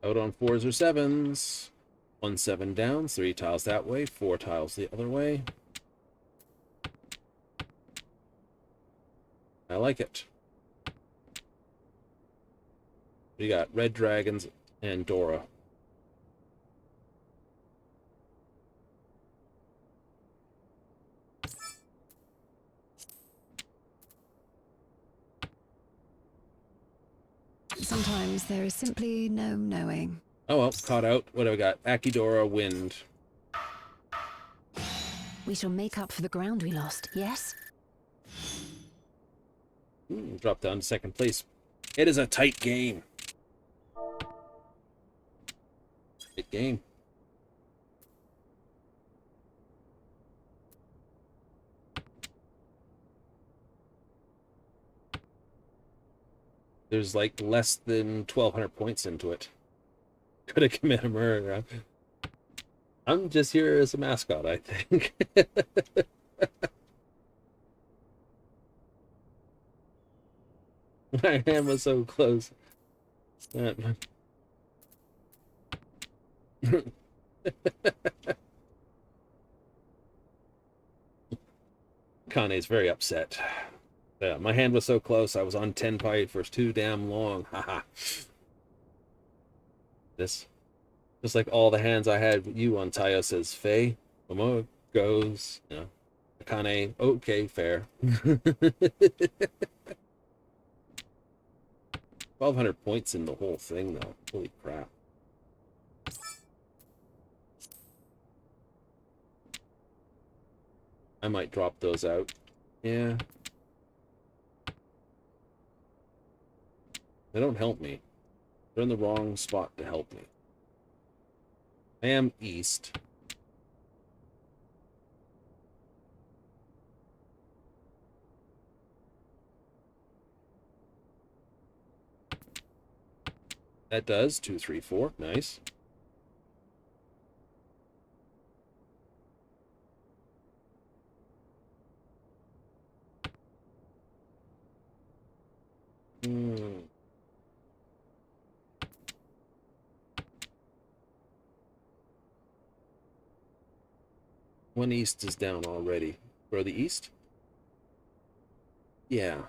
Out on 4s or 7s. 1 7 down, 3 tiles that way, 4 tiles the other way. I like it. We got red dragons and Dora. Sometimes there is simply no knowing. Oh well, caught out. What do we got? Akidora, wind. We shall make up for the ground we lost, yes? Drop down to 2nd place. It is a tight game. Tight game. There's like less than 1,200 points into it. Could have committed murder. I'm just here as a mascot, I think. My hand was so close. Kane's very upset. Yeah, my hand was so close. I was on 10 pie for too damn long. Haha. This, just like all the hands I had with you on Tayo, says Faye. Momo goes. You know, Kane. Okay, fair. 1,200 points in the whole thing, though. Holy crap. I might drop those out. Yeah. They don't help me. They're in the wrong spot to help me. I am east. That does 2, 3, 4. Nice. One east is down already. For the east? Yeah.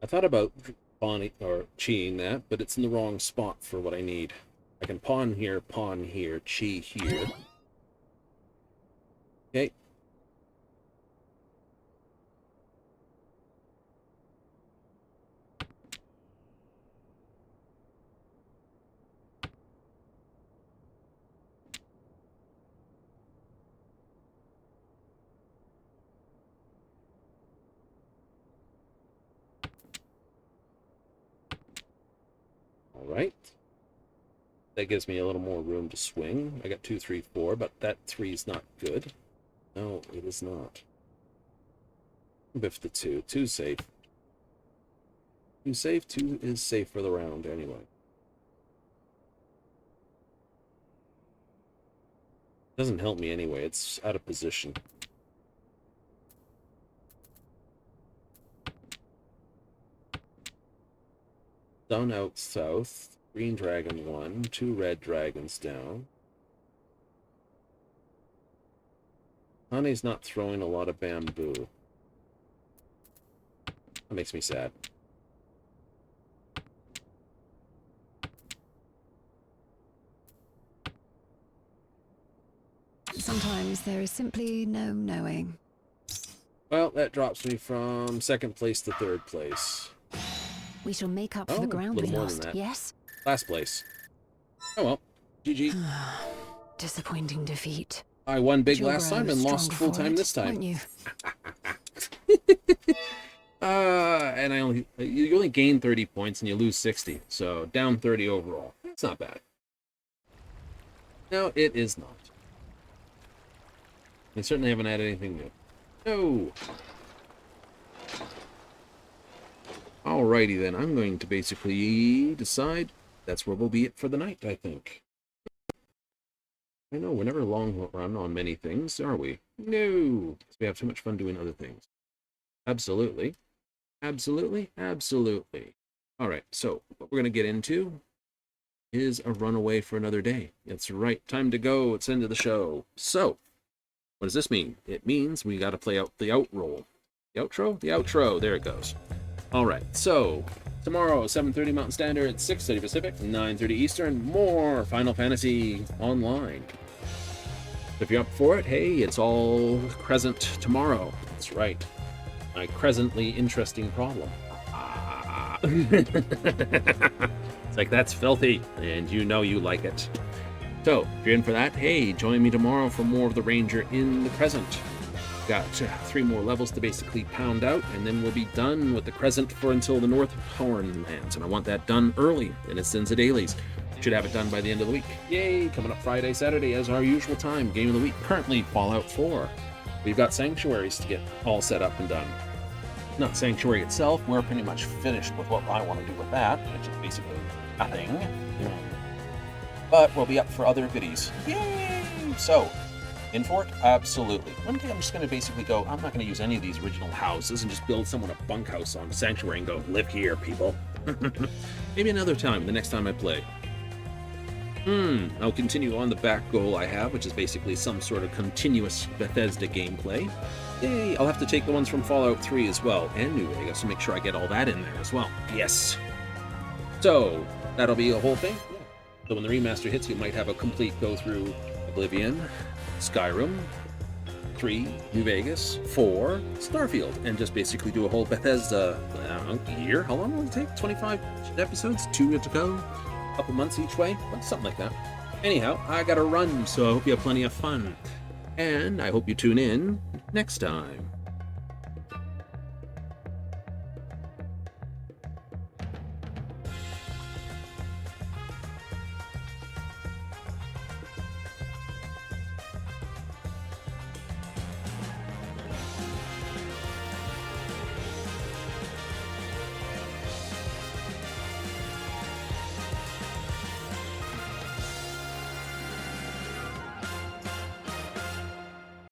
I thought about pawning or chiing that, but it's in the wrong spot for what I need. I can pawn here, chi here. Okay. All right. That gives me a little more room to swing. I got 2, 3, 4, but that 3 is not good. No, it is not. Biff the 2. 2's safe. 2's safe. 2 is safe for the round anyway. Doesn't help me anyway. It's out of position. Sun out south. Green dragon 1. 2 red dragons down. Honey's not throwing a lot of bamboo. That makes me sad. Sometimes there is simply no knowing. Well, that drops me from 2nd place to 3rd place. We shall make up Oh, for the a ground we little more lost, than that. yes? Last place. Oh well. GG. Disappointing defeat. I won big You'll last grow time and lost stronger full for time it, this time. won't you? And you only gain 30 points and you lose 60, so down 30 overall. It's not bad. No, it is not. They certainly haven't added anything new. No. Alrighty then, I'm going to basically decide that's where we'll be it for the night, I think. I know, we're never long run on many things, are we? No, because we have too much fun doing other things. Absolutely. Absolutely, absolutely. Alright, so what we're going to get into is a runaway for another day. That's right, time to go, it's into the show. So, what does this mean? It means we got to play out the outroll. The outro? The outro, there it goes. Alright, so tomorrow, 7:30 Mountain Standard, 6:30 Pacific, 9:30 Eastern, more Final Fantasy Online. If you're up for it, hey, it's all Cresent tomorrow. That's right. My crescently interesting problem. It's like, that's filthy, and you know you like it. So, if you're in for that, hey, join me tomorrow for more of the Ranger in the Crescent. Got 3 more levels to basically pound out, and then we'll be done with the Crescent for until the North Horn lands, and I want that done early, and it's Sins of Dailies. Should have it done by the end of the week. Yay! Coming up Friday, Saturday, as our usual time. Game of the week, currently Fallout 4. We've got Sanctuaries to get all set up and done. Not Sanctuary itself, we're pretty much finished with what I want to do with that, which is basically nothing. But we'll be up for other goodies. Yay! So, in for it? Absolutely. One day I'm just going to basically go, I'm not going to use any of these original houses and just build someone a bunkhouse on Sanctuary and go, live here, people. Maybe another time, the next time I play. I'll continue on the back goal I have, which is basically some sort of continuous Bethesda gameplay. Yay! I'll have to take the ones from Fallout 3 as well, and New Vegas, to make sure I get all that in there as well. Yes! So, that'll be a whole thing. So when the remaster hits, you might have a complete go-through Oblivion, Skyrim, 3, New Vegas, 4, Starfield, and just basically do a whole Bethesda year. How long will it take? 25 episodes? 2 to go? A couple months each way? Something like that. Anyhow, I gotta run, so I hope you have plenty of fun. And I hope you tune in next time.